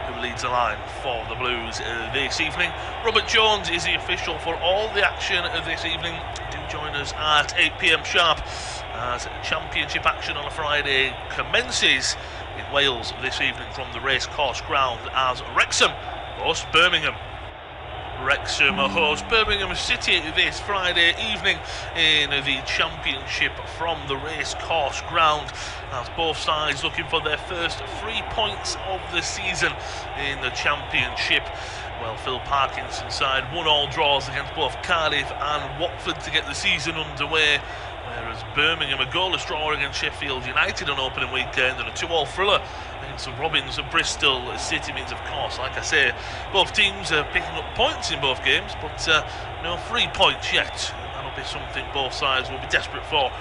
Who leads the line for the Blues this evening. Robert Jones is the official for all the action this evening. Do join us at 8 PM sharp as championship action on a Friday commences in Wales this evening from the racecourse ground as Wrexham host Birmingham. Wrexham host Birmingham City this Friday evening in the championship from the racecourse ground, as both sides looking for their first 3 points of the season in the championship. Well, Phil Parkinson's side 1-1 draws against both Cardiff and Watford to get the season underway, whereas Birmingham a goalless draw against Sheffield United on opening weekend and a 2-2 thriller against the Robins of Bristol City means, of course, like I say, both teams are picking up points in both games, but no 3 points yet. That'll be something both sides will be desperate for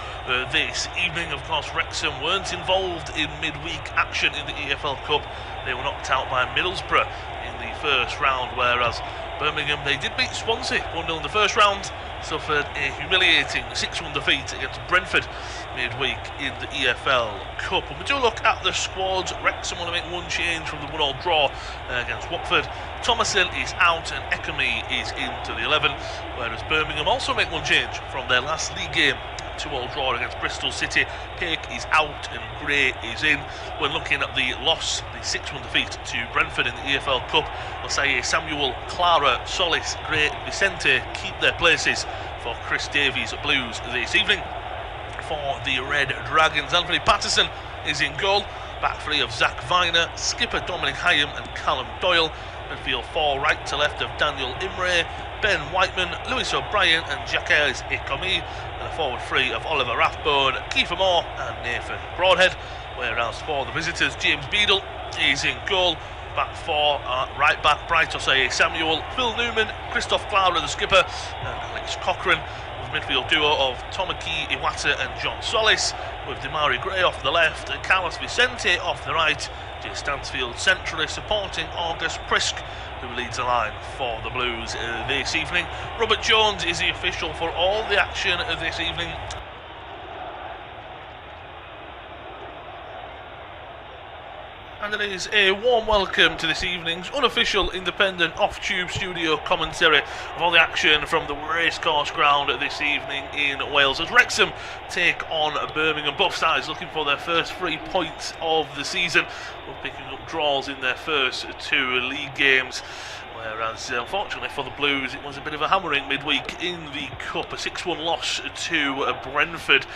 this evening. Of course, Wrexham weren't involved in midweek action in the EFL Cup. They were knocked out by Middlesbrough in the first round, whereas Birmingham, they did beat Swansea 1-0 in the first round, suffered a humiliating 6-1 defeat against Brentford midweek in the EFL Cup. When we do look at the squads, Wrexham want to make one change from the 1-1 draw against Watford. Thomason is out and Ekami is into the 11, whereas Birmingham also make one change from their last league game. 2-2 draw against Bristol City. Cake is out and Gray is in. When looking at the loss, the 6-1 defeat to Brentford in the EFL Cup, Osei Samuel, Clara, Solis, Gray and Vicente keep their places for Chris Davies Blues this evening. For the Red Dragons, Anthony Patterson is in goal. Back three of Zach Viner, skipper Dominic Hyam and Callum Doyle. Midfield 4 right to left of Daniel Imre, Ben Whiteman, Lewis O'Brien and Jacques Ekomi, and a forward 3 of Oliver Rathbone, Kiefer Moore and Nathan Broadhead. Whereas for the visitors, James Beadle is in goal. Back 4 right back Bright Osei Samuel, Phil Newman, Christoph Clara the skipper and Alex Cochrane. Midfield duo of Tomaki Iwata and John Solis, with Demari Gray off the left and Carlos Vicente off the right. Jay Stansfield centrally supporting August Prisk, who leads the line for the Blues this evening. Robert Jones is the official for all the action this evening. And it is a warm welcome to this evening's unofficial independent off-tube studio commentary of all the action from the racecourse ground this evening in Wales as Wrexham take on Birmingham. Both sides looking for their first 3 points of the season, both picking up draws in their first 2 league games. Whereas, unfortunately for the Blues, it was a bit of a hammering midweek in the Cup. A 6-1 loss to Brentford.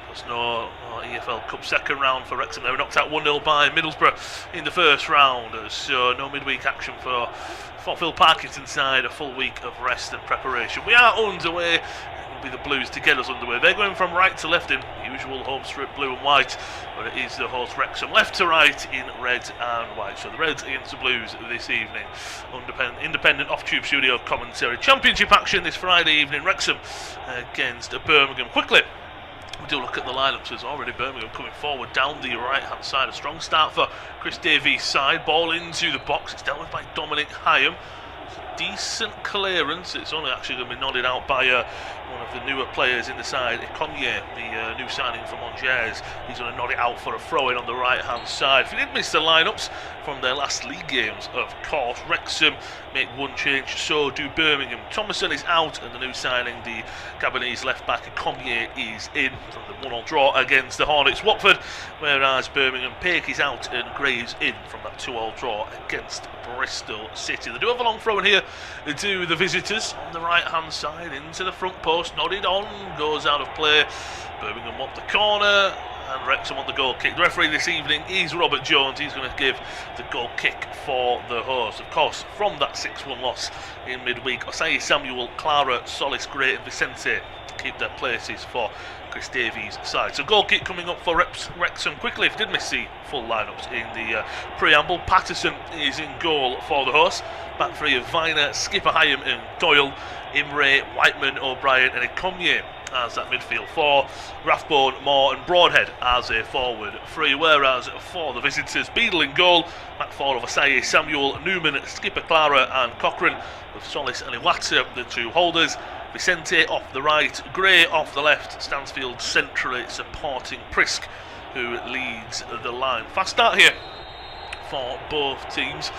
There's no EFL Cup second round for Wrexham. They were knocked out 1-0 by Middlesbrough in the first round. So no midweek action for Phil Parkinson's side. A full week of rest and preparation. We are underway. It will be the Blues to get us underway. They're going from right to left in usual home strip blue and white, but it is the host Wrexham left to right in red and white. So the Reds against the Blues this evening. Independent off-tube studio commentary. Championship action this Friday evening. Wrexham against Birmingham. Quickly, we do look at the lineups. There's already Birmingham coming forward down the right hand side. A strong start for Chris Davies' side. Ball into the box. It's dealt with by Dominic Hyam. It's a decent clearance. It's only actually going to be nodded out by one of the newer players in the side, Conye, the new signing from Angers. He's going to nod it out for a throw-in on the right-hand side. If you did miss the lineups from their last league games, of course, Wrexham make one change, so do Birmingham. Thomason is out, and the new signing, the Gabonese left-back, Conye, is in from the 1-1 draw against the Hornets. Watford, whereas Birmingham, Peake is out, and Graves in from that 2-2 draw against Bristol City. They do have a long throw-in here to the visitors on the right-hand side, into the front post. Nodded on, goes out of play. Birmingham want the corner and Wrexham want the goal kick. The referee this evening is Robert Jones. He's going to give the goal kick for the host. Of course, from that 6-1 loss in midweek, Osei Samuel, Clara, Solis, Gray and Vicente keep their places for Chris Davies' side. So goal kick coming up for Wrexham. Quickly, if you did miss the full lineups in the preamble, Patterson is in goal for the host. Back three of Viner, Skipper Hyam and Doyle, Imre, Whiteman, O'Brien and Ekomye as that midfield four, Rathbone, Moore and Broadhead as a forward three, whereas for the visitors, Beadle in goal, back four of Osei Samuel, Newman, Skipper Clara and Cochrane, with Solis and Iwata the two holders, Vicente off the right, Gray off the left, Stansfield centrally supporting Prisk, who leads the line. Fast start here for both teams.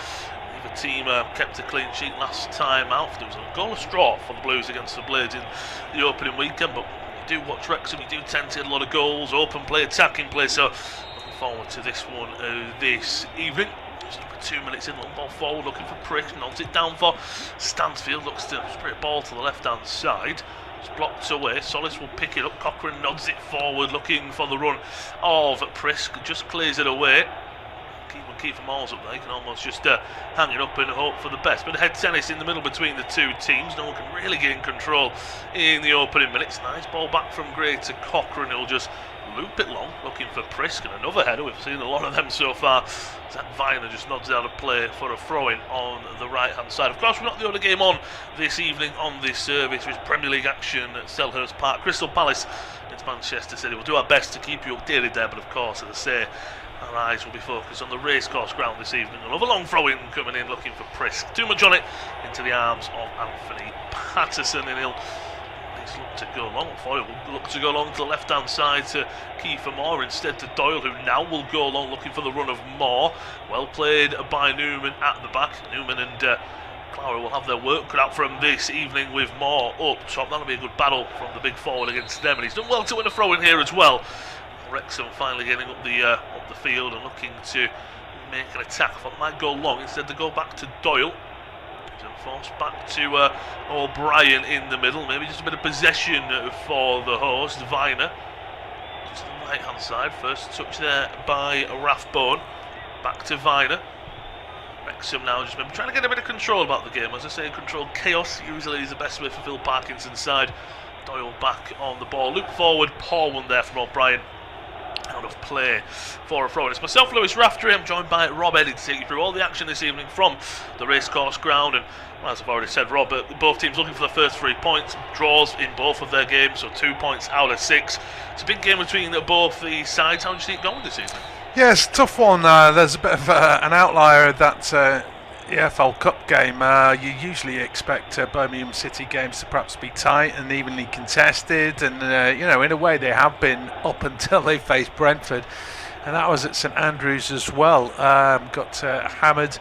The team kept a clean sheet last time out. There was a goalless draw for the Blues against the Blades in the opening weekend, but you do watch Wrexham, you do tend to get a lot of goals, open play, attacking play, so looking forward to this one this evening. Just over 2 minutes in, long ball forward, looking for Prick, nods it down for Stansfield, looks to spray a ball to the left hand side. It's blocked away, Solis will pick it up, Cochrane nods it forward, looking for the run of Prisk, just clears it away. Keep them all up there, you can almost just hang it up and hope for the best. But head tennis in the middle between the two teams. No one can really gain control in the opening minutes. Nice ball back from Gray to Cochrane. He'll just loop it long, looking for Prisk, and another header. We've seen a lot of them so far. Zach Viner just nods out of play for a throw-in on the right-hand side. Of course, we're not the only game on this evening on this service. There's Premier League action at Selhurst Park. Crystal Palace against Manchester City. We'll do our best to keep you updated there, but of course, as I say, our eyes will be focused on the racecourse ground this evening. Another long throw-in coming in, looking for Prisk. Too much on it, into the arms of Anthony Patterson, and he'll look to go long. Foyle will look to go long to the left-hand side to Kiefer Moore instead to Doyle, who now will go long, looking for the run of Moore. Well played by Newman at the back. Newman and Clara will have their work cut out from this evening with Moore up top. That'll be a good battle from the big forward against them, and he's done well to win a throw-in here as well. Wrexham finally getting up the field and looking to make an attack. I thought might go long, instead to go back to Doyle. Forced back to O'Brien in the middle. Maybe just a bit of possession for the host, Viner. To the right hand side. First touch there by Rathbone. Back to Viner. Wrexham now just maybe trying to get a bit of control about the game. As I say, control chaos usually is the best way for Phil Parkinson's side. Doyle back on the ball. Loop forward. Poor one there from O'Brien. Out of play for a throw. It's myself, Lewis Raftery. I'm joined by Rob Eddy to take you through all the action this evening from the racecourse ground. And well, as I've already said, Rob, both teams looking for the first 3 points. Draws in both of their games, so 2 points out of 6. It's a big game between both the sides. How do you see it going this evening? Yes, tough one. There's a bit of an outlier that EFL Cup game. You usually expect Birmingham City games to perhaps be tight and evenly contested, and in a way they have been up until they faced Brentford, and that was at St Andrews as well. Got hammered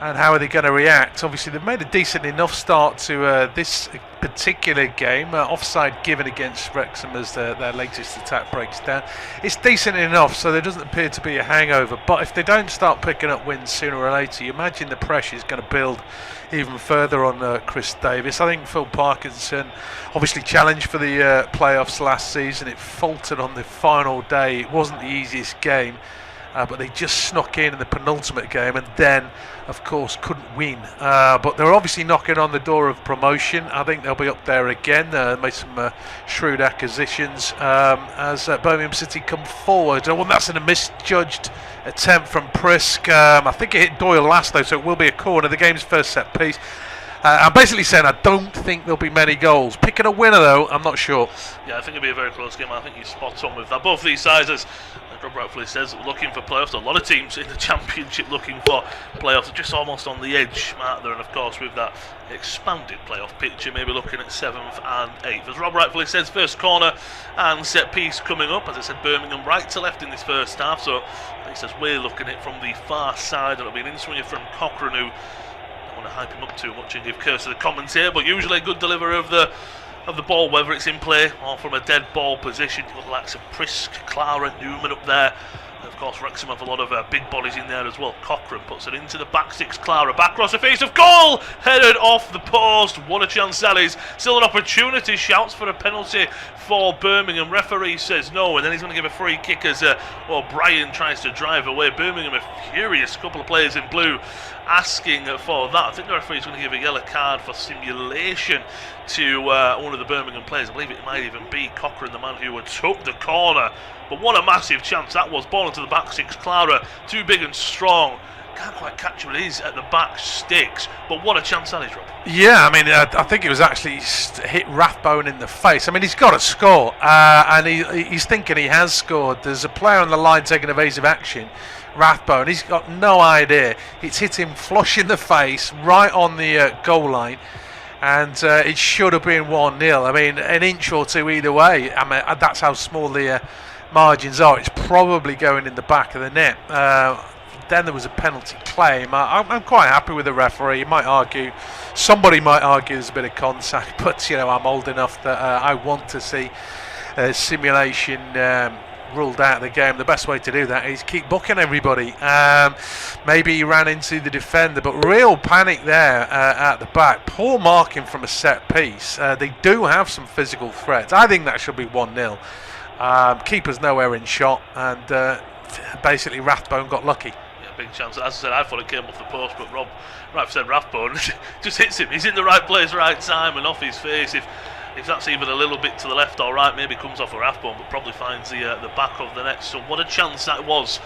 and how are they going to react? Obviously, they've made a decent enough start to this particular game. Offside given against Wrexham as their latest attack breaks down. It's decent enough, so there doesn't appear to be a hangover. But if they don't start picking up wins sooner or later, you imagine the pressure is going to build even further on Chris Davis. I think Phil Parkinson obviously challenged for the playoffs last season. It faltered on the final day. It wasn't the easiest game. But they just snuck in the penultimate game and then, of course, couldn't win. But they're obviously knocking on the door of promotion. I think they'll be up there again. Made some shrewd acquisitions as Birmingham City come forward. Well, that's a misjudged attempt from Prisk. I think it hit Doyle last, though, so it will be a corner. The game's first set piece. I'm basically saying I don't think there'll be many goals. Picking a winner, though, I'm not sure. Yeah, I think it'll be a very close game. I think you're spot on with that. Both these sides, as Rob rightfully says, looking for playoffs. A lot of teams in the Championship looking for playoffs, just almost on the edge, aren't there? And of course, with that expanded playoff picture, maybe looking at 7th and 8th. As Rob rightfully says, first corner and set piece coming up. As I said, Birmingham right to left in this first half. So he says we're looking at it from the far side. It'll be an in-swinger from Cochrane, who don't want to hype him up too much and give curse to the commentator, but usually a good deliverer of the ball, whether it's in play or from a dead ball position. You've got the likes of Prisk, Clara, Newman up there. And of course, Wrexham have a lot of big bodies in there as well. Cochrane puts it into the back six. Clara back across the face of goal, headed off the post. What a chance that is. Still an opportunity. Shouts for a penalty for Birmingham. Referee says no, and then he's going to give a free kick as Brian tries to drive away. Birmingham are furious. A couple of players in blue asking for that. I think the referee is going to give a yellow card for simulation to one of the Birmingham players. I believe it might even be Cochrane, the man who took the corner. But what a massive chance that was. Ball into the back six. Clara, too big and strong. Can't quite catch what it is at the back sticks. But what a chance that is, Rob. Yeah, I mean, I think it was actually hit Rathbone in the face. I mean, he's got to score. And he's thinking he has scored. There's a player on the line taking evasive action. Rathbone, he's got no idea. It's hit him flush in the face, right on the goal line. And it should have been 1-0. I mean, an inch or two either way. I mean, that's how small the margins are. It's probably going in the back of the net. Then there was a penalty claim. I'm quite happy with the referee. You might argue, somebody might argue there's a bit of contact, but you know, I'm old enough that I want to see simulation ruled out of the game. The best way to do that is keep booking everybody. Maybe he ran into the defender, but real panic there at the back. Poor marking from a set piece. They do have some physical threats. I think that should be 1-0. Keeper's nowhere in shot, and basically Rathbone got lucky. Big chance. As I said, I thought it came off the post, but Rob said Rathbone just hits him. He's in the right place, right time, and off his face. If that's even a little bit to the left or right, maybe comes off a Rathbone, but probably finds the back of the net. So what a chance that was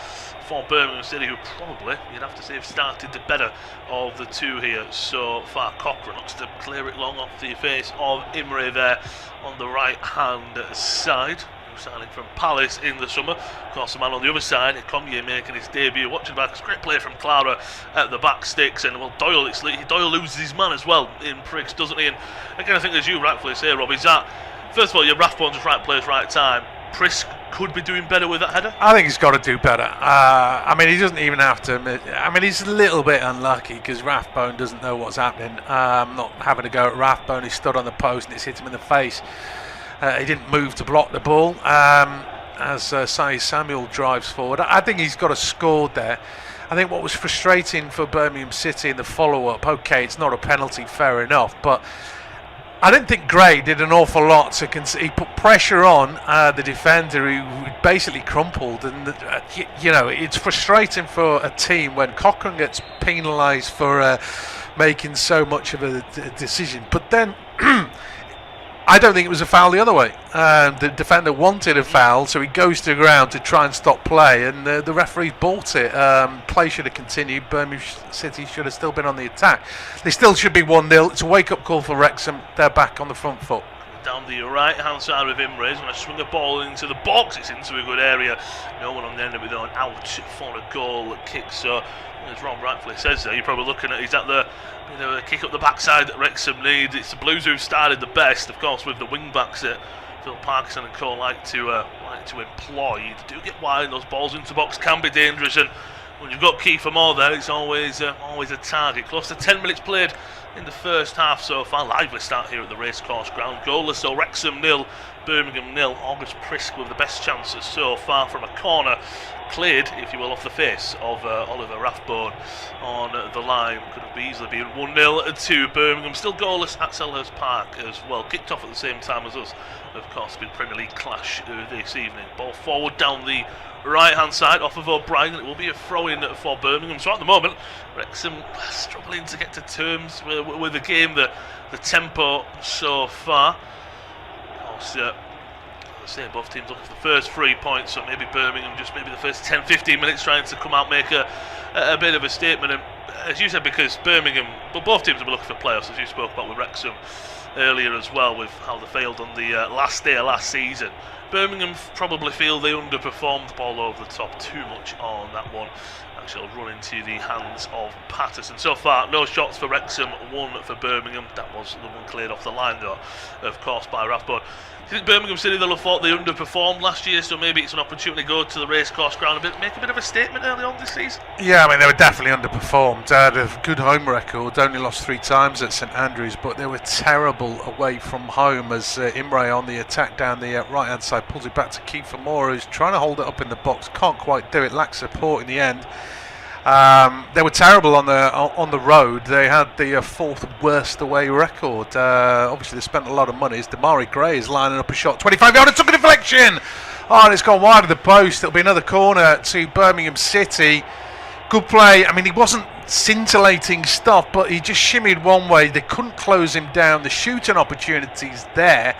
for Birmingham City, who probably, you'd have to say, have started the better of the two here so far. Cochrane looks to clear it long off the face of Imre there on the right hand side. Signing from Palace in the summer. Of course, the man on the other side, Ekomye, making his debut. Watching back, it's a great play from Clara at the back sticks, and well, Doyle loses his man as well in Priggs, doesn't he? And again, I think as you rightfully say, Rob, is that first of all, your Rathbone's just right place, right time. Prisk could be doing better with that header. I think he's got to do better. I mean, he doesn't even have to. I mean, he's a little bit unlucky because Rathbone doesn't know what's happening. Not having to go at Rathbone, he stood on the post and it's hit him in the face. He didn't move to block the ball as Sai Samuel drives forward. I think he's got a score there. I think what was frustrating for Birmingham City in the follow-up, okay, it's not a penalty, fair enough, but I didn't think Gray did an awful lot. He put pressure on the defender who basically crumpled. And, you know, it's frustrating for a team when Cochrane gets penalised for making so much of a decision. But then I don't think it was a foul the other way. The defender wanted a foul, so he goes to the ground to try and stop play, and the referee bought it. Play should have continued. Birmingham City should have still been on the attack. They still should be 1-0. It's a wake-up call for Wrexham. They're back on the front foot. Down the right-hand side of Imre, he's going to swing the ball into the box. It's into a good area. No one on the end of it, though, an out for a goal kick. So, as Rob rightfully says there, you're probably looking at, he's at the kick up the backside that Wrexham need. It's the Blues who've started the best, of course, with the wing-backs that Phil Parkinson and co like to employ. You do get wide, those balls into the box can be dangerous, and when you've got Kiefer Moore there, it's always a target. Close to 10 minutes played in the first half so far. Lively start here at the racecourse ground. Goalless, so Wrexham 0, Birmingham 0. August Prisk with the best chances so far from a corner, cleared, if you will, off the face of Oliver Rathbone on the line. Could have easily been 1-0 to Birmingham. Still goalless at Selhurst Park as well. Kicked off at the same time as us, of course, big Premier League clash this evening. Ball forward down the right hand side off of O'Brien. It will be a throw-in for Birmingham. So at the moment, Wrexham struggling to get to terms with the game, the tempo so far. Of course, as I say, both teams looking for the first 3 points, so maybe Birmingham just maybe the first 10-15 minutes trying to come out, make a bit of a statement. And as you said, because Birmingham, but both teams will be looking for playoffs, as you spoke about with Wrexham earlier as well, with how they failed on the last day of last season. Birmingham probably feel they underperformed, ball over the top too much on that one. Actually run into the hands of Patterson. So far, no shots for Wrexham, 1 for Birmingham. That was the one cleared off the line though, of course, by Rathbone. I think Birmingham City, they'll have thought they underperformed last year, so maybe it's an opportunity to go to the racecourse ground make a bit of a statement early on this season. Yeah, I mean, they were definitely underperformed. They had a good home record, only lost 3 times at St Andrews, but they were terrible away from home as Imre on the attack down the right hand side pulls it back to Kiefer Moore, who's trying to hold it up in the box, can't quite do it, lacks support in the end. They were terrible on the road. They had the 4th worst away record. Obviously, they spent a lot of money. Damari Gray is lining up a shot, 25-yard, took a deflection. Oh, and it's gone wide of the post. It'll be another corner to Birmingham City. Good play. I mean, he wasn't scintillating stuff, but he just shimmied one way. They couldn't close him down. The shooting opportunities there.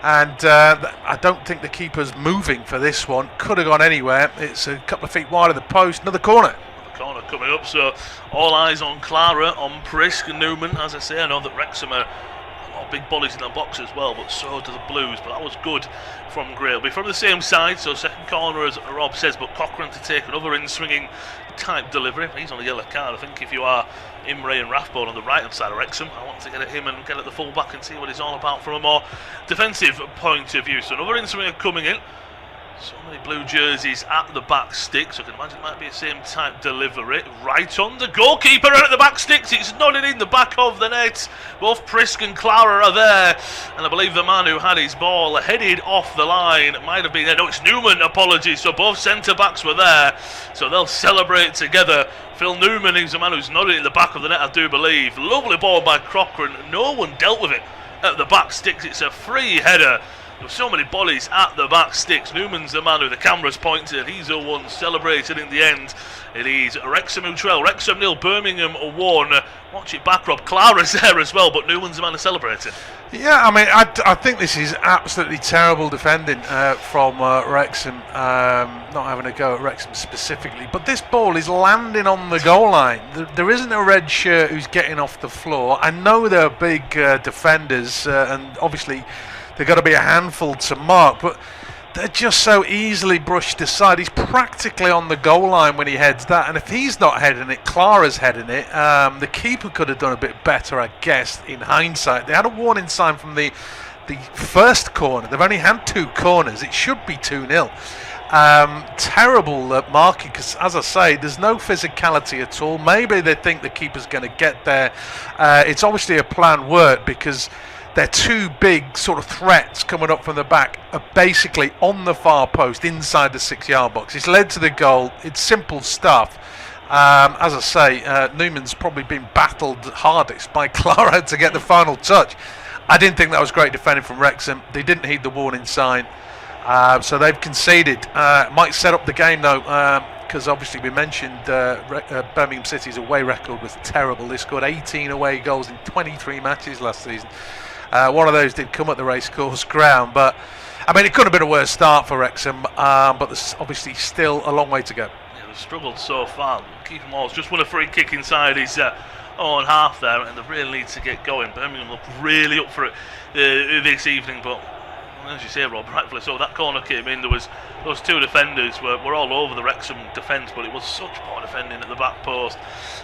And I don't think the keeper's moving for this one. Could have gone anywhere. It's a couple of feet wide of the post. Another corner. Corner coming up, so all eyes on Clara, on Prisk and Newman. As I say, I know that Wrexham are a lot of big bodies in their box as well, but so do the Blues. But that was good from Gray. It'll be from the same side, so second corner as Rob says, but Cochrane to take another in-swinging type delivery. He's on a yellow card. I think if you are Imre and Rathbone on the right hand side of Wrexham, I want to get at him and get at the full back and see what he's all about from a more defensive point of view. So another in-swinger coming in. So many blue jerseys at the back stick, so I can imagine it might be the same type delivery. Right on the goalkeeper at the back sticks, it's nodded in the back of the net. Both Prisk and Clara are there, and I believe the man who had his ball headed off the line might have been there. No, it's Newman, apologies. So both centre-backs were there, so they'll celebrate together. Phil Newman, who's the man who's nodded in the back of the net, I do believe. Lovely ball by Cochrane, no one dealt with it at the back sticks. It's a free header. There were so many bodies at the back sticks. Newman's the man who the camera's pointed. He's the one celebrated in the end. It is Wrexham who trail. Wrexham 0, Birmingham 1. Watch it back, Rob. Clara's there as well, but Newman's the man who's celebrating. Yeah, I mean, I think this is absolutely terrible defending from Wrexham. Not having a go at Wrexham specifically, but this ball is landing on the goal line. There isn't a red shirt who's getting off the floor. I know they're big defenders, and obviously they've got to be a handful to mark, but they're just so easily brushed aside. He's practically on the goal line when he heads that, and if he's not heading it, Clara's heading it. The keeper could have done a bit better, I guess, in hindsight. They had a warning sign from the first corner. They've only had 2 corners. It should be 2-0. Terrible marking, because as I say, there's no physicality at all. Maybe they think the keeper's going to get there. It's obviously a planned work, because their 2 big sort of threats coming up from the back are basically on the far post inside the 6-yard box. It's led to the goal. It's simple stuff. As I say, Newman's probably been battled hardest by Clara to get the final touch. I didn't think that was great defending from Wrexham. They didn't heed the warning sign, so they've conceded. Might set up the game though, because obviously we mentioned Birmingham City's away record was terrible. They scored 18 away goals in 23 matches last season. One of those did come at the racecourse ground, but I mean, it could have been a worse start for Wrexham, but there's obviously still a long way to go. Yeah, they've struggled so far. Kiefer Moore's just won a free kick inside his own half there, and they really need to get going. Birmingham look really up for it this evening, but as you say, Rob, rightfully so. That corner came in. There was those 2 defenders were all over the Wrexham defence, but it was such poor defending at the back post.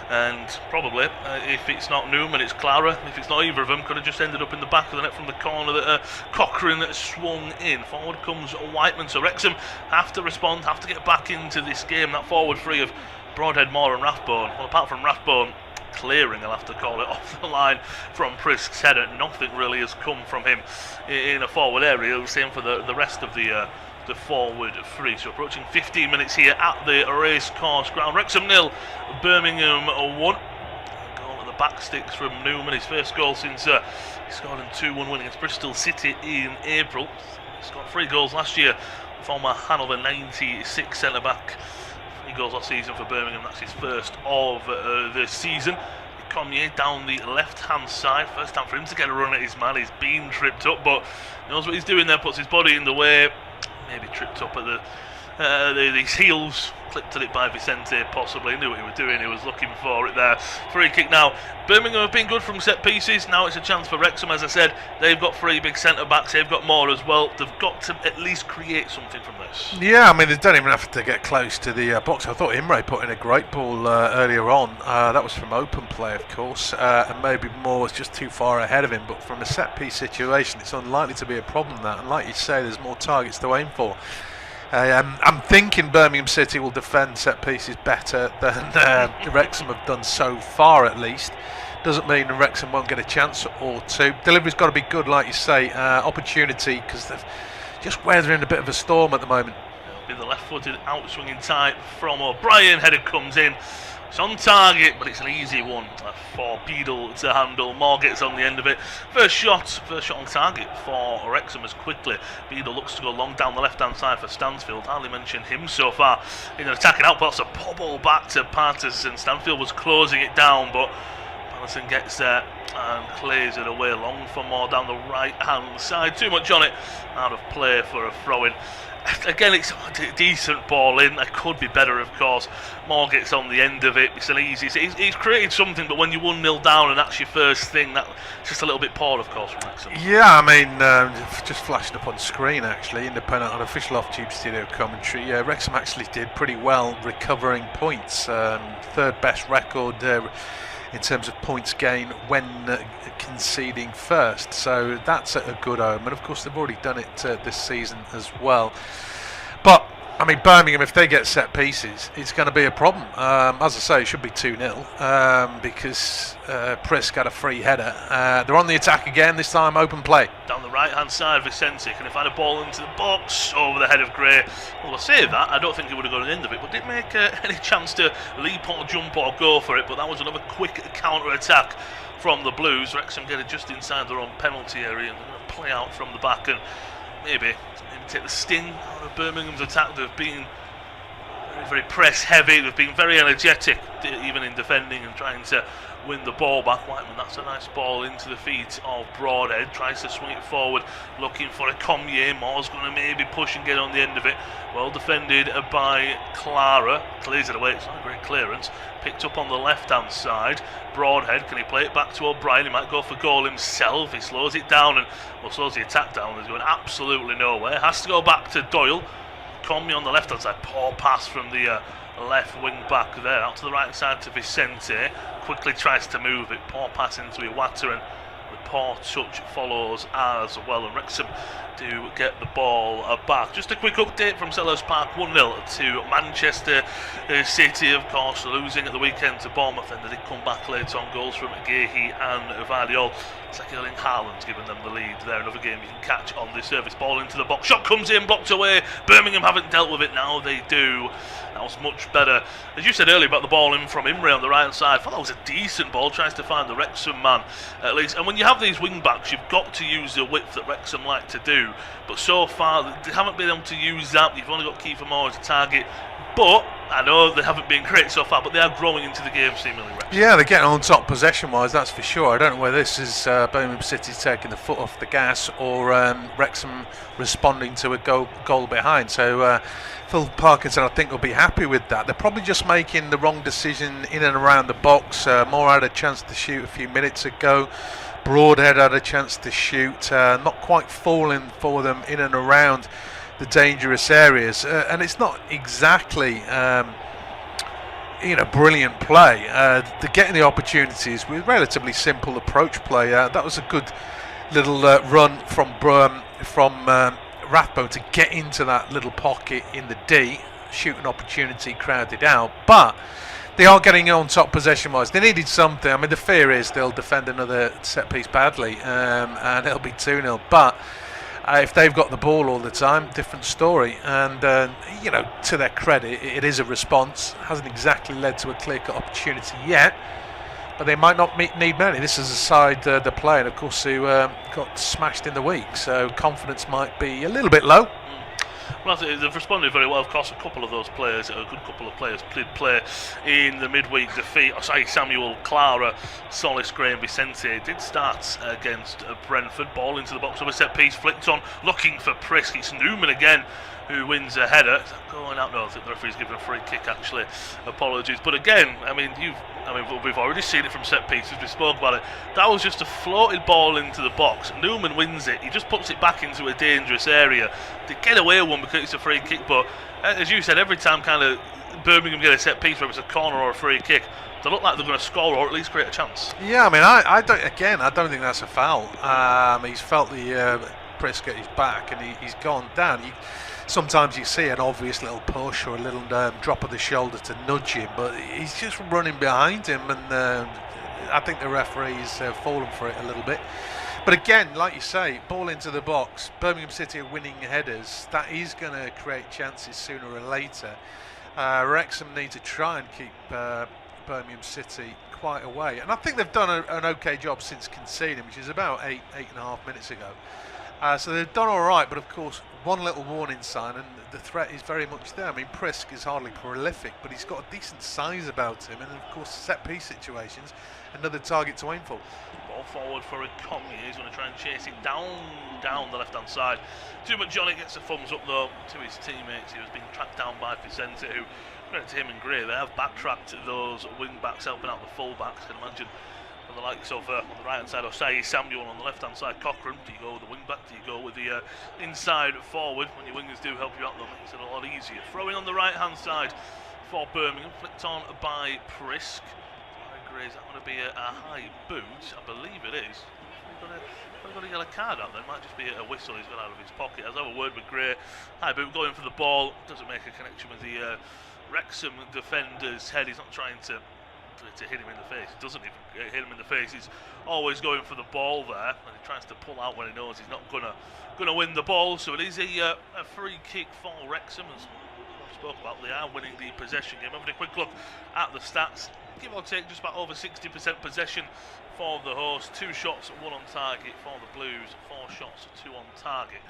And probably, if it's not Newman, it's Clara. If it's not either of them, could have just ended up in the back of the net from the corner that Cochrane swung in. Forward comes Whiteman. So Wrexham have to respond, have to get back into this game. That forward three of Broadhead, Moore and Rathbone. Well, apart from Rathbone clearing, I'll have to call it, off the line from Prisk's header, nothing really has come from him in a forward area. Same for the rest of the forward three. So approaching 15 minutes here at the Racecourse Ground. Wrexham 0, Birmingham 1. Goal at the back sticks from Newman, his first goal since he scored in 2-1 win against Bristol City in April. He scored 3 goals last year. Former Hanover 96 centre-back. 3 goals last season for Birmingham. That's his first of the season. Cormier down the left-hand side. First time for him to get a run at his man. He's been tripped up, but he knows what he's doing there. Puts his body in the way. Maybe tripped up at his heels, clipped at it by Vicente, possibly. Knew what he was doing, he was looking for it there. Free kick now. Birmingham have been good from set pieces. Now it's a chance for Wrexham, as I said. They've got 3 big centre backs, they've got more as well. They've got to at least create something from this. Yeah, I mean, they don't even have to get close to the box. I thought Imre put in a great ball earlier on. That was from open play, of course, and maybe Moore was just too far ahead of him. But from a set piece situation, it's unlikely to be a problem, that. And like you say, there's more targets to aim for. I'm thinking Birmingham City will defend set pieces better than Wrexham have done so far, at least. Doesn't mean Wrexham won't get a chance or two. Delivery's got to be good, like you say. Opportunity, because they're just weathering a bit of a storm at the moment. It'll be the left-footed out-swinging type from O'Brien. Header comes in. It's on target, but it's an easy one for Beadle to handle. Moore gets on the end of it. First shot on target for Wrexham as quickly. Beadle looks to go long down the left-hand side for Stansfield. Hardly mentioned him so far in an attacking output. That's a poor ball back to Patterson. Stansfield was closing it down, but Patterson gets there and clears it away long for Moore down the right-hand side. Too much on it. Out of play for a throw-in. Again, it's a decent ball in. It could be better, of course. Moore gets on the end of it. It's an easy. He's created something, but when you're 1-0 down and that's your first thing, that's just a little bit poor, of course, from Wrexham. Yeah, I mean, just flashed up on screen, actually, independent unofficial off-tube studio commentary. Wrexham actually did pretty well recovering points. Third best record in terms of points gain when conceding first, so that's a good omen. Of course, they've already done it this season as well. But I mean, Birmingham, if they get set pieces, it's going to be a problem. As I say, it should be 2-0 because Prisk had a free header. They're on the attack again, this time open play. Down the right-hand side, Vicente can find a ball into the box over the head of Gray. Well, I say that, I don't think he would have got an end of it, but didn't make any chance to leap or jump or go for it. But that was another quick counter-attack from the Blues. Wrexham get it just inside their own penalty area and they're going to play out from the back and maybe take the sting out of Birmingham's attack. They've been very, very press heavy. They've been very energetic, even in defending and trying to win the ball back. Whiteman, that's a nice ball into the feet of Broadhead. Tries to swing it forward, looking for a Cormier. Moore's going to maybe push and get on the end of it. Well defended by Clara. Clears it away. It's not a great clearance. Picked up on the left-hand side. Broadhead, can he play it back to O'Brien? He might go for goal himself. He slows it down and slows the attack down. He's going absolutely nowhere. Has to go back to Doyle. Cormier on the left-hand side. Poor pass from the left wing back there. Out to the right side to Vicente. Quickly tries to move it. Poor pass into Iwata and the poor touch follows as well. And Wrexham do get the ball back. Just a quick update from Selhurst Park. 1-0 to Manchester City, of course, losing at the weekend to Bournemouth, and they did come back late on goals from Gehi and Vardiol. It's like Erling Haaland's given them the lead there. Another game you can catch on this service. Ball into the box. Shot comes in, blocked away. Birmingham haven't dealt with it. Now they do. That was much better. As you said earlier about the ball in from Imre on the right side, I thought that was a decent ball. Tries to find the Wrexham man at least. And when you have these wing backs, you've got to use the width that Wrexham like to do. But so far, they haven't been able to use that. You've only got Kiefer Moore as a target. But I know they haven't been great so far, but they are growing into the game seemingly. Wrexham. Yeah, they're getting on top possession-wise, that's for sure. I don't know whether this is Birmingham City taking the foot off the gas or Wrexham responding to a goal behind. So Phil Parkinson, I think, will be happy with that. They're probably just making the wrong decision in and around the box. Moore had a chance to shoot a few minutes ago. Broadhead had a chance to shoot, not quite falling for them in and around the dangerous areas, and it's not exactly brilliant play. They're getting the opportunities with relatively simple approach play. That was a good little run from Rathbone to get into that little pocket in the D. shooting opportunity crowded out, but they are getting on top possession-wise. They needed something. I mean, the fear is they'll defend another set-piece badly, and it'll be 2-0. But if they've got the ball all the time, different story. And, to their credit, it is a response. Hasn't exactly led to a clear-cut opportunity yet, but they might not need many. This is a side they're playing, of course, who got smashed in the week, so confidence might be a little bit low. Well, they've responded very well. Of course, a couple of those players, a good couple of players, did play in the midweek defeat. Samuel, Clara, Solis, Gray and Vicente did start against Brentford. Ball into the box of a set piece, flicked on, looking for Prisk. It's Newman again who wins a header. Is that going out? No, I think the referee's given a free kick, actually. Apologies. But again, we've already seen it from set pieces. We spoke about it. That was just a floated ball into the box. Newman wins it. He just puts it back into a dangerous area. They get away with one because it's a free kick. But as you said, every time kind of Birmingham get a set piece, whether it's a corner or a free kick, they look like they're going to score or at least create a chance. Yeah, I don't think that's a foul. He's felt the Prisk at his back and he's gone down. Sometimes you see an obvious little push or a little drop of the shoulder to nudge him, but he's just running behind him, and I think the referee's fallen for it a little bit. But again, like you say, ball into the box, Birmingham City are winning headers. That is going to create chances sooner or later. Wrexham need to try and keep Birmingham City quite away, and I think they've done an okay job since conceding, which is about 8.5 minutes ago. So they've done all right, but of course, one little warning sign, and the threat is very much there. I mean, Prisk is hardly prolific, but he's got a decent size about him, and of course, set-piece situations, another target to aim for. Ball forward for Conley. He's going to try and chase it down the left-hand side. Too much. Johnny gets a thumbs up though to his teammates. He was being tracked down by Vicente, who, credit to him and Gray, they have backtracked those wing-backs, helping out the full-backs. Can imagine. The likes of on the right hand side Osei Samuel, on the left hand side Cochrane. Do you go with the wing back? Do you go with the inside forward? When your wingers do help you out, though, makes it a lot easier. Throwing on the right hand side for Birmingham, flicked on by Prisk. Is that going to be a high boot? I believe it is. I've got a yellow card out there. It might just be a whistle he's got out of his pocket. I'll have a word with Gray. High boot going for the ball. Doesn't make a connection with the Wrexham defender's head. He's not trying to hit him in the face. He doesn't even hit him in the face. He's always going for the ball there, and he tries to pull out when he knows he's not gonna win the ball. So it is a free kick for Wrexham. As we spoke about, they are winning the possession game. Having a quick look at the stats, give or take just about over 60% possession for the host. 2 shots, 1 on target for the Blues. 4 shots, 2 on target.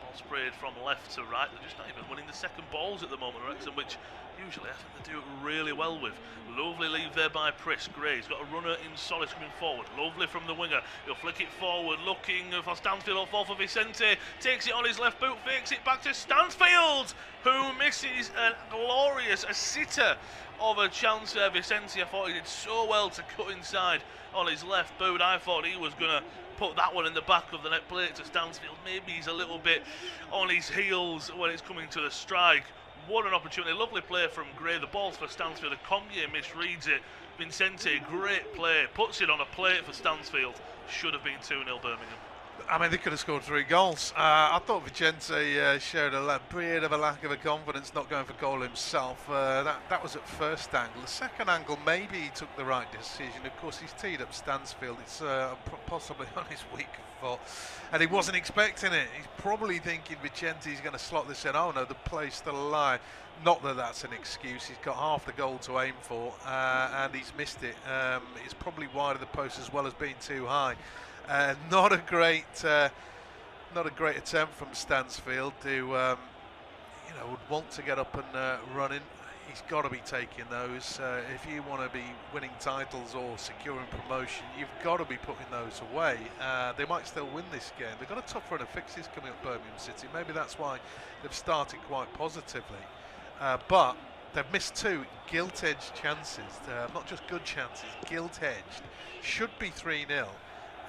Ball sprayed from left to right. They're just not even winning the second balls at the moment, Wrexham, which usually I think they do it really well with. Lovely leave there by Prisk. Gray's got a runner in Solis coming forward. Lovely from the winger. He'll flick it forward, looking for Stansfield. Will fall for Vicente. Takes it on his left boot, fakes it back to Stansfield, who misses a glorious sitter of a chance there. Vicente, I thought he did so well to cut inside on his left boot. I thought he was going to put that one in the back of the net plate to Stansfield. Maybe he's a little bit on his heels when it's coming to the strike. What an opportunity. Lovely play from Gray. The ball's for Stansfield. The Congier misreads it. Vicente, great play. Puts it on a plate for Stansfield. Should have been 2-0 Birmingham. I mean, they could have scored 3 goals. I thought Vicente showed a bit of a lack of confidence not going for goal himself. That was at first angle. The second angle, maybe he took the right decision. Of course, he's teed up Stansfield. It's possibly on his weak foot. And he wasn't expecting it. He's probably thinking Vicente's going to slot this in. Oh no, the play's still alive. Not that that's an excuse. He's got half the goal to aim for, and he's missed it. It's probably wide of the post as well as being too high. Not a great attempt from Stansfield, who would want to get up and running. He's got to be taking those. If you want to be winning titles or securing promotion, you've got to be putting those away. They might still win this game. They've got a tough run of fixes coming up, Birmingham City. Maybe that's why they've started quite positively. But they've missed 2 gilt-edged chances. Not just good chances, gilt-edged. Should be 3-0.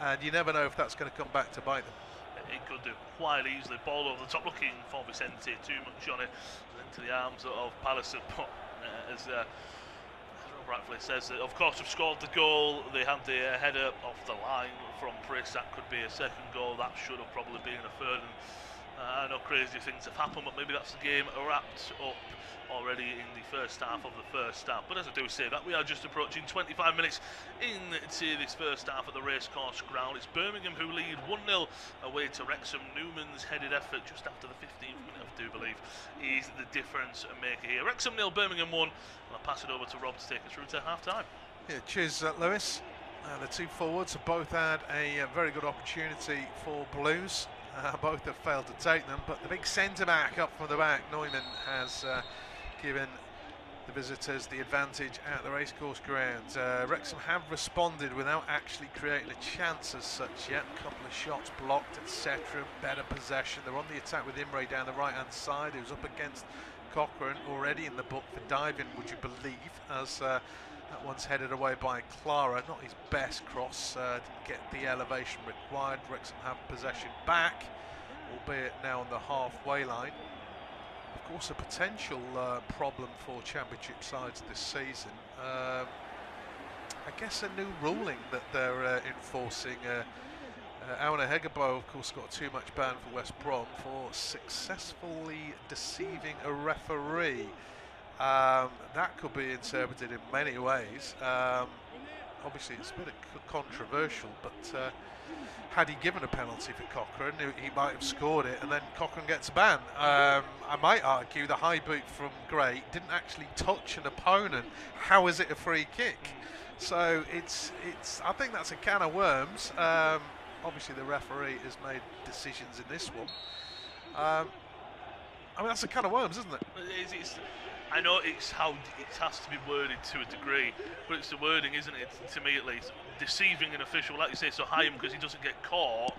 And you never know if that's going to come back to bite them. It could do quite easily. Ball over the top, looking for Vicente. Too much on it. Into the arms of Pallison. But as Rob rightfully says, of course, they've scored the goal. They had the header off the line from Prisk. That could be a second goal. That should have probably been a third. And I know crazy things have happened, but maybe that's the game wrapped up already in the first half of the first half. But as I do say that, we are just approaching 25 minutes into this first half at the racecourse ground. It's Birmingham who lead 1-0 away to Wrexham. Newman's headed effort just after the 15th minute, I do believe, is the difference maker here. Wrexham 0, Birmingham 1. And I'll pass it over to Rob to take us through to half-time. Yeah, cheers, Lewis. The two forwards have both had a very good opportunity for Blues. Both have failed to take them, but the big centre-back up from the back, Neumann, has given the visitors the advantage at the racecourse ground. Wrexham have responded without actually creating a chance as such yet. A couple of shots blocked, etc. Better possession. They're on the attack with Imre down the right-hand side, who's up against Cochrane, already in the book for diving, would you believe, as that one's headed away by Clara. Not his best cross, didn't get the elevation required. Wrexham have possession back, albeit now on the halfway line. Of course, a potential problem for championship sides this season. I guess a new ruling that they're enforcing. Auna Hegebo, of course, got a too much ban for West Brom for successfully deceiving a referee. That could be interpreted in many ways. Obviously, it's a bit controversial, but had he given a penalty for Cochrane, he might have scored it, and then Cochrane gets a ban. I might argue the high boot from Gray didn't actually touch an opponent. How is it a free kick? So it's. I think that's a can of worms. Obviously, the referee has made decisions in this one. I mean, that's a can of worms, isn't it? I know it's how it has to be worded to a degree, but it's the wording, isn't it, to me at least. Deceiving an official, like you say, so high him because he doesn't get caught,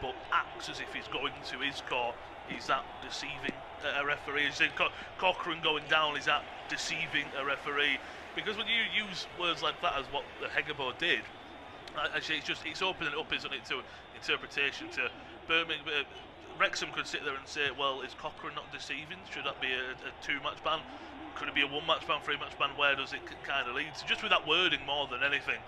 but acts as if he's going to his caught. Is that deceiving a referee? Is Cochrane going down, is that deceiving a referee? Because when you use words like that as what the Hegebo did, actually it's opening it up, isn't it, to interpretation. To Birmingham, Wrexham could sit there and say, well, is Cochrane not deceiving? Should that be a 2-match ban? Could it be a 1-match ban, 3-match ban? Where does it kind of lead to? Just with that wording more than anything.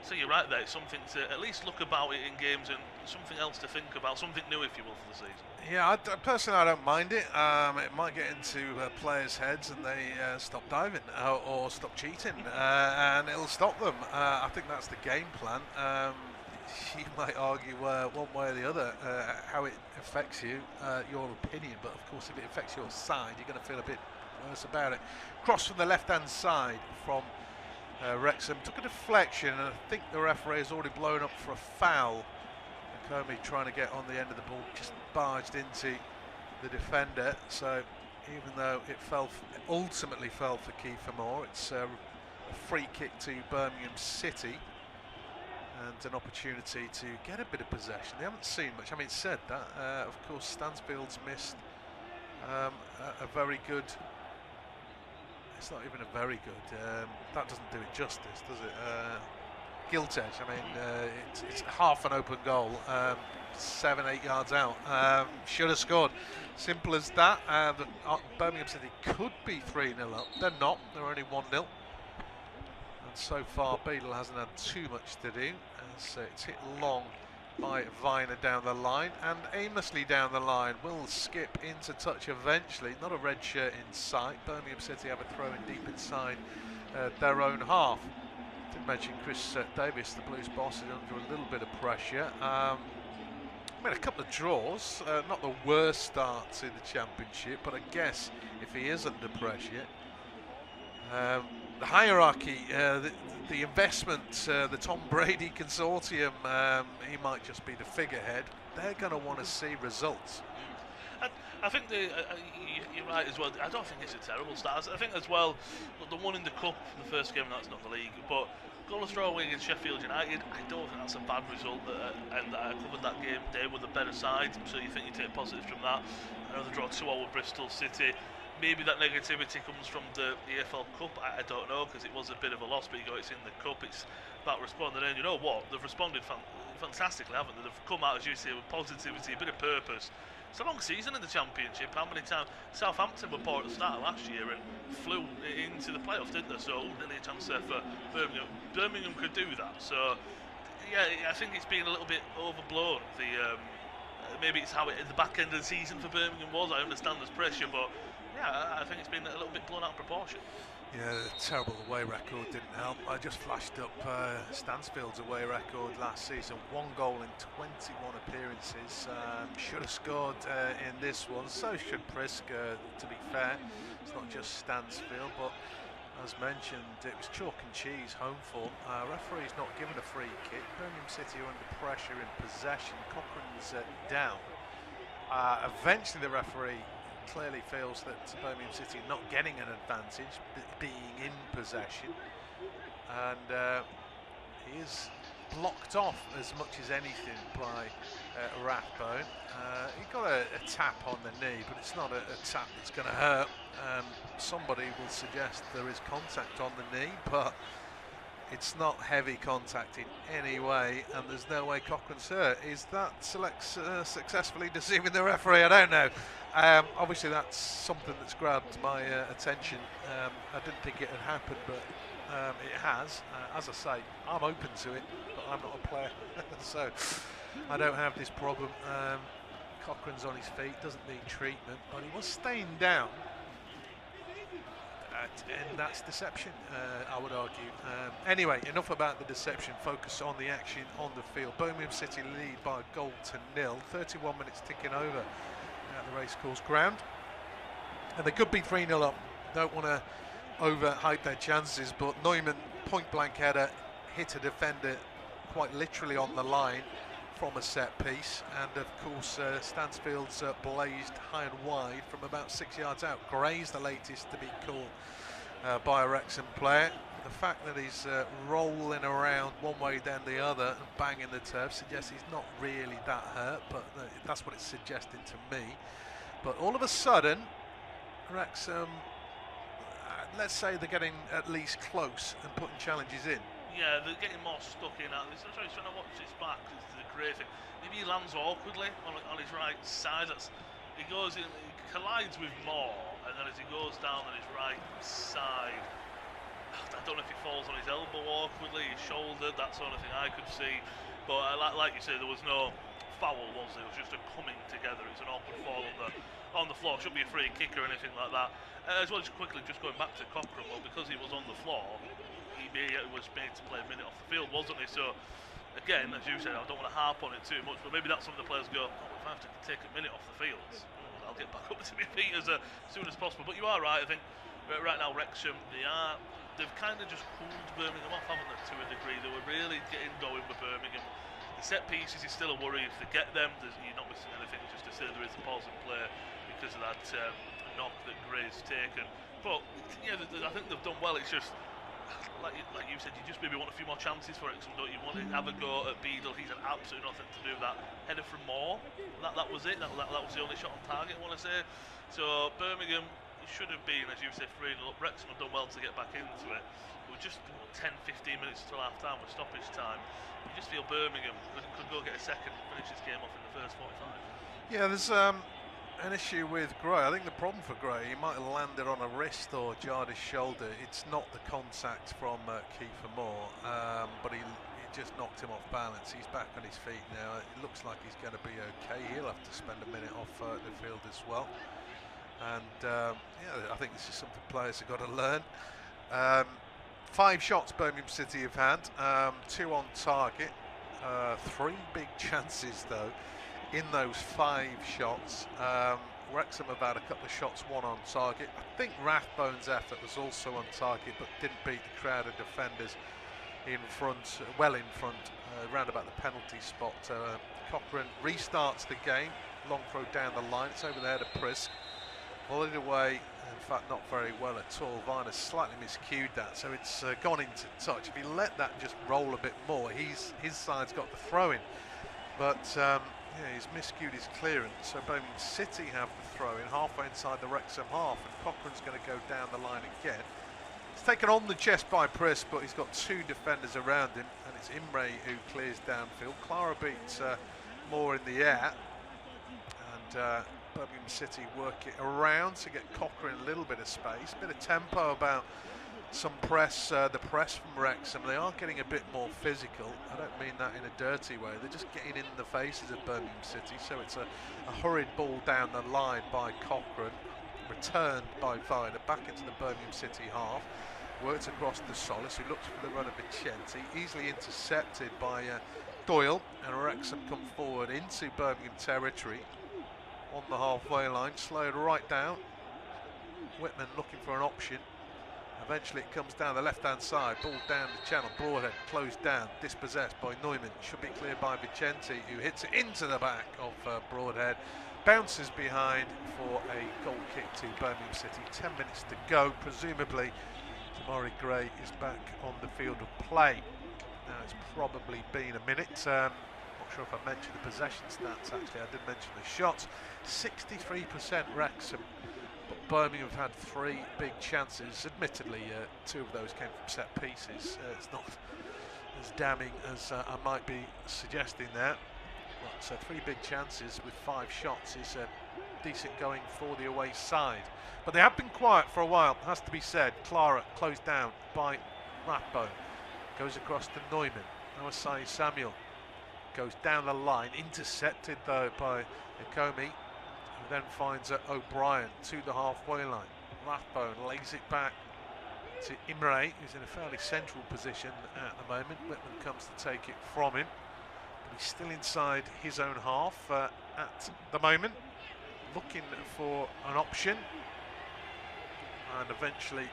So you're right there, it's something to at least look about it in games, and something else to think about, something new, if you will, for the season. Yeah, personally I don't mind it. It might get into players' heads and they stop diving or stop cheating, and it'll stop them. I think that's the game plan. You might argue one way or the other how it affects you, your opinion, but of course if it affects your side, you're going to feel a bit worse about it. Cross from the left-hand side from Wrexham, took a deflection, and I think the referee has already blown up for a foul. Comey trying to get on the end of the ball, just barged into the defender, so even though it ultimately fell for Kiefer Moore, it's a free kick to Birmingham City and an opportunity to get a bit of possession. They haven't seen much. I mean, said that, of course, Stansfield's missed a very good. It's not even a very good. That doesn't do it justice, does it? Gilt edge. I mean, it's half an open goal, 7-8 yards out. Should have scored. Simple as that. Birmingham City could be 3-0 up. They're not. They're only 1-0. And so far, Beadle hasn't had too much to do. As it's hit long by Viner down the line, and aimlessly down the line. Will skip into touch eventually. Not a red shirt in sight. Birmingham City have a throw in deep inside their own half. Did mention Chris Davis, the Blues boss, is under a little bit of pressure. Made a couple of draws, not the worst starts in the Championship, but I guess if he is under pressure, the hierarchy, the investment, the Tom Brady consortium, he might just be the figurehead. They're going to want to see results. I think you're right as well. I don't think it's a terrible start. I think as well, the one in the cup, the first game, that's not the league, but goalless draw away against Sheffield United, I don't think that's a bad result. And I covered that game. They were the better side, so you think you take positives from that. I know they draw 2-0 with Bristol City. Maybe that negativity comes from the EFL Cup. I don't know, because it was a bit of a loss, but it's in the Cup. It's about responding. And you know what? They've responded fantastically, haven't they? They've come out, as you say, with positivity, a bit of purpose. It's a long season in the Championship. How many times Southampton were poor at the start of last year and flew into the playoffs, didn't they? So nearly a chance there for Birmingham. Birmingham could do that. So yeah, I think it's been a little bit overblown, the maybe it's how it at the back end of the season for Birmingham was. I understand there's pressure, but yeah, I think it's been a little bit blown out of proportion. Yeah, the terrible away record didn't help. I just flashed up Stansfield's away record last season. 1 goal in 21 appearances. Should have scored in this one. So should Prisk, to be fair. It's not just Stansfield, but as mentioned, it was chalk and cheese home form. Referee's not given a free kick. Birmingham City are under pressure in possession. Cochrane's down. Eventually the referee clearly feels that Birmingham City are not getting an advantage being in possession, and he is blocked off as much as anything by Rathbone. He got a tap on the knee, but it's not a tap that's going to hurt. Somebody will suggest there is contact on the knee, but it's not heavy contact in any way, and there's no way Cochrane's hurt. Is that successfully deceiving the referee? I don't know. Obviously that's something that's grabbed my attention. I didn't think it had happened, but it has. As I say, I'm open to it, but I'm not a player, so I don't have this problem. Cochrane's on his feet, doesn't need treatment, but he was staying down. And that's deception, I would argue. Anyway, enough about the deception. Focus on the action on the field. Birmingham City lead by a goal to nil. 31 minutes ticking over at the racecourse ground, and they could be 3-0 up. Don't want to overhype their chances, but Neumann, point blank header, hit a defender quite literally on the line from a set piece, and of course Stansfield's blazed high and wide from about 6 yards out. Gray's the latest to be caught by a Wrexham player. The fact that he's rolling around one way then the other and banging the turf suggests he's not really that hurt, but that's what it's suggesting to me. But all of a sudden Wrexham, let's say they're getting at least close and putting challenges in. Yeah, they're getting more stuck in. I'm trying to watch his back. It's the great thing. Maybe he lands awkwardly on his right side. He goes in, he collides with Moore, and then as he goes down on his right side, I don't know if he falls on his elbow awkwardly, his shoulder, that sort of thing I could see. But like you say, there was no foul, was there? It was just a coming together. It's an awkward fall on the floor. Shouldn't be a free kick or anything like that. As well as quickly just going back to Cochrane, well, because he was on the floor, he was made to play a minute off the field, wasn't he? So again, as you said, I don't want to harp on it too much, but maybe that's something the players go, if I have to take a minute off the field, I'll get back up to my feet as soon as possible. But you are right, I think right now Wrexham, they've kind of just cooled Birmingham off, haven't they, to a degree. They were really getting going with Birmingham. The set pieces is still a worry. If they get them, you're not missing anything. Just to say there is a pause in play because of that knock that Gray's taken. But yeah, I think they've done well. It's just like you said, you just maybe want a few more chances for Wrexham, don't you? Want to have a go at Beadle. He's had absolutely nothing to do with that. Header from Moore. That was it. That was the only shot on target, I want to say. So Birmingham should have been, as you said, 3-0 up. Wrexham have done well to get back into it. We're just 10-15 minutes until half time with stoppage time. You just feel Birmingham could go get a second and finish this game off in the first 45. Yeah, there's an issue with Gray. I think the problem for Gray, he might have landed on a wrist or jarred his shoulder. It's not the contact from Kiefer Moore, but he just knocked him off balance. He's back on his feet now. It looks like he's going to be okay. He'll have to spend a minute off the field as well. And yeah, I think this is something players have got to learn. 5 shots Birmingham City have had, 2 on target, 3 big chances though in those 5 shots. Wrexham have had a couple of shots, 1 on target. I think Rathbone's effort was also on target, but didn't beat the crowd of defenders in front, well in front, round about the penalty spot. Cochrane restarts the game, long throw down the line, it's over there to Prisk. Volleyed away, in fact not very well at all. Viner slightly miscued that, so it's gone into touch. If he let that just roll a bit more, his side's got the throw in. But yeah, he's miscued his clearance, so Birmingham City have the throw in halfway inside the Wrexham half, and Cochrane's going to go down the line again. It's taken on the chest by Prisk, but he's got 2 defenders around him, and it's Imre who clears downfield. Clara beats Moore in the air, and Birmingham City work it around to get Cochrane a little bit of space, a bit of tempo about some press, the press from Wrexham. They are getting a bit more physical. I don't mean that in a dirty way. They're just getting in the faces of Birmingham City. So it's a hurried ball down the line by Cochrane, returned by Viner back into the Birmingham City half. Worked across to Solis, who looks for the run of Vicente, easily intercepted by Doyle, and Wrexham come forward into Birmingham territory on the halfway line, slowed right down. Whitman looking for an option. Eventually it comes down the left-hand side, ball down the channel, Broadhead closed down, dispossessed by Neumann, should be cleared by Vicente, who hits it into the back of Broadhead, bounces behind for a goal kick to Birmingham City. 10 minutes to go, presumably Damari Gray is back on the field of play. Now it's probably been a minute. Not sure if I mentioned the possession stats, actually I did mention the shots. 63% Wrexham, but Birmingham have had 3 big chances. Admittedly, 2 of those came from set pieces. It's not as damning as I might be suggesting there. But 3 big chances with 5 shots is decent going for the away side. But they have been quiet for a while, has to be said. Clara closed down by Rathbone. Goes across to Neumann. Now Asai Samuel goes down the line, intercepted though by Ikomi, who then finds O'Brien to the halfway line. Rathbone lays it back to Imre, who's in a fairly central position at the moment. Whitman comes to take it from him, but he's still inside his own half at the moment, looking for an option, and eventually,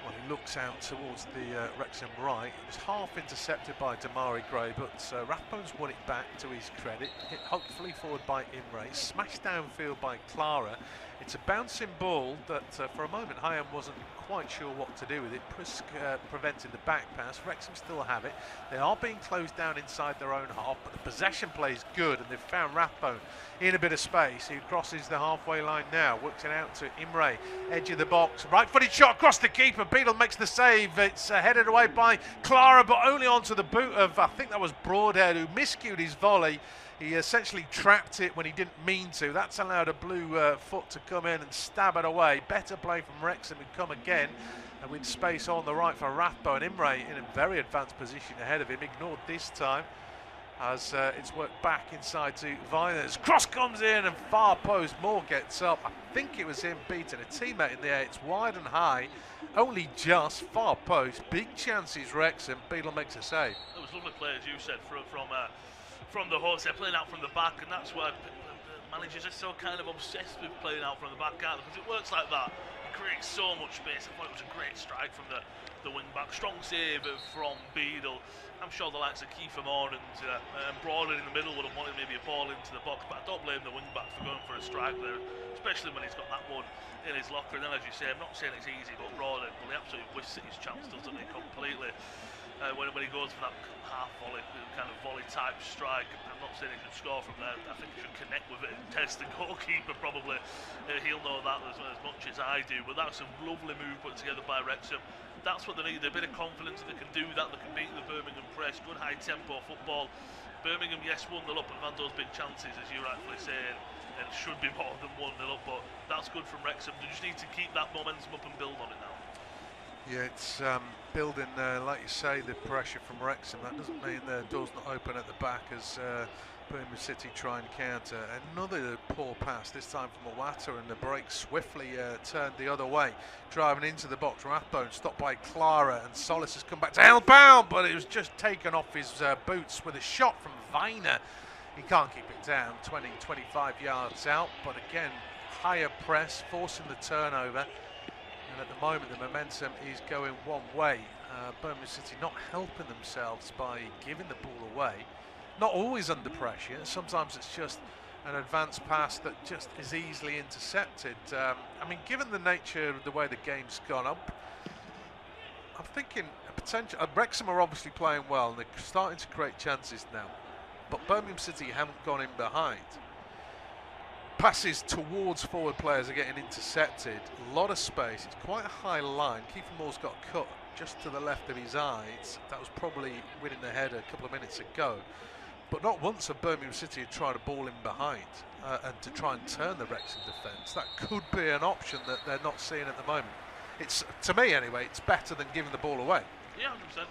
well, he looks out towards the Wrexham right. It was half intercepted by Damari Gray, but Rathbone's won it back to his credit. Hit hopefully forward by Imre, smashed downfield by Clara. It's a bouncing ball that for a moment Hayam wasn't quite sure what to do with it. Prisk prevented the back pass. Wrexham still have it. They are being closed down inside their own half, but the possession play is good, and they've found Rathbone in a bit of space. He crosses the halfway line now, works it out to Imre, edge of the box, right-footed shot across the keeper. Beadle makes the save. It's headed away by Clara, but only onto the boot of, I think that was Broadhead, who miscued his volley. He essentially trapped it when he didn't mean to. That's allowed a blue foot to come in and stab it away. Better play from Wrexham, and come again, and with space on the right for Rathbone. Imre in a very advanced position ahead of him, ignored this time as it's worked back inside to Viners. Cross comes in and far post. Moore gets up. I think it was him beating a teammate in the air. It's wide and high, only just far post. Big chances Wrexham. Beadle makes a save. It was lovely play, as you said, from the horse. They're playing out from the back, and that's why the managers are so kind of obsessed with playing out from the back, aren't they? Because it works like that. It creates so much space. I thought it was a great strike from the wing back. Strong save from Beadle. I'm sure the likes of Kiefer Moore and Broadhead in the middle would have wanted maybe a ball into the box, but I don't blame the wing back for going for a strike there, especially when he's got that one in his locker. And then, as you say, I'm not saying it's easy, but Broadhead, well, he absolutely wastes his chance, doesn't he, completely. When he goes for that half volley, kind of volley type strike. I'm not saying he should score from there. I think he should connect with it and test the goalkeeper probably. He'll know that as much as I do. But that's a lovely move put together by Wrexham. That's what they need, a bit of confidence that they can do that, they can beat the Birmingham press. Good high tempo football. Birmingham, yes, 1-0 up and had those big chances, as you rightfully saying, and should be more than 1-0 up, but that's good from Wrexham. They just need to keep that momentum up and build on it now. Yeah, it's building, like you say, the pressure from Wrexham. That doesn't mean the door's not open at the back as Birmingham City try and counter. Another poor pass, this time from Iwata, and the break swiftly turned the other way. Driving into the box, Rathbone stopped by Clara, and Solis has come back to help out, but it was just taken off his boots with a shot from Viner. He can't keep it down, 20-25 yards out, but again, higher press, forcing the turnover. And at the moment the momentum is going one way. Birmingham City not helping themselves by giving the ball away. Not always under pressure, sometimes it's just an advanced pass that just is easily intercepted. I mean, given the nature of the way the game's gone up, I'm thinking a potential. Wrexham are obviously playing well and they're starting to create chances now, but Birmingham City haven't gone in behind. Passes towards forward players are getting intercepted. A lot of space. It's quite a high line. Kiefer Moore's got cut just to the left of his eyes. That was probably winning the header a couple of minutes ago. But not once have Birmingham City tried to ball in behind and to try and turn the Wrexham defence. That could be an option that they're not seeing at the moment. it's, to me anyway, it's better than giving the ball away. Yeah, 100%.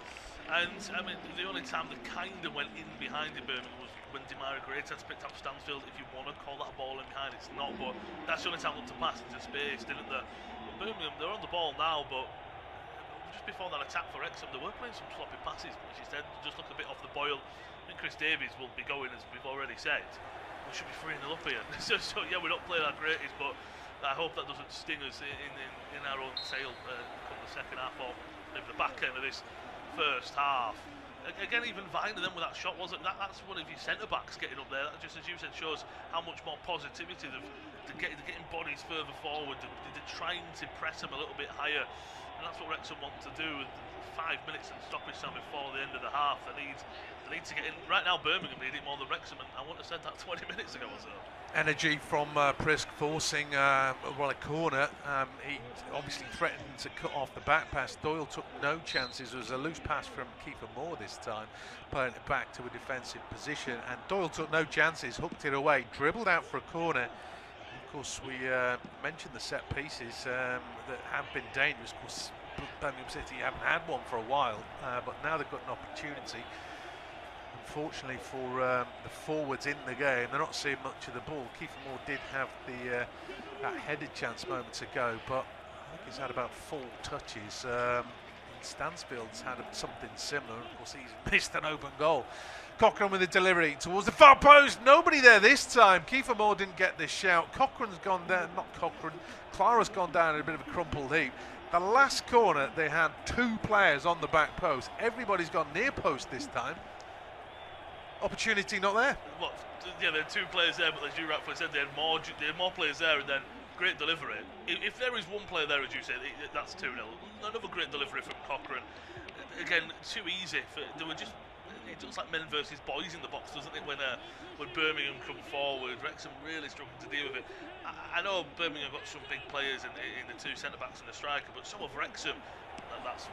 And I mean, the only time they kind of went in behind in Birmingham was when Demarai Greatheads picked up Stansfield. If you want to call that a ball in behind, it's not, but that's the only time they looked to pass into space, didn't they? But Birmingham, they're on the ball now, but just before that attack for Wrexham, they were playing some sloppy passes, as you said, just look a bit off the boil. I think Chris Davies will be going, as we've already said. We should be 3-0 up here. so yeah, we're not playing our greatest, but I hope that doesn't sting us in our own tail come the second half or maybe the back end of this first half. Again, even Viner then with that shot, wasn't that's one of your centre backs getting up there. That, just as you said, shows how much more positivity they're getting bodies further forward. They're trying to press them a little bit higher, and that's what Wrexham want to do. 5 minutes and stoppage time before the end of the half. They need to get in. Right now, Birmingham need it more than Wrexham, and I wouldn't have said that 20 minutes ago or so. Energy from Prisk forcing a corner. He obviously threatened to cut off the back pass. Doyle took no chances. There was a loose pass from Kiefer Moore this time, playing it back to a defensive position, and Doyle took no chances, hooked it away, dribbled out for a corner. Of course, we mentioned the set pieces that have been dangerous. Of course, Birmingham City haven't had one for a while, but now they've got an opportunity. Unfortunately for the forwards in the game, they're not seeing much of the ball. Kiefer Moore did have that headed chance moments ago, but I think he's had about 4 touches. Stansfield's had something similar. Of course, he's missed an open goal. Cochrane with the delivery towards the far post. Nobody there this time. Kiefer Moore didn't get this shout. Cochrane's gone down, not Cochrane. Clara's gone down in a bit of a crumpled heap. The last corner, they had 2 players on the back post. Everybody's gone near post this time. Opportunity not there. Well, yeah, there are 2 players there, but as you rightfully said, they had more players there, and then great delivery. If there is one player there, as you said, that's 2-0. Another great delivery from Cochrane. Again, too easy. They were just. It looks like men versus boys in the box, doesn't it? When Birmingham come forward, Wrexham really struggled to deal with it. I know Birmingham got some big players in the 2 centre backs and the striker, but so have Wrexham. That's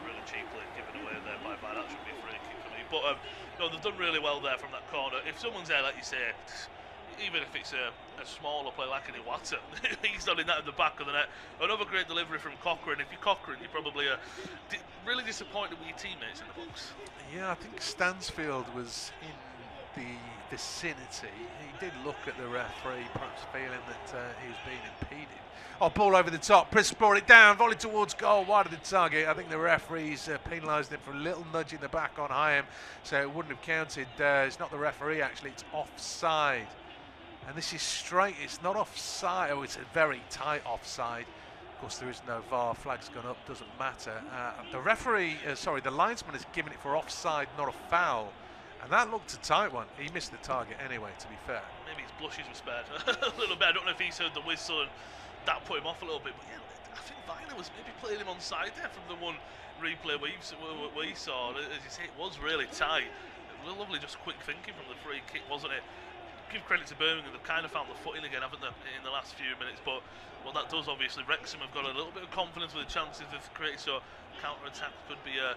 really cheaply given away there by that should be a free kick for me. But no, they've done really well there from that corner. If someone's there, like you say, even if it's a smaller player like an Iwata, he's done in that in the back of the net. Another great delivery from Cochrane. If you're Cochrane, you're probably really disappointed with your teammates in the box. Yeah, I think Stansfield was in the vicinity. He did look at the referee, perhaps feeling that he was being impeded. Oh, ball over the top. Prisk brought it down, volley towards goal, wide of the target. I think the referee's penalised him for a little nudge in the back on Hyam, so it wouldn't have counted. It's not the referee, actually, it's offside. And this is straight, it's not offside. Oh, it's a very tight offside. Of course, there is no VAR, flag's gone up, doesn't matter. The referee, the linesman has given it for offside, not a foul. And that looked a tight one. He missed the target anyway, to be fair. Maybe his blushes were spared a little bit. I don't know if he's heard the whistle and that put him off a little bit. But yeah, I think Viner was maybe playing him on side there from the one replay where you saw. As you say, it was really tight. It was lovely, just quick thinking from the free kick, wasn't it? Give credit to Birmingham, they've kind of found the footing again, haven't they, in the last few minutes, but what that does, obviously, Wrexham have got a little bit of confidence with the chances they've created, so counter-attack could be a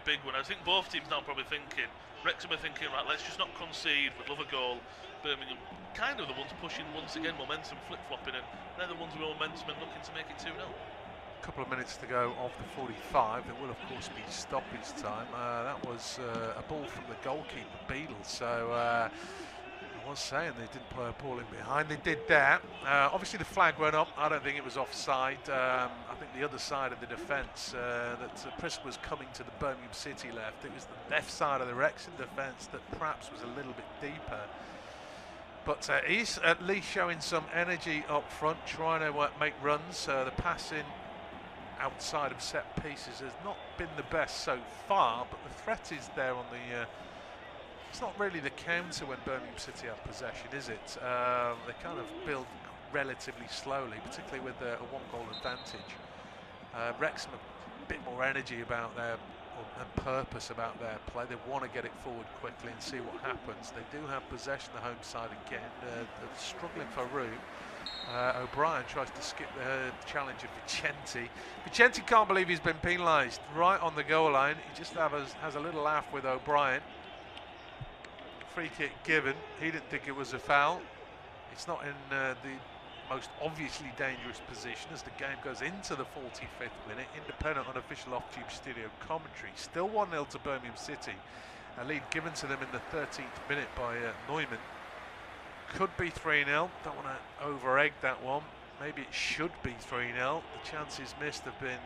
big one. I think both teams now probably thinking, Wrexham are thinking, right, let's just not concede, but love a goal. Birmingham kind of the ones pushing once again, momentum flip-flopping, and they're the ones with momentum and looking to make it 2-0. A couple of minutes to go of the 45. There will of course be stoppage time. That was a ball from the goalkeeper Beadle, so I was saying they didn't play a ball in behind. They did that. Obviously the flag went up. I don't think it was offside. I think the other side of the defence, that Prisk was coming to the Birmingham City left. It was the left side of the Wrexham defence that perhaps was a little bit deeper. But he's at least showing some energy up front, trying to make runs. The passing outside of set pieces has not been the best so far, but the threat is there on the... it's not really the counter when Birmingham City have possession, is it? They kind of build relatively slowly, particularly with a 1-goal advantage. Wrexham have a bit more energy about their and purpose about their play. They want to get it forward quickly and see what happens. They do have possession, the home side again. They're struggling for room. O'Brien tries to skip the challenge of Vicente. Vicente can't believe he's been penalised right on the goal line. He just has a little laugh with O'Brien. Free kick given. He didn't think it was a foul. It's not in the most obviously dangerous position as the game goes into the 45th minute. Independent unofficial off-tube studio commentary. Still 1-0 to Birmingham City. A lead given to them in the 13th minute by Neumann. Could be 3-0. Don't want to over-egg that one. Maybe it should be 3-0. The chances missed have been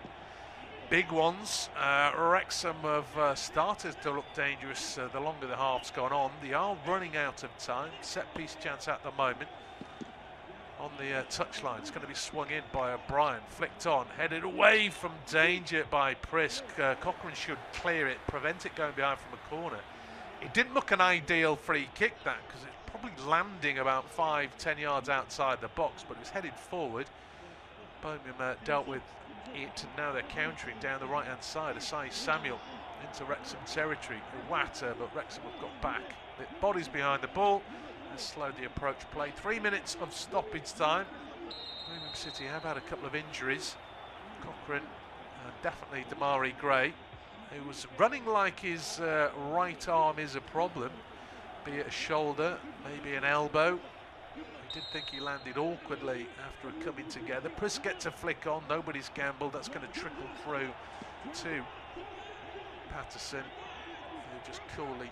big ones. Wrexham have started to look dangerous the longer the half's gone on. They are running out of time. Set piece chance at the moment on the touchline. It's going to be swung in by O'Brien. Flicked on, headed away from danger by Prisk. Cochrane should clear it, prevent it going behind from a corner. It didn't look an ideal free kick, that, because it's probably landing about 5-10 yards outside the box, but it was headed forward. Birmingham dealt with it, and now they're countering down the right hand side. Asai Samuel into Wrexham territory. Water, but Wrexham have got back. The bodies behind the ball has slowed the approach play. 3 minutes of stoppage time. Birmingham City have had a couple of injuries. Cochrane and definitely Damari Gray, who was running like his right arm is a problem, be it a shoulder, maybe an elbow. I did think he landed awkwardly after coming together. Prisk gets a flick on, nobody's gambled. That's going to trickle through to Patterson, who just coolly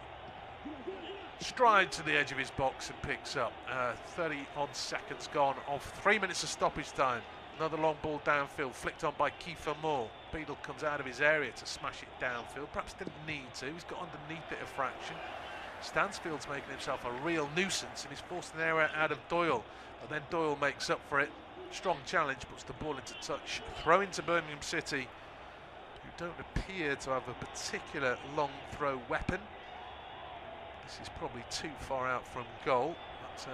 strides to the edge of his box and picks up. 30 odd seconds gone of 3 minutes of stoppage time. Another long ball downfield, flicked on by Kiefer Moore. Beadle comes out of his area to smash it downfield. Perhaps didn't need to. He's got underneath it a fraction. Stansfield's making himself a real nuisance and he's forced an error out of Doyle. But then Doyle makes up for it. Strong challenge, puts the ball into touch. Throw into Birmingham City, who don't appear to have a particular long throw weapon. This is probably too far out from goal. But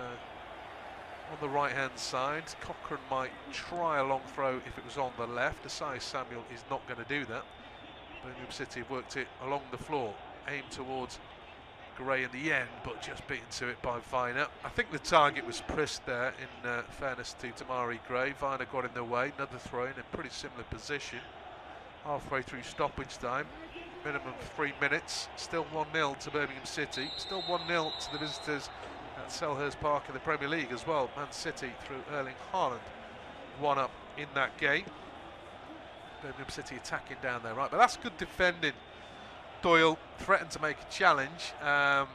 on the right hand side, Cochrane might try a long throw if it was on the left. Asai Samuel is not going to do that. Birmingham City have worked it along the floor, aimed towards Gray in the end, but just beaten to it by Viner. I think the target was Prisk there, in fairness to Damari Gray. Viner got in the way, another throw in a pretty similar position. Halfway through stoppage time, minimum 3 minutes, still 1-0 to Birmingham City, still 1-0 to the visitors at Selhurst Park in the Premier League as well. Man City through Erling Haaland, 1-up in that game. Birmingham City attacking down there, right, but that's good defending. Doyle threatened to make a challenge. I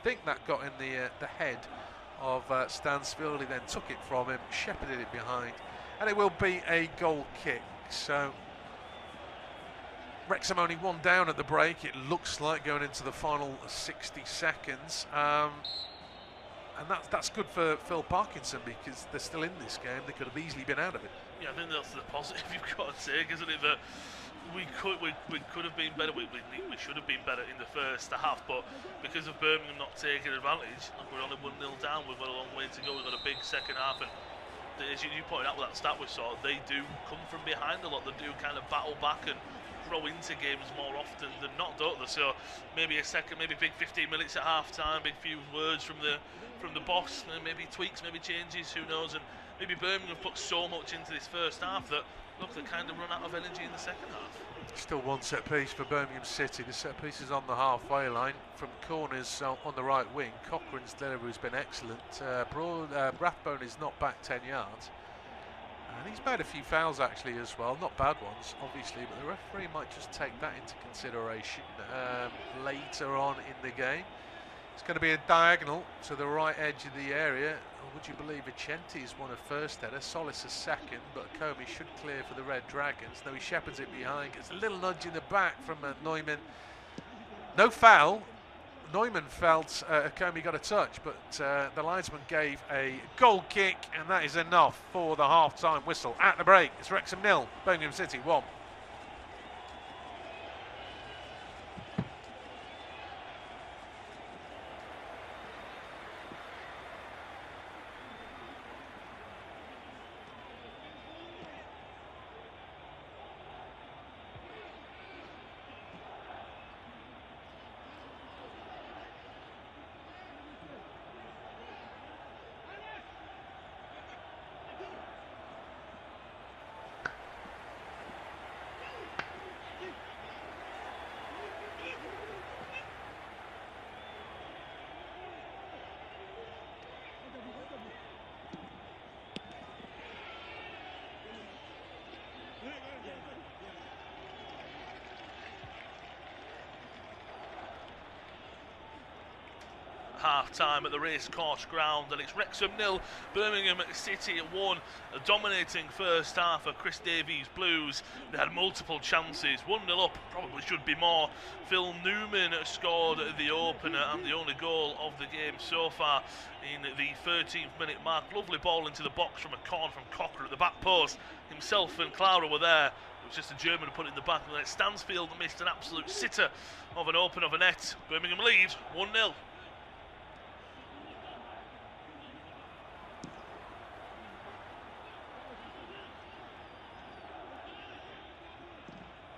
think that got in the head of Stansfield. He then took it from him, shepherded it behind, and it will be a goal kick. So Wrexham only one down at the break, it looks like, going into the final 60 seconds. And that's good for Phil Parkinson, because they're still in this game. They could have easily been out of it. Yeah, I think that's the positive you've got to take, isn't it? That we could have been better. We should have been better in the first half, but because of Birmingham not taking advantage, we're only 1-0 down. We've got a long way to go. We've got a big second half, and as you pointed out with that stat we saw, they do come from behind a lot. They do kind of battle back and grow into games more often than not, don't they? So maybe a second, maybe big 15 minutes at half time, big few words from the boss, and maybe tweaks, maybe changes, who knows. And maybe Birmingham have put so much into this first half that, look, they kind of run out of energy in the second half. Still one set piece for Birmingham City. The set piece is on the halfway line from corners on the right wing. Cochrane's delivery has been excellent. Rathbone is not back 10 yards. And he's made a few fouls actually as well, not bad ones obviously, but the referee might just take that into consideration later on in the game. It's going to be a diagonal to the right edge of the area. Would you believe Vicenti's won a first header, Solis a second, but Comey should clear for the Red Dragons. Though he shepherds it behind, gets a little nudge in the back from Neumann. No foul. Neumann felt Comey got a touch, but the linesman gave a goal kick, and that is enough for the half-time whistle. At the break, it's Wrexham 0, Birmingham City 1. half-time at the racecourse ground, and it's Wrexham 0, Birmingham City 1. A dominating first half for Chris Davies Blues. They had multiple chances, 1-0 up, probably should be more. Phil Newman scored the opener and the only goal of the game so far in the 13th minute mark. Lovely ball into the box from a corner from Cocker at the back post. Himself and Clara were there. It was just a German who put it in the back of the net. Stansfield missed an absolute sitter of an open of a net. Birmingham lead 1-0.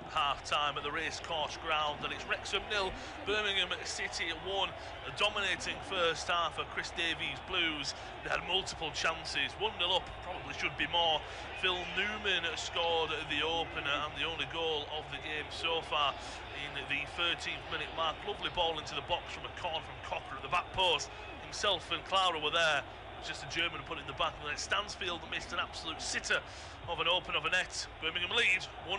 Half-time at the racecourse ground, and it's Wrexham 0, Birmingham City 1. A dominating first half for Chris Davies Blues. They had multiple chances, 1-0 up, probably should be more. Phil Newman scored the opener and the only goal of the game so far in the 13th minute mark. Lovely ball into the box from a corner from Cocker at the back post. Himself and Clara were there. It was just a German who put it in the back of the net. Stansfield missed an absolute sitter of an open of a net. Birmingham lead 1-0.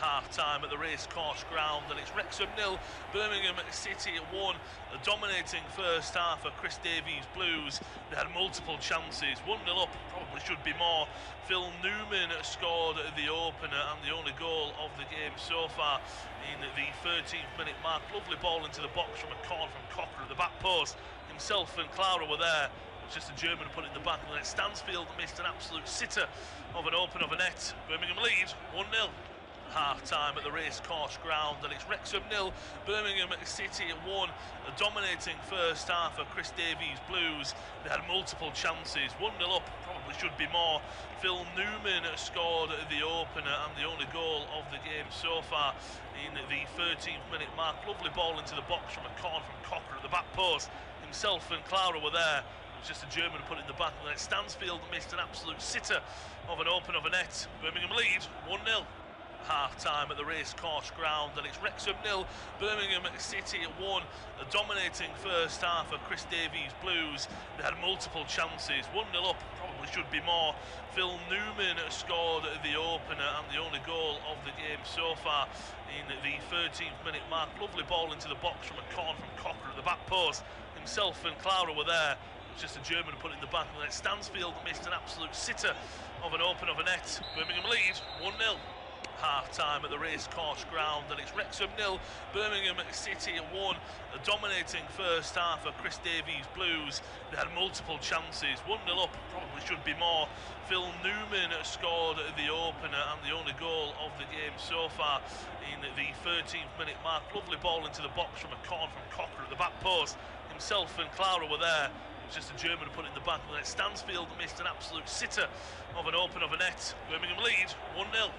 Half-time at the racecourse ground, and it's Wrexham 0, Birmingham City 1. A dominating first half for Chris Davies Blues. They had multiple chances, 1-0 up, probably should be more. Phil Newman scored the opener and the only goal of the game so far in the 13th minute mark. Lovely ball into the box from a corner from Cocker at the back post. Himself and Clara were there. It was just a German who put it in the back of the net. Stansfield missed an absolute sitter of an open of a net. Birmingham lead 1-0. Half-time at the racecourse ground, and it's Wrexham 0, Birmingham City 1. A dominating first half for Chris Davies Blues. They had multiple chances, 1-0 up, probably should be more. Phil Newman scored the opener and the only goal of the game so far in the 13th minute mark. Lovely ball into the box from a corner from Cocker at the back post. Himself and Clara were there. It was just a German who put it in the back of the net. Stansfield missed an absolute sitter of an open of a net. Birmingham lead 1-0. Half-time at the racecourse ground, and it's Wrexham 0, Birmingham City 1. A dominating first half for Chris Davies Blues. They had multiple chances, 1-0 up, probably should be more. Phil Newman scored the opener and the only goal of the game so far in the 13th minute mark. Lovely ball into the box from a corner from Cocker at the back post. Himself and Clara were there. It was just a German who put it in the back of the net. Stansfield missed an absolute sitter of an open of a net. Birmingham lead 1-0. Half-time at the racecourse ground, and it's Wrexham 0, Birmingham City 1. A dominating first half for Chris Davies Blues. They had multiple chances, 1-0 up, probably should be more. Phil Newman scored the opener and the only goal of the game so far in the 13th minute mark. Lovely ball into the box from a corner from Cocker at the back post. Himself and Clara were there. It was just a German who put it in the back of the net. Stansfield missed an absolute sitter of an open of a net. Birmingham lead 1-0.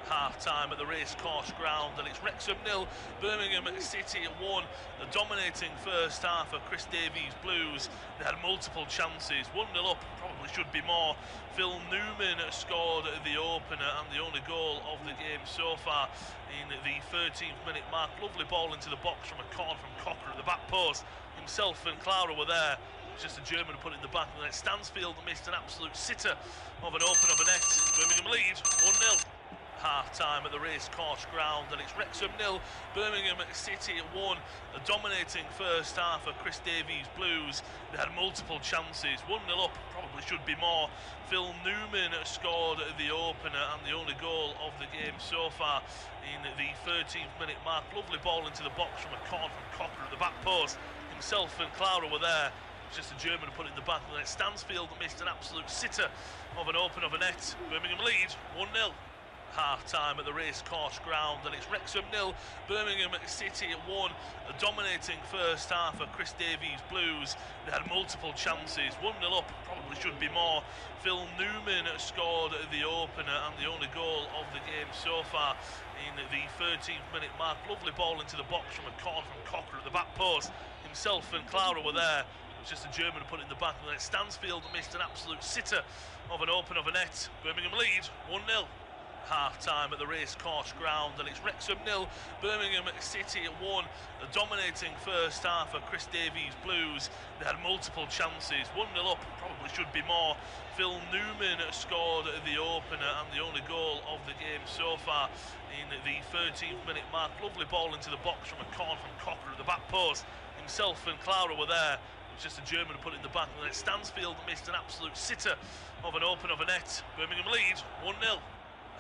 Half-time at the racecourse ground, and it's Wrexham 0, Birmingham City 1. A dominating first half for Chris Davies Blues. They had multiple chances, 1-0 up, probably should be more. Phil Newman scored the opener and the only goal of the game so far in the 13th minute mark. Lovely ball into the box from a corner from Cocker at the back post. Himself and Clara were there. It was just a German who put it in the back of the net. Stansfield missed an absolute sitter of an open of a net. Birmingham lead 1-0. Half-time at the racecourse ground, and it's Wrexham 0, Birmingham City 1. A dominating first half for Chris Davies Blues. They had multiple chances, 1-0 up, probably should be more. Phil Newman scored the opener and the only goal of the game so far in the 13th minute mark. Lovely ball into the box from a corner from Cocker at the back post. Himself and Clara were there. It was just a German who put it in the back of the net. Stansfield missed an absolute sitter of an open of a net. Birmingham lead 1-0. Half-time at the racecourse ground, and it's Wrexham 0, Birmingham City 1. A dominating first half for Chris Davies Blues. They had multiple chances, 1-0 up, probably should be more. Phil Newman scored the opener and the only goal of the game so far in the 13th minute mark. Lovely ball into the box from a corner from Cocker at the back post. Himself and Clara were there. It was just a German who put it in the back of the net. Stansfield missed an absolute sitter of an open of a net. Birmingham lead 1-0. half-time at the racecourse ground, and it's Wrexham 0, Birmingham City 1. A dominating first half for Chris Davies Blues. They had multiple chances, 1-0 up, probably should be more. Phil Newman scored the opener and the only goal of the game so far in the 13th minute mark. Lovely ball into the box from a corner from Cocker at the back post. Himself and Clara were there. It was just a German who put it in the back of the net. Stansfield missed an absolute sitter of an open of a net. Birmingham lead 1-0.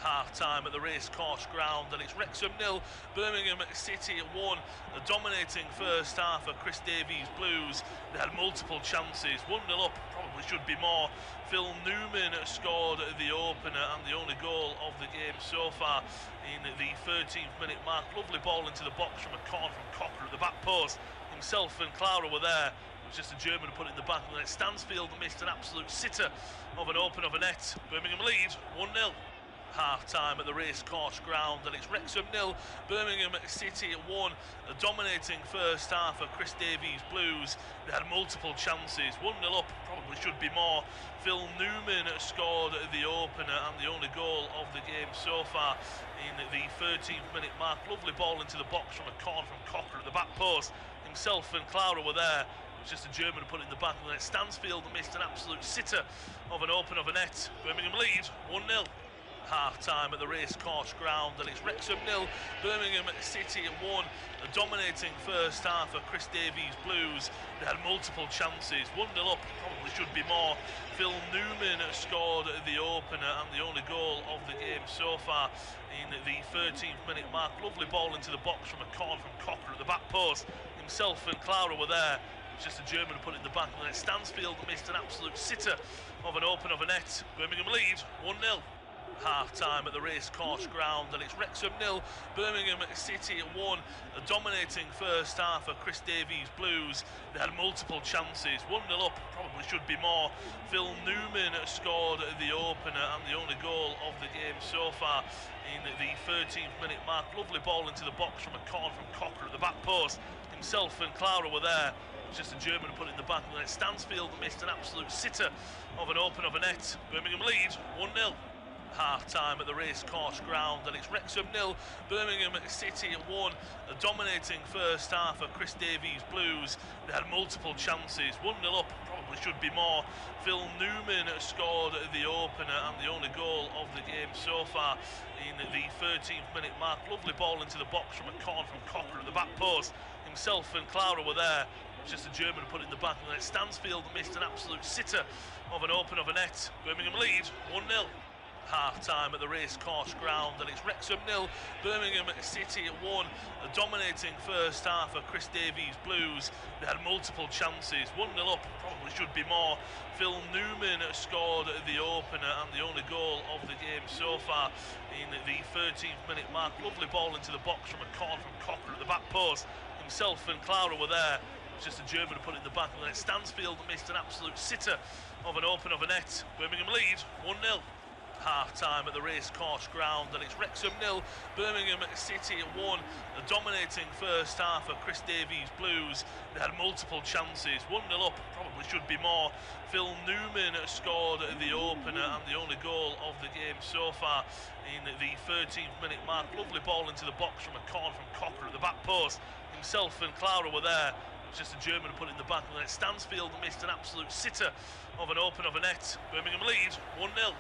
Half-time at the racecourse ground, and it's Wrexham 0, Birmingham City 1. A dominating first half for Chris Davies Blues. They had multiple chances, 1-0 up, probably should be more. Phil Newman scored the opener and the only goal of the game so far in the 13th minute mark. Lovely ball into the box from a corner from Cocker at the back post. Himself and Clara were there. It was just a German who put it in the back of the net. Stansfield missed an absolute sitter of an open of a net. Birmingham lead 1-0. Half-time at the racecourse ground, and it's Wrexham 0, Birmingham City 1. A dominating first half for Chris Davies Blues. They had multiple chances, 1-0 up, probably should be more. Phil Newman scored the opener and the only goal of the game so far in the 13th minute mark. Lovely ball into the box from a corner from Cocker at the back post. Himself and Clara were there. It was just a German who put it in the back of the net. Stansfield missed an absolute sitter of an open of a net. Birmingham lead 1-0. Half-time at the racecourse ground, and it's Wrexham 0, Birmingham City 1. A dominating first half for Chris Davies Blues. They had multiple chances, 1-0 up, probably should be more. Phil Newman scored the opener and the only goal of the game so far in the 13th minute mark. Lovely ball into the box from a corner from Cocker at the back post. Himself and Clara were there. It was just a German who put it in the back of the net. Stansfield missed an absolute sitter of an open of a net. Birmingham lead 1-0. Half-time at the racecourse ground, and it's Wrexham 0, Birmingham City 1. A dominating first half for Chris Davies Blues. They had multiple chances, 1-0 up, probably should be more. Phil Newman scored the opener and the only goal of the game so far in the 13th minute mark. Lovely ball into the box from a corner from Cocker at the back post. Himself and Clara were there. It was just a German who put it in the back of the net. Stansfield missed an absolute sitter of an open of a net. Birmingham lead 1-0. Half-time at the racecourse ground, and it's Wrexham 0, Birmingham City 1. A dominating first half for Chris Davies Blues. They had multiple chances, 1-0 up, probably should be more. Phil Newman scored the opener and the only goal of the game so far in the 13th minute mark. Lovely ball into the box from a corner from Cocker at the back post. Himself and Clara were there. It was just a German who put it in the back of the net. Stansfield missed an absolute sitter of an open of a net. Birmingham lead 1-0. Half-time at the racecourse ground, and it's Wrexham 0, Birmingham City 1. A dominating first half for Chris Davies Blues. They had multiple chances, 1-0 up, probably should be more. Phil Newman scored the opener and the only goal of the game so far in the 13th minute mark. Lovely ball into the box from a corner from Cocker at the back post. Himself and Clara were there. It was just a German who put it in the back of the net. Stansfield missed an absolute sitter of an open of a net. Birmingham lead 1-0. Half-time at the racecourse ground, and it's Wrexham 0, Birmingham City 1. A dominating first half for Chris Davies Blues. They had multiple chances, 1-0 up, probably should be more. Phil Newman scored the opener and the only goal of the game so far in the 13th minute mark. Lovely ball into the box from a corner from Cocker at the back post. Himself and Clara were there. It was just a German who put it in the back of the net. Stansfield missed an absolute sitter of an open of a net. Birmingham lead 1-0.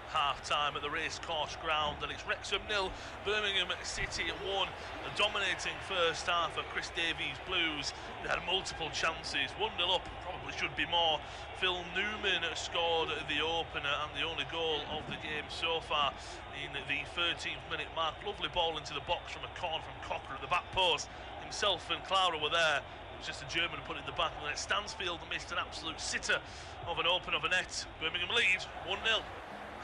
Half-time at the racecourse ground, and it's Wrexham 0, Birmingham City 1. A dominating first half for Chris Davies Blues. They had multiple chances, 1-0 up, probably should be more. Phil Newman scored the opener and the only goal of the game so far in the 13th minute mark. Lovely ball into the box from a corner from Cocker at the back post. Himself and Clara were there. It was just a German who put it in the back of the net. Stansfield missed an absolute sitter of an open of a net. Birmingham lead 1-0.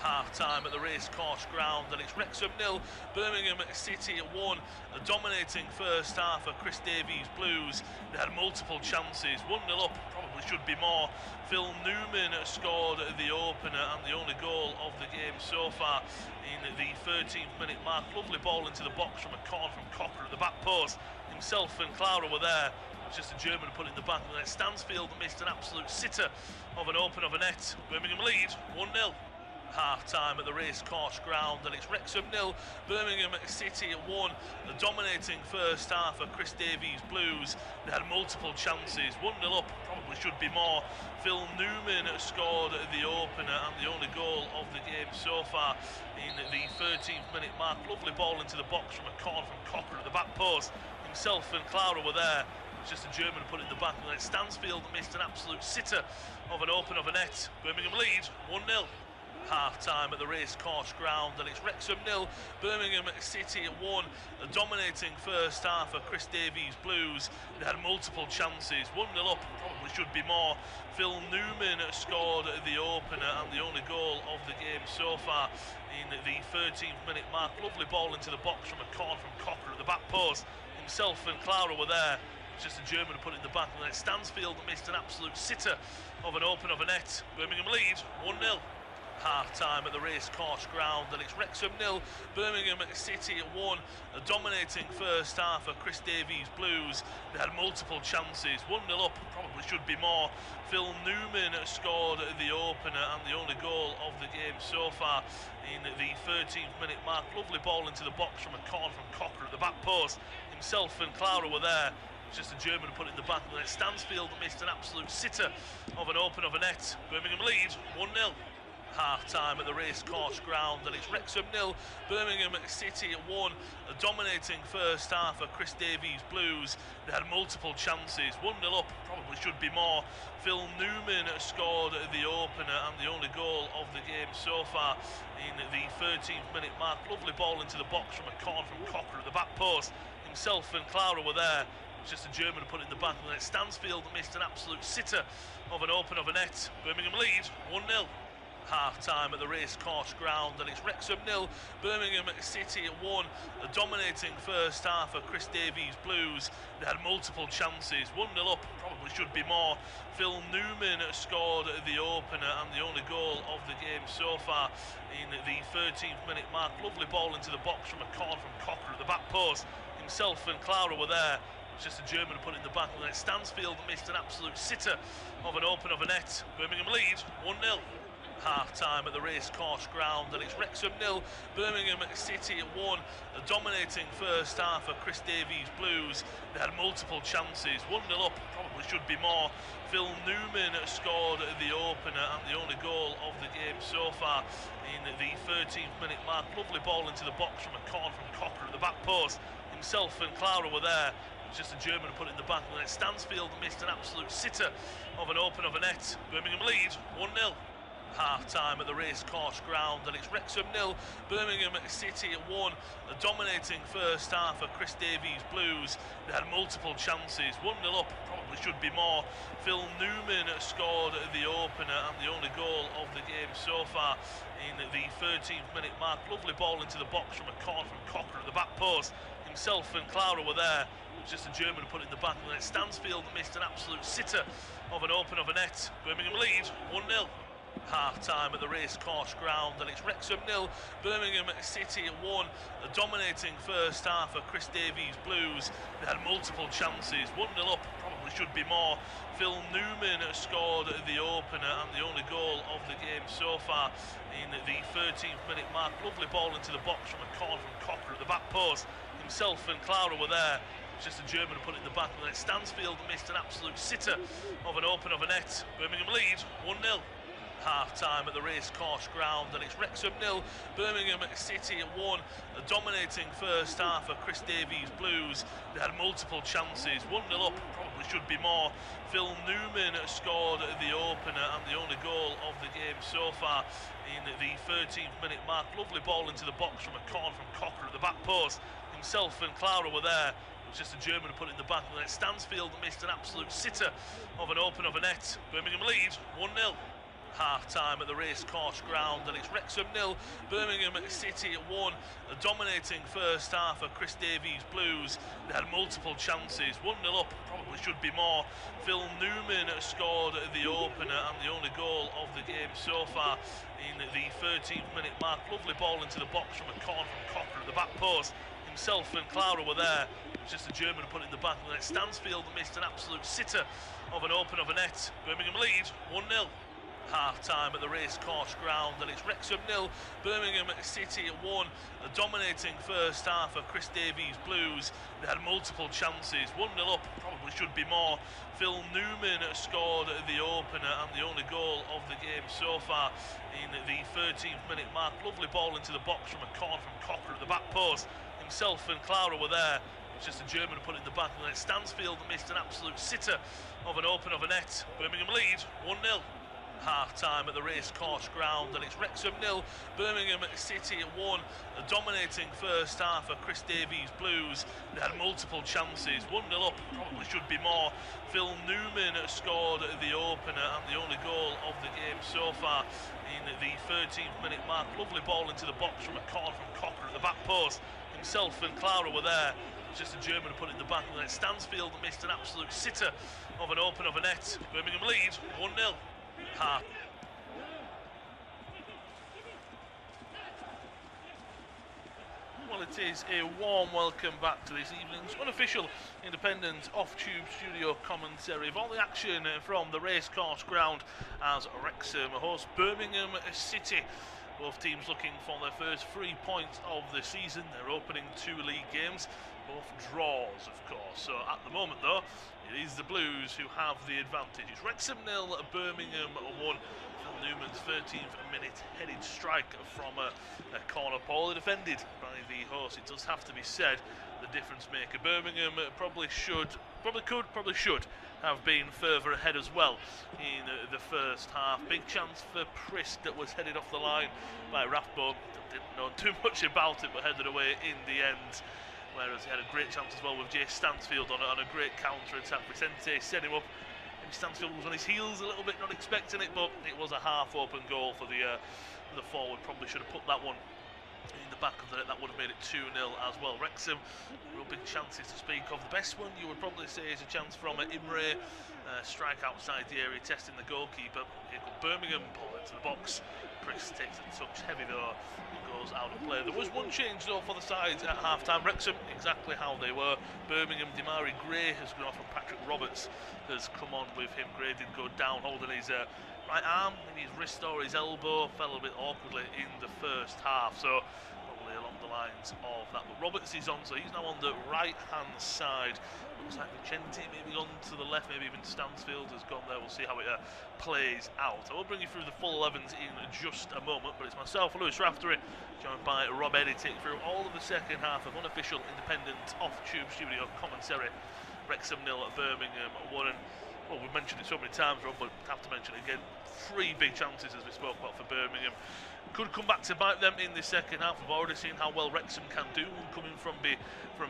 Half-time at the racecourse ground, and it's Wrexham 0, Birmingham City 1. A dominating first half for Chris Davies Blues. They had multiple chances, 1-0 up, probably should be more. Phil Newman scored the opener and the only goal of the game so far in the 13th minute mark. Lovely ball into the box from a corner from Cocker at the back post. Himself and Clara were there. It was just a German who put it in the back of the net. Stansfield missed an absolute sitter of an open of a net. Birmingham lead 1-0. half-time at the racecourse ground, and it's Wrexham 0, Birmingham City 1. Dominating first half of Chris Davies' Blues. They had multiple chances, 1-0 up, probably should be more. Phil Newman scored the opener and the only goal of the game so far in the 13th minute mark. Lovely ball into the box from a corner from Cocker at the back post. Himself and Clara were there. It's just a German put it in the back, and then Stansfield missed an absolute sitter of an open of a net. Birmingham lead 1-0. Half-time at the racecourse ground, and it's Wrexham 0, Birmingham City 1. Dominating first half of Chris Davies' Blues. They had multiple chances, 1-0 up, probably should be more. Phil Newman scored the opener and the only goal of the game so far in the 13th minute mark. Lovely ball into the box from a corner from Cocker at the back post. Himself and Clara were there. It's just a German put it in the back, and then Stansfield missed an absolute sitter of an open of a net. Birmingham lead 1-0. Half-time at the racecourse ground, and it's Wrexham 0, Birmingham City 1. Dominating first half of Chris Davies' Blues. They had multiple chances, 1-0 up, probably should be more. Phil Newman scored the opener and the only goal of the game so far in the 13th minute mark. Lovely ball into the box from a corner from Cocker at the back post. Himself and Clara were there. It's just a German put it in the back, and then Stansfield missed an absolute sitter of an open of a net. Birmingham lead 1-0. Half-time at the racecourse ground, and it's Wrexham 0, Birmingham City 1. Dominating first half of Chris Davies' Blues. They had multiple chances, 1-0 up, probably should be more. Phil Newman scored the opener and the only goal of the game so far in the 13th minute mark. Lovely ball into the box from a corner from Cocker at the back post. Himself and Clara were there. It's just a German put it in the back, and then Stansfield missed an absolute sitter of an open of a net. Birmingham lead 1-0. Half-time at the racecourse ground, and it's Wrexham 0, Birmingham City 1. Dominating first half of Chris Davies' Blues. They had multiple chances, 1-0 up, probably should be more. Phil Newman scored the opener and the only goal of the game so far in the 13th minute mark. Lovely ball into the box from a corner from Cocker at the back post. Himself and Clara were there. It's just a German put it in the back, and then Stansfield missed an absolute sitter of an open of a net. Birmingham lead 1-0. Half-time at the racecourse ground, and it's Wrexham 0, Birmingham City 1. Dominating first half of Chris Davies' Blues. They had multiple chances, 1-0 up, probably should be more. Phil Newman scored the opener and the only goal of the game so far in the 13th minute mark. Lovely ball into the box from a corner from Cocker at the back post. Himself and Clara were there. It's just a German put it in the back, and then Stansfield missed an absolute sitter of an open of a net. Birmingham lead 1-0. Half-time at the racecourse ground, and it's Wrexham 0, Birmingham City 1. Dominating first half of Chris Davies' Blues. They had multiple chances, 1-0 up, probably should be more. Phil Newman scored the opener and the only goal of the game so far in the 13th minute mark. Lovely ball into the box from a corner from Cocker at the back post. Himself and Clara were there. It's just a German put it in the back, and then Stansfield missed an absolute sitter of an open of a net. Birmingham lead 1-0. Half-time at the racecourse ground, and it's Wrexham 0, Birmingham City 1. Dominating first half of Chris Davies' Blues. They had multiple chances, 1-0 up, probably should be more. Phil Newman scored the opener and the only goal of the game so far in the 13th minute mark. Lovely ball into the box from a corner from Cocker at the back post. Himself and Clara were there. It's just a German put it in the back, and then Stansfield missed an absolute sitter of an open of a net. Birmingham lead 1-0. Half-time at the racecourse ground, and it's Wrexham 0, Birmingham City 1. Dominating first half of Chris Davies' Blues. They had multiple chances, 1-0 up, probably should be more. Phil Newman scored the opener and the only goal of the game so far in the 13th minute mark. Lovely ball into the box from a corner from Cocker at the back post. Himself and Clara were there. It's just a German put it in the back, and then Stansfield missed an absolute sitter of an open of a net. Birmingham lead 1-0. Half-time at the racecourse ground, and it's Wrexham 0, Birmingham City 1. Dominating first half of Chris Davies' Blues. They had multiple chances, 1-0 up, probably should be more. Phil Newman scored the opener and the only goal of the game so far in the 13th minute mark. Lovely ball into the box from a corner from Cocker at the back post. Himself and Clara were there. It's just a German put it in the back, and then Stansfield missed an absolute sitter of an open of a net. Birmingham lead 1-0. Half-time at the racecourse ground, and it's Wrexham 0, Birmingham City 1. A dominating first half of Chris Davies' Blues. They had multiple chances, 1-0 up, probably should be more. Phil Newman scored the opener and the only goal of the game so far in the 13th minute mark. Lovely ball into the box from a corner from Cocker at the back post. Himself and Clara were there. It was just a German who put it in the back, and then Stansfield missed an absolute sitter of an open of a net. Birmingham lead 1-0. Half-time at the racecourse ground, and it's Wrexham 0, Birmingham City 1. A dominating first half of Chris Davies' Blues. They had multiple chances, 1-0 up, probably should be more. Phil Newman scored the opener and the only goal of the game so far in the 13th minute mark. Lovely ball into the box from a corner from Cocker at the back post. Himself and Clara were there. It was just a German who put it in the back, and then Stansfield missed an absolute sitter of an open of a net. Birmingham lead 1-0. Well, it is a warm welcome back to this evening's unofficial independent off-tube studio commentary of all the action from the racecourse ground as Wrexham host Birmingham City. Both teams looking for their first 3 points of the season. They're opening 2 league games, both draws, of course. So at the moment, though, it is the Blues who have the advantage. It's Wrexham 0, Birmingham 1. Phil Newman's 13th minute headed strike from a corner poorly defended by the host. It does have to be said, the difference maker. Birmingham probably should have been further ahead as well in the first half. Big chance for Prisk that was headed off the line by Rathbone. Didn't know too much about it, but headed away in the end. Whereas he had a great chance as well with Jay Stansfield on a great counter-attack. Vicente set him up. And Stansfield was on his heels a little bit, not expecting it, but it was a half-open goal for the forward. Probably should have put that one in the back of the net. That would have made it 2-0 as well. Wrexham, real big chances to speak of. The best one you would probably say is a chance from Imre, strike outside the area, testing the goalkeeper. Here comes Birmingham, ball into the box. Chris takes a touch, heavy though, and goes out of play. There was one change though for the sides at half-time. Wrexham, exactly how they were. Birmingham, Demari Gray has gone off, and Patrick Roberts has come on with him. Gray did go down, holding his right arm, maybe his wrist or his elbow, fell a bit awkwardly in the first half, so probably along the lines of that. But Roberts is on, so he's now on the right-hand side. Looks like Vicente maybe on to the left, maybe even Stansfield has gone there. We'll see how it plays out. I will bring you through the full 11s in just a moment, but it's myself, Lewis Raftery, joined by Rob Eddy, take through all of the second half of unofficial independent off-tube studio commentary. Wrexham 0 at Birmingham 1. And well, we've mentioned it so many times, Rob, but have to mention it again. 3 big chances, as we spoke about, for Birmingham. Could come back to bite them in the second half. We've already seen how well Wrexham can do coming from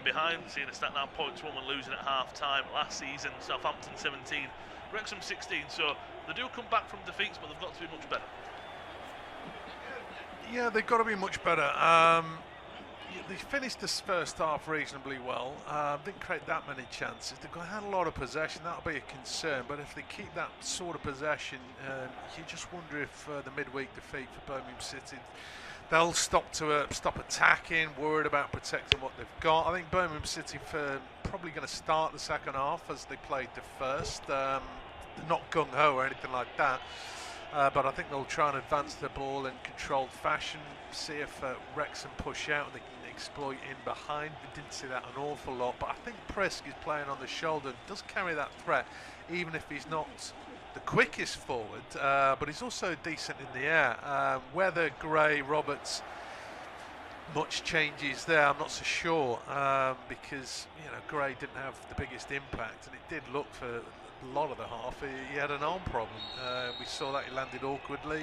behind. Seeing a stat now, points won when losing at half-time last season. Southampton 17, Wrexham 16. So they do come back from defeats, but they've got to be much better. Yeah, they've got to be much better. They finished this first half reasonably well. Didn't create that many chances. They've had a lot of possession. That'll be a concern. But if they keep that sort of possession, you just wonder if the midweek defeat for Birmingham City, they'll stop attacking, worried about protecting what they've got. I think Birmingham City probably going to start the second half as they played the first. Not gung-ho or anything like that. But I think they'll try and advance the ball in controlled fashion, see if Wrexham push out and they can exploit in behind. We didn't see that an awful lot, but I think Prisk is playing on the shoulder and does carry that threat, even if he's not the quickest forward, but he's also decent in the air. Whether Gray, Roberts, much changes there, I'm not so sure, because Gray didn't have the biggest impact, and it did look for a lot of the half he had an arm problem. We saw that he landed awkwardly.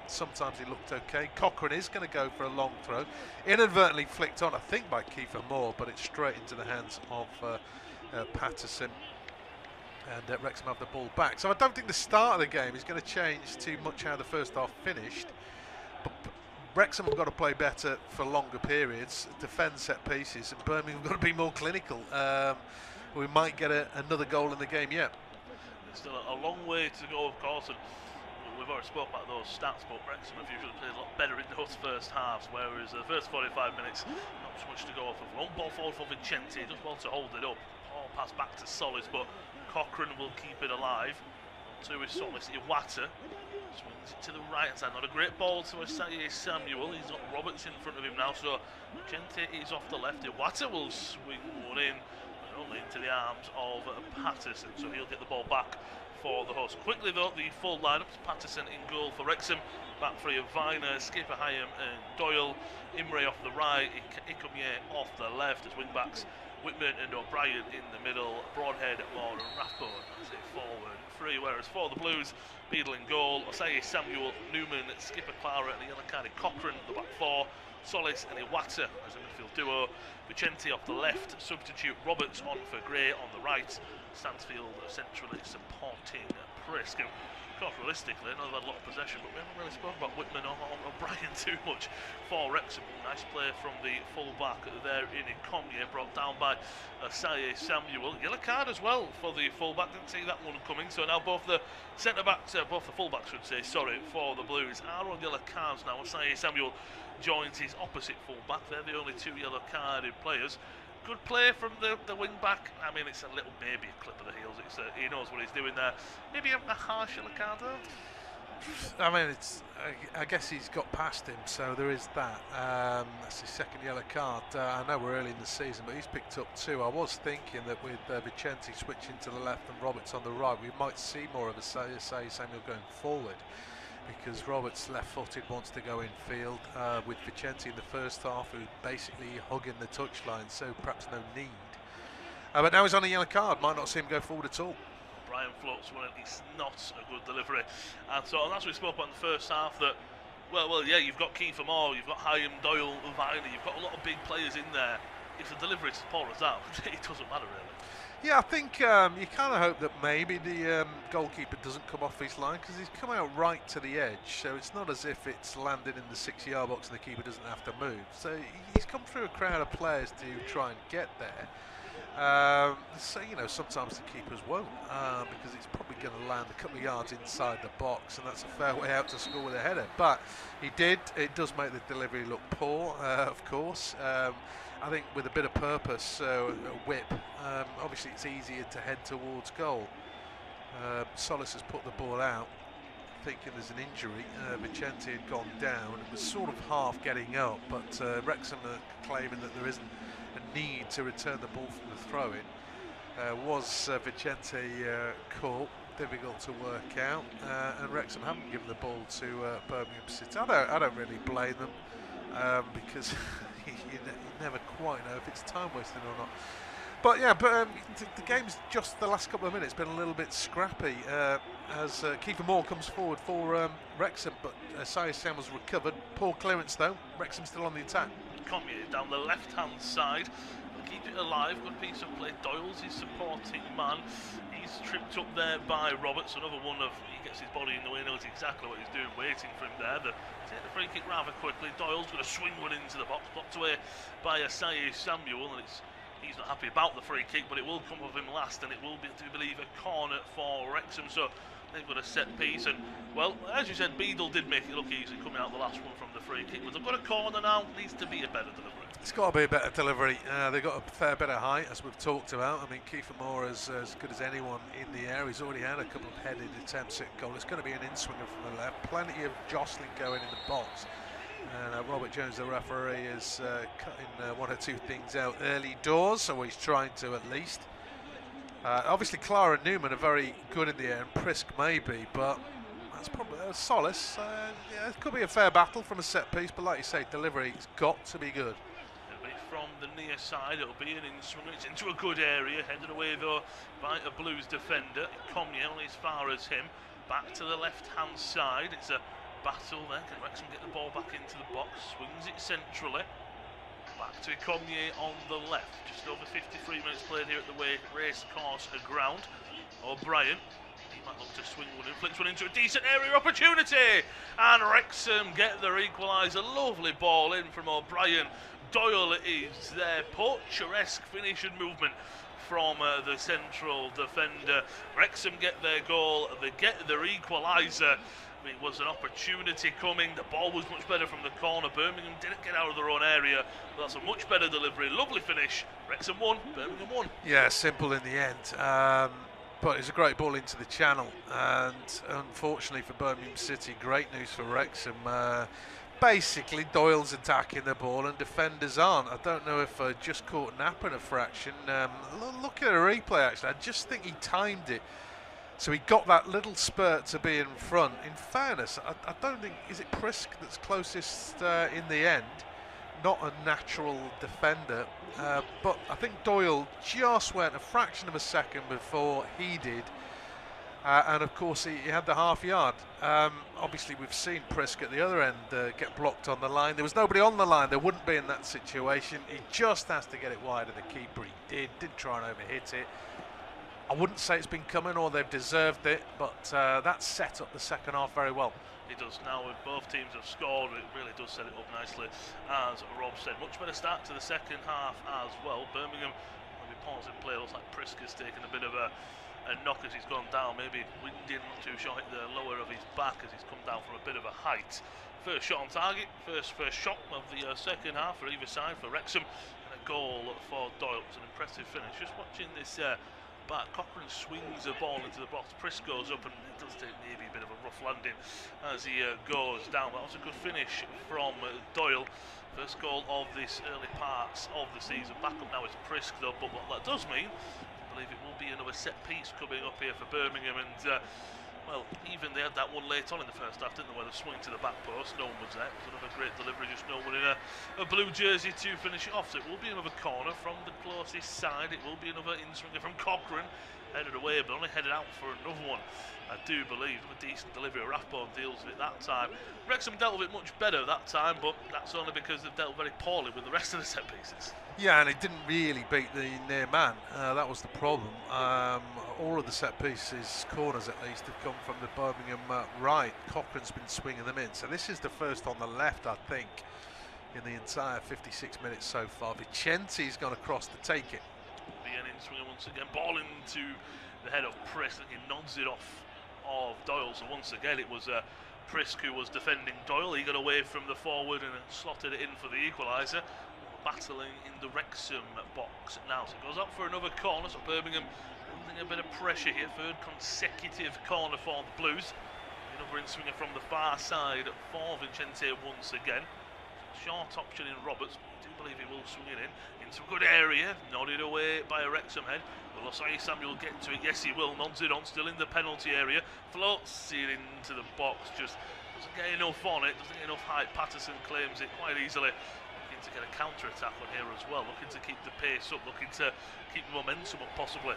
Sometimes he looked okay. Cochrane is going to go for a long throw, inadvertently flicked on, I think, by Kiefer Moore, but it's straight into the hands of Patterson, and Wrexham have the ball back. So I don't think the start of the game is going to change too much how the first half finished, but Wrexham have got to play better for longer periods, defend set pieces, and Birmingham have got to be more clinical. We might get another goal in the game yet. There's still a long way to go, of course, and we've already spoke about those stats, but Wrexham have usually played a lot better in those first halves, whereas the first 45 minutes, not so much to go off of. Long ball forward for Vicente, just well to hold it up. All pass back to Solis, but Cochrane will keep it alive. to his Solis Iwata. Swings it to the right hand side. Not a great ball to Asai Samuel. He's got Roberts in front of him now, so Gente is off the left. Iwata will swing one in, but only into the arms of Patterson, so he'll get the ball back for the host. Quickly though, the full lineup: Patterson in goal for Wrexham. Back three of Viner, Skipper, Hyam and Doyle. Imre off the right, Ikomye off the left as wing backs. Whitman and O'Brien in the middle, Broadhead, Moore and Rathbone as a forward three, whereas for the Blues, Beadle in goal, Osei Samuel, Newman, Skipper, Clara and the yellow carded Cochrane, the back four, Solis and Iwata as a midfield duo, Vicente off the left, substitute Roberts on for Gray on the right, Stansfield centrally supporting Prisk. Of course, realistically, I know they've had a lot of possession, but we haven't really spoken about Whitman or O'Brien too much for Wrexham. Nice play from the full-back there in Ikomye, brought down by Asai Samuel. Yellow card as well for the full-back, didn't see that one coming, so now both the centre-backs, both the full-backs should say, sorry, for the Blues are on yellow cards now. Asai Samuel joins his opposite full-back, they're the only two yellow-carded players. Good play from the wing back. I mean, it's a little maybe a clip of the heels. It's he knows what he's doing there. Maybe a harsh yellow card though. I mean, it's. I guess he's got past him, so there is that. That's his second yellow card. I know we're early in the season, but he's picked up two. I was thinking that with Vicente switching to the left and Roberts on the right, we might see more of a Samuel going forward, because Roberts left-footed, wants to go in field with Vicente in the first half, who basically hugging the touchline, so perhaps no need. But now he's on a yellow card, might not see him go forward at all. Brian floats one, and it's not a good delivery. And so, and that's what we spoke about in the first half, that, well, yeah, you've got Kiefer Moore, you've got Hyam, Doyle, Viner, you've got a lot of big players in there. If the delivery is as poor as that, it doesn't matter really. Yeah, I think you kind of hope that maybe the goalkeeper doesn't come off his line, because he's come out right to the edge, so it's not as if it's landed in the 6-yard box and the keeper doesn't have to move. So he's come through a crowd of players to try and get there. So, you know, sometimes the keepers won't, because it's probably going to land a couple of yards inside the box, and that's a fair way out to score with a header. But he did. It does make the delivery look poor, of course. I think with a bit of purpose, a whip, obviously it's easier to head towards goal. Solis has put the ball out, thinking there's an injury. Vicente had gone down. It was sort of half getting up, but Wrexham are claiming that there isn't a need to return the ball from the throw-in. Was Vicente caught? Difficult to work out, and Wrexham haven't given the ball to Birmingham City. I don't really blame them, because you never quite know if it's time wasted or not. But yeah, the game's just the last couple of minutes been a little bit scrappy as Kiefer Moore comes forward for Wrexham, but Asai Samuel's recovered. Poor clearance though. Wrexham still on the attack. Comrie down the left-hand side. Keep it alive. Good piece of play. Doyle's his supporting man. He's tripped up there by Roberts. Another one of he gets his body in the way, knows exactly what he's doing, waiting for him there. Take the free kick rather quickly. Doyle's going to swing one into the box, blocked away by Asai Samuel, and he's not happy about the free kick, but it will come of him last, and it will be, to believe, a corner for Wrexham. So they've got a set piece, and well, as you said, Beadle did make it look easy coming out the last one from the free kick, but they've got a corner now. Needs to be a better delivery. It's got to be a better delivery. They've got a fair bit of height, as we've talked about. I mean, Kiefer Moore is as good as anyone in the air. He's already had a couple of headed attempts at goal. It's going to be an in-swinger from the left. Plenty of jostling going in the box. And Robert Jones, the referee, is cutting one or two things out early doors, so he's trying to at least. Obviously, Clara and Newman are very good in the air, and Prisk maybe, but that's probably Solis. Yeah, it could be a fair battle from a set piece, but like you say, delivery's got to be good. From the near side, it'll be an in-swing. It's into a good area, headed away though by a Blues defender. Comrie only as far as him. Back to the left-hand side. It's a battle there. Can Wrexham get the ball back into the box? Swings it centrally. Back to Comrie on the left. Just over 53 minutes played here at the race course ground. O'Brien. He might look to swing one in, flicks one into a decent area opportunity, and Wrexham get their equaliser. Lovely ball in from O'Brien. Doyle is there, picturesque finish and movement from the central defender. Wrexham get their goal, they get their equaliser. It was an opportunity coming, the ball was much better from the corner. Birmingham didn't get out of their own area, but that's a much better delivery. Lovely finish. Wrexham won, Birmingham won. Yeah, simple in the end. but it's a great ball into the channel, and unfortunately for Birmingham City, great news for Wrexham. Basically, Doyle's attacking the ball and defenders aren't. I don't know if I just caught Nap in a fraction. Look at a replay, actually. I just think he timed it. So he got that little spurt to be in front. In fairness, I don't think... Is it Prisk that's closest in the end? Not a natural defender. But I think Doyle just went a fraction of a second before he did. And of course he had the half yard. Obviously we've seen Prisk at the other end get blocked on the line. There was nobody on the line. There wouldn't be in that situation. He just has to get it wide of the keeper. He did try and overhit it. I wouldn't say it's been coming or they've deserved it, but that set up the second half very well. It does now. If both teams have scored, it really does set it up nicely. As Rob said, much better start to the second half as well. Birmingham, when we pause in play, looks like Prisk has taken a bit of a knock as he's gone down. Maybe Windin, not too sure, hit the lower of his back as he's come down from a bit of a height. First shot on target, first shot of the second half for either side for Wrexham, and a goal for Doyle. It's an impressive finish. Just watching this back, Cochrane swings the ball into the box. Prisk goes up and it does take maybe a bit of a rough landing as he goes down. That was a good finish from Doyle. First goal of this early parts of the season. Back up now is Prisk though, but what that does mean, I believe it will be another set piece coming up here for Birmingham, and well, even they had that one late on in the first half, didn't they, where they swung to the back post, no one was there. It was another great delivery, just no one in a blue jersey to finish it off. So it will be another corner from the closest side. It will be another in-swinger from Cochrane, headed away, but only headed out for another one, I do believe. A decent delivery. Rathbone deals with it that time. Wrexham dealt with it much better that time, but that's only because they've dealt very poorly with the rest of the set pieces. Yeah, and it didn't really beat the near man. That was the problem. All of the set pieces, corners at least, have come from the Birmingham right. Cochrane's been swinging them in. So this is the first on the left, I think, in the entire 56 minutes so far. Vicenti's gone across to take it. Bien in swinger once again, ball into the head of Prisk. He nods it off of Doyle. So once again, it was Prisk who was defending Doyle. He got away from the forward and slotted it in for the equaliser. Battling in the Wrexham box now. So it goes up for another corner. So Birmingham building a bit of pressure here. Third consecutive corner for the Blues. Another in-swinger from the far side for Vicente once again. Short option in Roberts. I do believe he will swing it into a good area. Nodded away by a Wrexham head. Will Osai Samuel get to it? Yes, he will. Nods it on. Still in the penalty area. Floats it into the box. Just doesn't get enough on it. Doesn't get enough height. Patterson claims it quite easily. Looking to get a counter-attack on here as well. Looking to keep the pace up. Looking to keep the momentum up possibly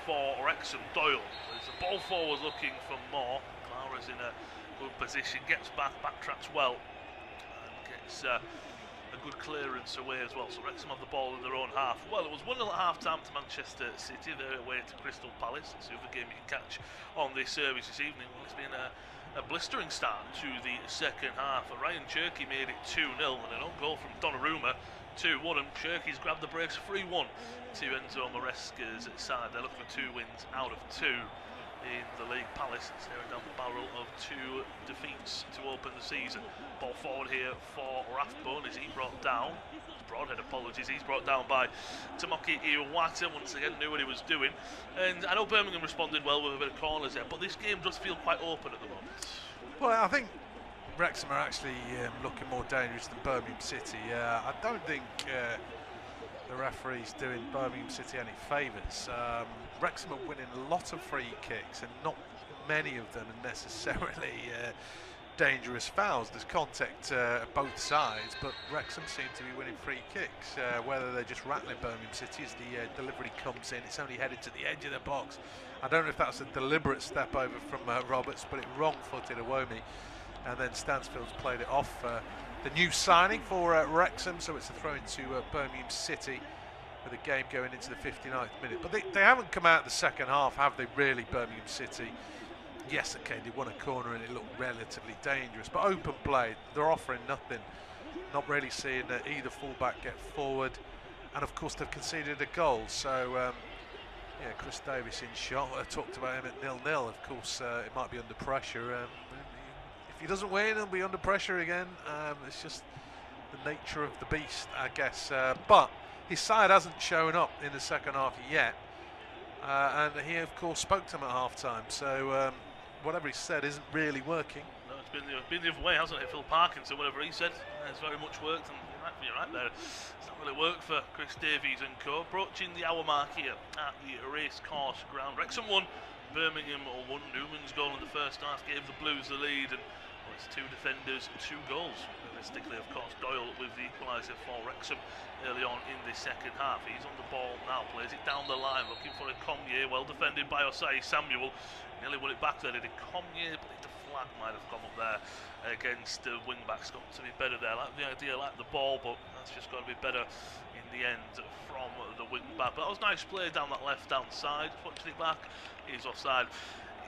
for Wrexham. Doyle. There's a ball forward looking for more. Clara's in a good position. Gets back. Backtracks well. Gets a good clearance away as well. So Wrexham have the ball in their own half. Well, it was 1-0 at half-time to Manchester City. They're away to Crystal Palace. It's the other game you can catch on this service this evening. Well, it's been a blistering start to the second half. Ryan Cherky made it 2-0 and an own goal from Donnarumma 2-1, and Cherky's grabbed the Braves 3-1 to Enzo Maresca's side. They're looking for 2 wins out of 2 in the league. Palace staring down the barrel of 2 defeats to open the season. Ball forward here for Rathbone. Is he brought down? Broadhead, apologies. He's brought down by Tomoki Iwata. Once again, knew what he was doing. And I know Birmingham responded well with a bit of corners there, but this game does feel quite open at the moment. Well, I think Wrexham are actually looking more dangerous than Birmingham City. I don't think the referee's doing Birmingham City any favours. Wrexham are winning a lot of free kicks, and not many of them are necessarily dangerous fouls. There's contact both sides, but Wrexham seem to be winning free kicks. Whether they're just rattling Birmingham City as the delivery comes in, it's only headed to the edge of the box. I don't know if that's a deliberate step over from Roberts, but it wrong-footed Iwomi, and then Stansfield's played it off. The new signing for Wrexham, so it's a throw into Birmingham City with the game going into the 59th minute. But they haven't come out the second half, have they, really, Birmingham City? Yes, okay, they won a corner and it looked relatively dangerous, but open play, they're offering nothing. Not really seeing either fullback get forward, and of course they've conceded a goal. So yeah, Chris Davis in shot. I talked about him at 0-0. Of course, it might be under pressure. If he doesn't win, he'll be under pressure again. It's just the nature of the beast, I guess. But his side hasn't shown up in the second half yet. and he of course spoke to him at half-time, so whatever he said isn't really working. No, it's been the other way, hasn't it? Phil Parkinson, whatever he said, it's very much worked, and you're right there. It's not really worked for Chris Davies and co. Approaching the hour mark here at the racecourse ground. Wrexham 1, Birmingham 1. Newman's goal in the first half gave the Blues the lead, and it's 2 defenders, 2 goals. Realistically, of course, Doyle with the equaliser for Wrexham early on in the second half. He's on the ball now, plays it down the line, looking for a Comye, well defended by Osai Samuel. Nearly won it back there, did Comye, but the flag might have come up there against the wing-backs. Got to be better there, like the idea, like the ball, but that's just got to be better in the end from the wing-back. But that was nice play down that left-hand side, punching it back, he's offside.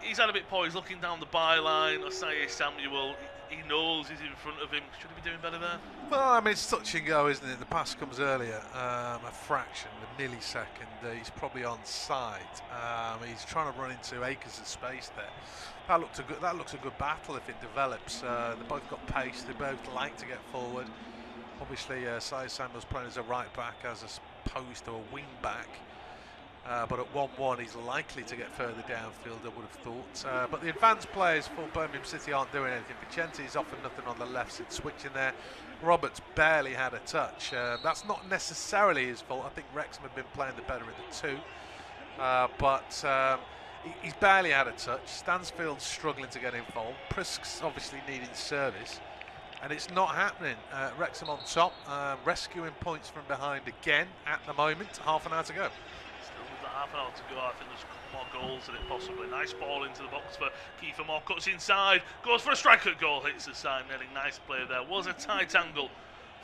He's had a bit poor, he's looking down the byline. Osai Samuel, he knows he's in front of him. Should he be doing better there? Well, I mean, it's touch and go, isn't it? The pass comes earlier, a fraction, a millisecond. He's probably onside. He's trying to run into acres of space there. That looks a good battle if it develops. They both got pace. They both like to get forward. Obviously, Osai Samuel's playing as a right back as opposed to a wing back. But at 1-1 he's likely to get further downfield, I would have thought. But the advanced players for Birmingham City aren't doing anything. Vicenti's often nothing on the left side, switching there. Roberts barely had a touch. That's not necessarily his fault. I think Wrexham have been playing the better of the two. But he's barely had a touch. Stansfield's struggling to get involved. Prisk's obviously needing service. And it's not happening. Wrexham on top, rescuing points from behind again at the moment. Half an hour to go. Half an hour to go. I think there's a couple more goals in it possibly. Nice ball into the box for Kiefer Moore, cuts inside, goes for a striker goal, hits the side netting. Nice play there. Was a tight angle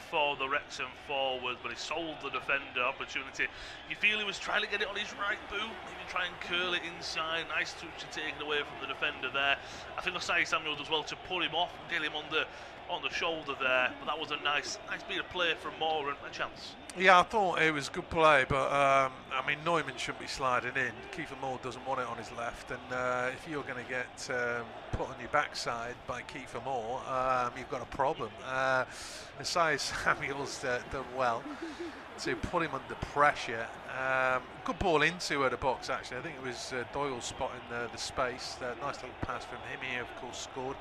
for the Wrexham forward, but he sold the defender opportunity. You feel he was trying to get it on his right boot, maybe try and curl it inside. Nice touch to take it away from the defender there. I think Osai Samuel does well to pull him off and get him on the shoulder there, but that was a nice bit of play from Moore and a chance. Yeah, I thought it was good play, but I mean, Neumann shouldn't be sliding in. Kiefer Moore doesn't want it on his left, and if you're going to get put on your backside by Kiefer Moore, you've got a problem. Osai Samuel's done well to put him under pressure. Good ball into the box, actually. I think it was Doyle spotting the space. Nice little pass from him. He, of course, scored.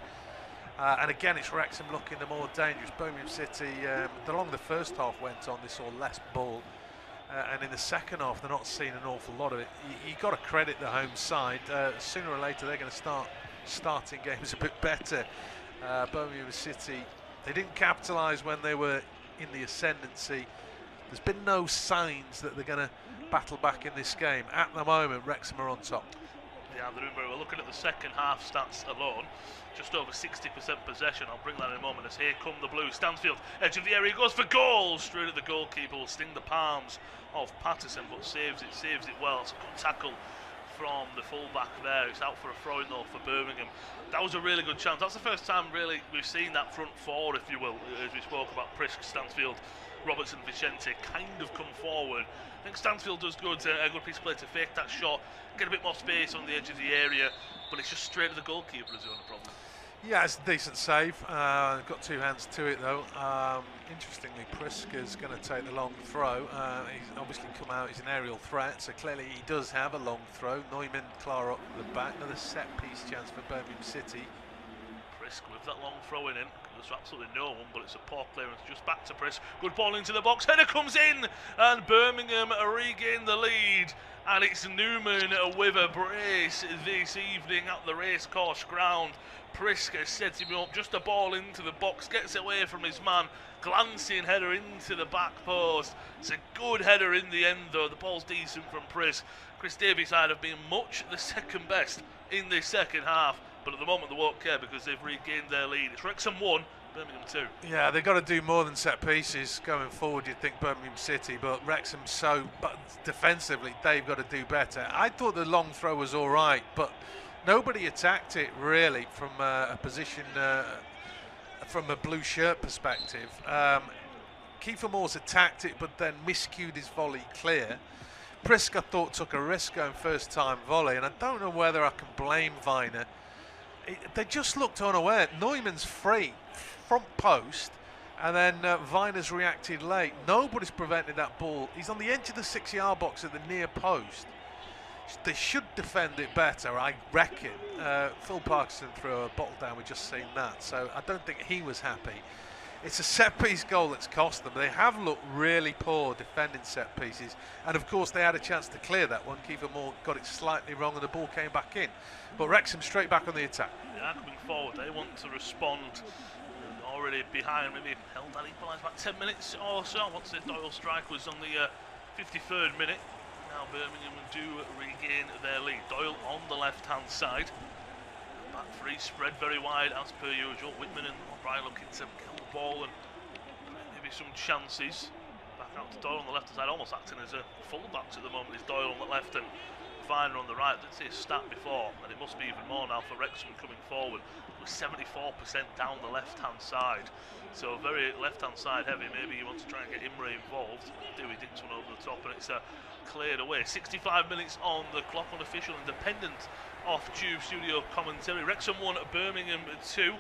And again, it's Wrexham looking the more dangerous. Birmingham City, the longer the first half went on, they saw less ball. And in the second half, they're not seeing an awful lot of it. You've got to credit the home side. Sooner or later, they're going to start starting games a bit better. Birmingham City, they didn't capitalise when they were in the ascendancy. There's been no signs that they're going to battle back in this game. At the moment, Wrexham are on top. Yeah, they're doing very well. Looking at the second half stats alone, just over 60% possession. I'll bring that in a moment as here come the Blues. Stansfield, edge of the area, goes for goal. Straight at the goalkeeper, will sting the palms of Patterson, but saves it well. It's a good tackle from the full-back there. It's out for a throw-in though for Birmingham. That was a really good chance. That's the first time really we've seen that front four, if you will, as we spoke about Prisk, Stansfield, Robertson, Vicente kind of come forward. I think Stansfield does good, a good piece of play to fake that shot, get a bit more space on the edge of the area, but it's just straight to the goalkeeper is the only problem. Yeah, it's a decent save. Got two hands to it though. Interestingly, Prisk is going to take the long throw. He's obviously come out, he's an aerial threat, so clearly he does have a long throw. Neumann, Clara up the back, another set piece chance for Birmingham City. Prisk with that long throw in, there's absolutely no one, but it's a poor clearance just back to Prisk. Good ball into the box, header comes in, and Birmingham regain the lead. And it's Newman with a brace this evening at the racecourse ground. Prisk has set him up, just a ball into the box, gets away from his man, glancing header into the back post. It's a good header in the end though, the ball's decent from Prisk. Chris Davies' side have been much the second best in this second half, but at the moment they won't care because they've regained their lead. It's Wrexham 1, Birmingham 2. Yeah, they've got to do more than set pieces going forward, you'd think, Birmingham City, but Wrexham but defensively they've got to do better. I thought the long throw was all right, but nobody attacked it really from a position, from a blue shirt perspective. Kiefer Moore's attacked it but then miscued his volley clear. Prisk, I thought, took a risk going first time volley, and I don't know whether I can blame Viner. They just looked unaware. Neumann's free, front post, and then Viner's reacted late. Nobody's prevented that ball. He's on the edge of the 6-yard box at the near post. They should defend it better, I reckon. Phil Parkinson threw a bottle down, we've just seen that, so I don't think he was happy. It's a set-piece goal that's cost them. They have looked really poor defending set pieces, and of course they had a chance to clear that one. Kiefer Moore got it slightly wrong and the ball came back in. But Wrexham straight back on the attack. They are coming forward, they want to respond. Already behind, maybe held that equalised about 10 minutes or so once the Doyle strike was on the 53rd minute. Now Birmingham do regain their lead. Doyle on the left-hand side. Back three spread very wide as per usual. Whitman and O'Brien looking to kill the ball and maybe some chances. Back out to Doyle on the left side, almost acting as a full-back at the moment. Is Doyle on the left and Viner on the right. I didn't see a stat before, and it must be even more now for Wrexham coming forward. It was 74% down the left-hand side, so very left-hand side heavy. Maybe you want to try and get Imre involved. Dewey dinks one over the top, and it's cleared away. 65 minutes on the clock, unofficial, independent off-tube studio commentary. Wrexham 1, Birmingham 2.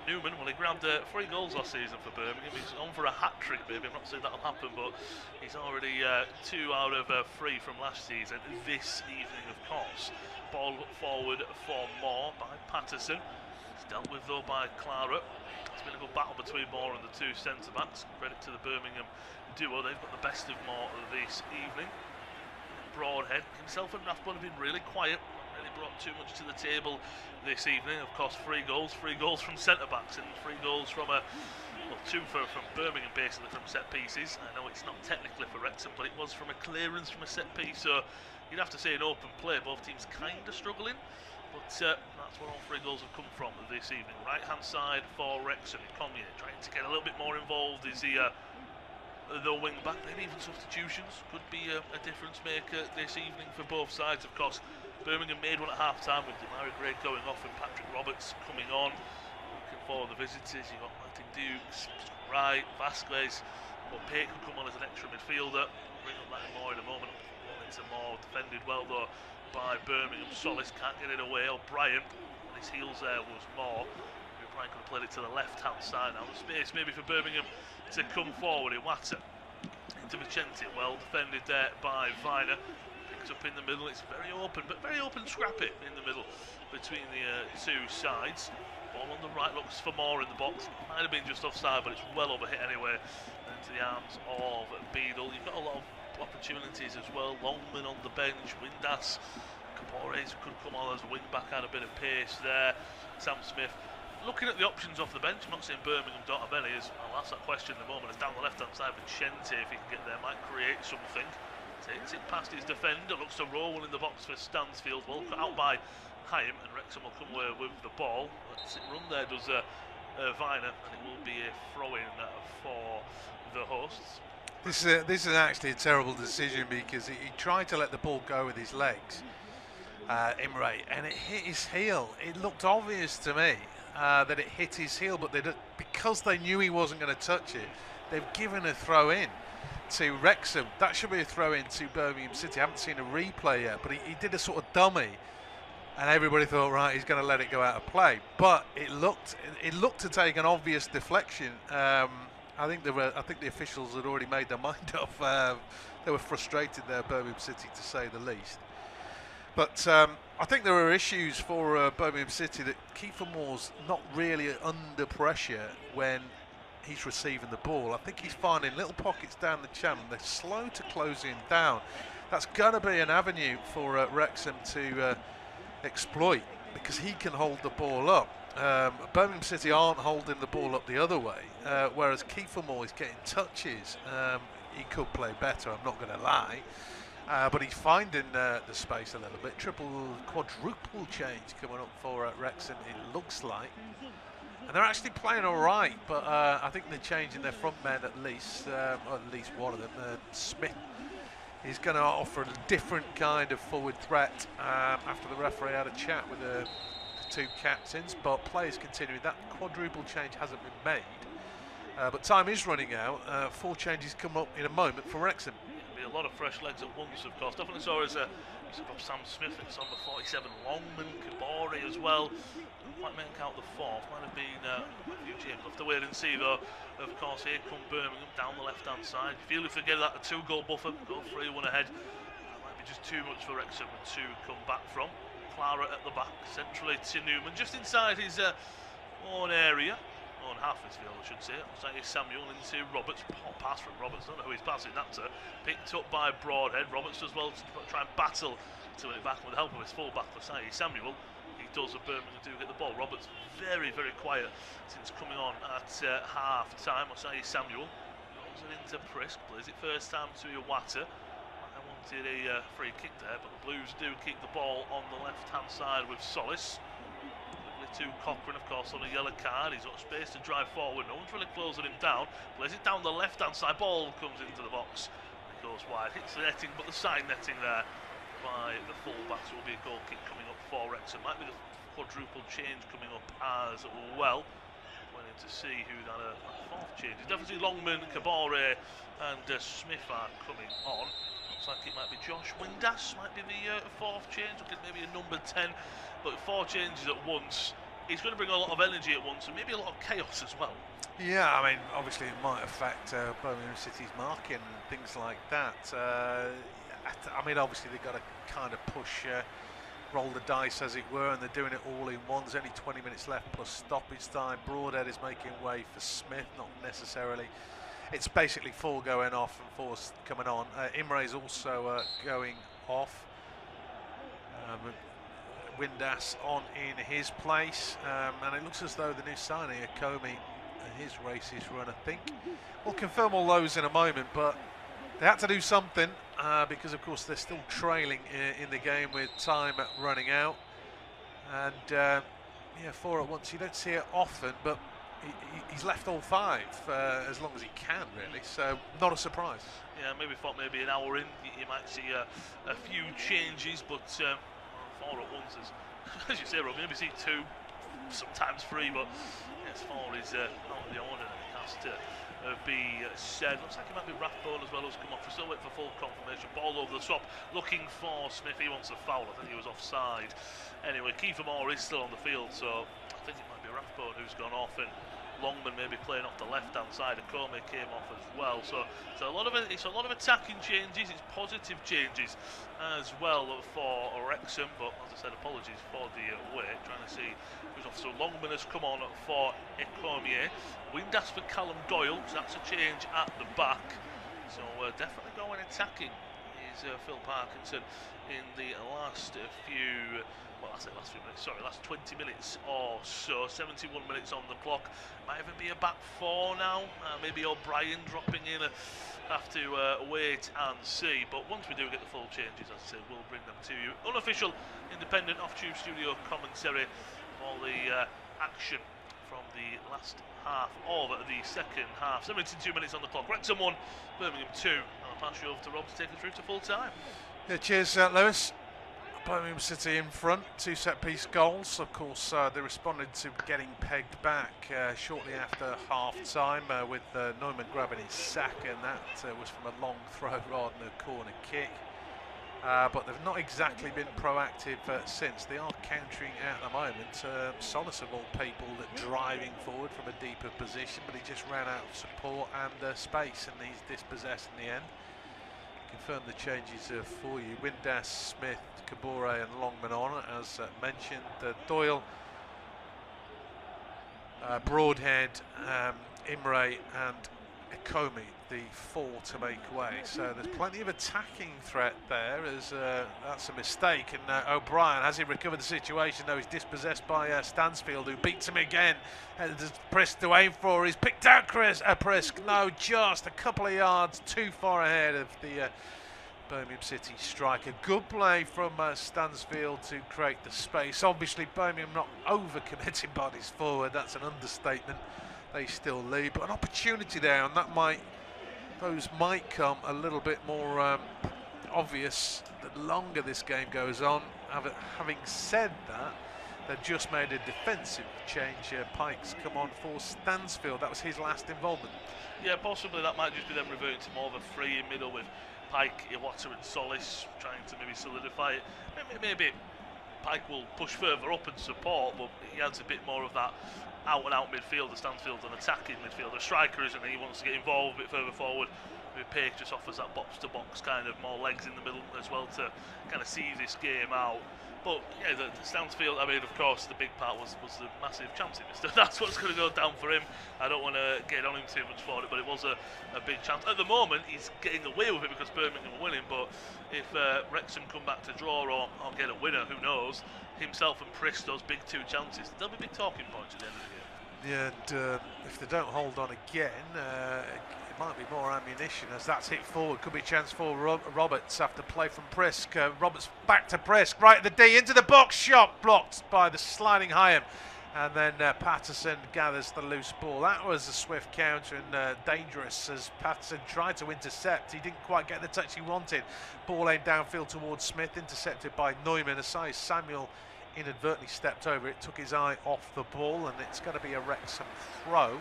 Newman, well, he grabbed 3 goals last season for Birmingham. He's on for a hat-trick, maybe. I'm not saying that'll happen, but he's already 2 out of 3 from last season. This evening, of course. Ball forward for Moore by Patterson. It's dealt with, though, by Clara. It's been a good battle between Moore and the 2 centre-backs. Credit to the Birmingham duo. They've got the best of Moore this evening. Broadhead himself and Rathbone have been really quiet. Really brought too much to the table this evening. Of course, 3 goals from centre-backs and 3 goals from 2 from Birmingham, basically from set pieces. I know it's not technically for Wrexham, but it was from a clearance from a set piece, so you'd have to say an open play. Both teams kind of struggling, but that's where all 3 goals have come from this evening. Right hand side for Wrexham. Conye trying to get a little bit more involved. Is he the wing back, maybe even substitutions could be a difference maker this evening for both sides. Of course, Birmingham made one at half time with Demarai Gray going off and Patrick Roberts coming on. Looking for the visitors, you've got Martin Dukes, Wright, Vasquez, but Pate can come on as an extra midfielder. Bring up that more in a moment. It's more defended well though by Birmingham. Solis can't get it away. O'Brien on his heels there was more. O'Brien could have played it to the left hand side now. The space maybe for Birmingham to come forward. Iwata into Vicente, well defended there by Viner. Picked up in the middle. It's very open, but very open, scrappy in the middle between the 2 sides. Ball on the right, looks for more in the box. Might have been just offside, but it's well overhit anyway into the arms of Beadle. You've got a lot of opportunities as well. Longman on the bench, Windass, Capores could come on as a wing back, had a bit of pace there. Sam Smith. Looking at the options off the bench, I'm not saying Birmingham don't have any. I'll ask that question in a moment. It's down the left-hand side, Vicente, if he can get there, might create something. Takes it past his defender, looks to roll in the box for Stansfield. Well cut out by Hyam, and Wrexham will come away with the ball. Let's run there, does Viner, and it will be a throw-in for the hosts. This is actually a terrible decision because he tried to let the ball go with his legs, Imre, and it hit his heel. It looked obvious to me that it hit his heel, but because they knew he wasn't going to touch it, they've given a throw in to Wrexham. That should be a throw in to Birmingham City. I haven't seen a replay yet, but he did a sort of dummy, and everybody thought, right, he's going to let it go out of play. But it looked to take an obvious deflection. I think the officials had already made their mind up. They were frustrated there, Birmingham City, to say the least. But I think there are issues for Birmingham City that Kiefer Moore's not really under pressure when he's receiving the ball. I think he's finding little pockets down the channel. They're slow to close him down. That's going to be an avenue for Wrexham to exploit because he can hold the ball up. Birmingham City aren't holding the ball up the other way, whereas Kiefer Moore is getting touches. He could play better, I'm not going to lie. But he's finding the space a little bit. Quadruple change coming up for Wrexham, it looks like. And they're actually playing all right, but I think they're changing their front men at least, or at least one of them. Smith is going to offer a different kind of forward threat after the referee had a chat with the 2 captains, but players continuing. That quadruple change hasn't been made, but time is running out. 4 changes come up in a moment for Wrexham. Be a lot of fresh legs at once, of course. Definitely saw as Sam Smith, it's on the 47, Longman, Kabori as well. Didn't quite make out the 4th, might have been a few changes. We'll have to wait and see though. Of course, here come Birmingham down the left hand side. You feel if they get that a 2-goal buffer, go 3-1 ahead. That might be just too much for Wrexham to come back from. Clara at the back, centrally to Newman, just inside his own area. On half his field, I should say. Osai Samuel into Roberts. Pass from Roberts. Don't know who he's passing that to. Picked up by Broadhead. Roberts does well to try and battle to win it back with the help of his full-back Osai Samuel. He does, Birmingham do get the ball. Roberts very, very quiet since coming on at half time. Osai Samuel goes it into Prisk. Plays it first time to Iwata. I wanted a free kick there, but the Blues do keep the ball on the left-hand side with Solis. To Cochrane, of course, on a yellow card. He's got space to drive forward. No one's really closing him down. Plays it down the left-hand side. Ball comes into the box. It goes wide. Hits the netting, but the side netting there by the full-backs. Will be a goal kick coming up for Wrexham. Might be the quadruple change coming up as well. Waiting to see who that fourth change is. Definitely Longman, Kabore and Smith are coming on. Looks like it might be Josh Windass. Might be the fourth change. Looking at maybe a number 10. But 4 changes at once. He's going to bring a lot of energy at once and maybe a lot of chaos as well. Yeah, I mean, obviously it might affect Birmingham City's marking and things like that. I mean, obviously they've got to kind of push, roll the dice as it were, and they're doing it all in one. There's only 20 minutes left plus stoppage time. Broadhead is making way for Smith, not necessarily. It's basically 4 going off and 4 coming on. Imre's also going off. Windass on in his place, and it looks as though the new signing, Akomi, his race is run, I think. We'll confirm all those in a moment, but they had to do something because, of course, they're still trailing in the game with time running out. And, yeah, 4 at once, you don't see it often, but he's left all 5 as long as he can, really, so not a surprise. Yeah, maybe thought maybe an hour in, you might see a few changes, but 4 at once is, as you say, Rob, maybe see 2, sometimes 3, but yes, 4 is out of the ordinary. It has to be said. Looks like it might be Rathbone as well who's come off. We're still waiting for full confirmation. Ball over the top, looking for Smith. He wants a foul. I think he was offside. Anyway, Kiefer Moore is still on the field, so I think it might be Rathbone who's gone off, and Longman maybe playing off the left-hand side. Akome came off as well, so it's a lot of attacking changes. It's positive changes as well for Wrexham. But as I said, apologies for the wait. Trying to see who's off. So Longman has come on for Akome. Windass for Callum Doyle. So that's a change at the back. So definitely going attacking is Phil Parkinson in the last few. Well, I say last few minutes, sorry, last 20 minutes or so. 71 minutes on the clock. Might even be a back 4 now. Maybe O'Brien dropping in. Have to wait and see. But once we do get the full changes, as I say, we'll bring them to you. Unofficial, independent, off-tube studio commentary of all the action from the last half of the second half. 72 minutes on the clock. Wrexham 1, Birmingham 2. And I'll pass you over to Rob to take us through to full time. Yeah, cheers, Lewis. Birmingham City in front, 2 set-piece goals. Of course, they responded to getting pegged back shortly after half-time with Neumann grabbing his sack, and that was from a long throw rather than a corner kick. But they've not exactly been proactive since. They are countering at the moment. Solis of all people that driving forward from a deeper position, but he just ran out of support and space, and he's dispossessed in the end. Confirm the changes for you. Windass, Smith, Kabore and Longman on, as mentioned. Doyle, Broadhead, Imre and Akome, the 4 to make way. So there's plenty of attacking threat there, as that's a mistake. And O'Brien, has he recovered the situation, though he's dispossessed by Stansfield, who beats him again. There's Prisk to aim for, he's picked out Prisk. No, just a couple of yards too far ahead of the Birmingham City striker. Good play from Stansfield to create the space. Obviously Birmingham not over-committing bodies forward, that's an understatement. They still lead, but an opportunity there, and those might come a little bit more obvious the longer this game goes on. Having said that, they've just made a defensive change. Pike's come on for Stansfield. That was his last involvement. Yeah, possibly that might just be them reverting to more of a free in middle with Pike, Iwata and Solis trying to maybe solidify it. Maybe Pike will push further up and support, but he adds a bit more of that out-and-out midfielder. Stansfield's an attacking midfielder. Striker, isn't he? He wants to get involved a bit further forward. Pace just offers that box-to-box kind of more legs in the middle as well to kind of see this game out. But yeah, the Stansfield, I mean, of course, the big part was the massive chance he missed. That's what's going to go down for him. I don't want to get on him too much for it, but it was a big chance. At the moment, he's getting away with it because Birmingham are winning, but if Wrexham come back to draw or get a winner, who knows, himself and Priss, those big two chances, they'll be big talking points at the end of the game. Yeah, and if they don't hold on again, it might be more ammunition as that's hit forward. Could be a chance for Roberts after play from Prisk. Roberts back to Prisk, right at the D, into the box, shot blocked by the sliding Hyam. And then Patterson gathers the loose ball. That was a swift counter and dangerous as Patterson tried to intercept. He didn't quite get the touch he wanted. Ball aimed downfield towards Smith, intercepted by Neumann. Asai Samuel inadvertently stepped over it, took his eye off the ball, and it's going to be a Wrexham throw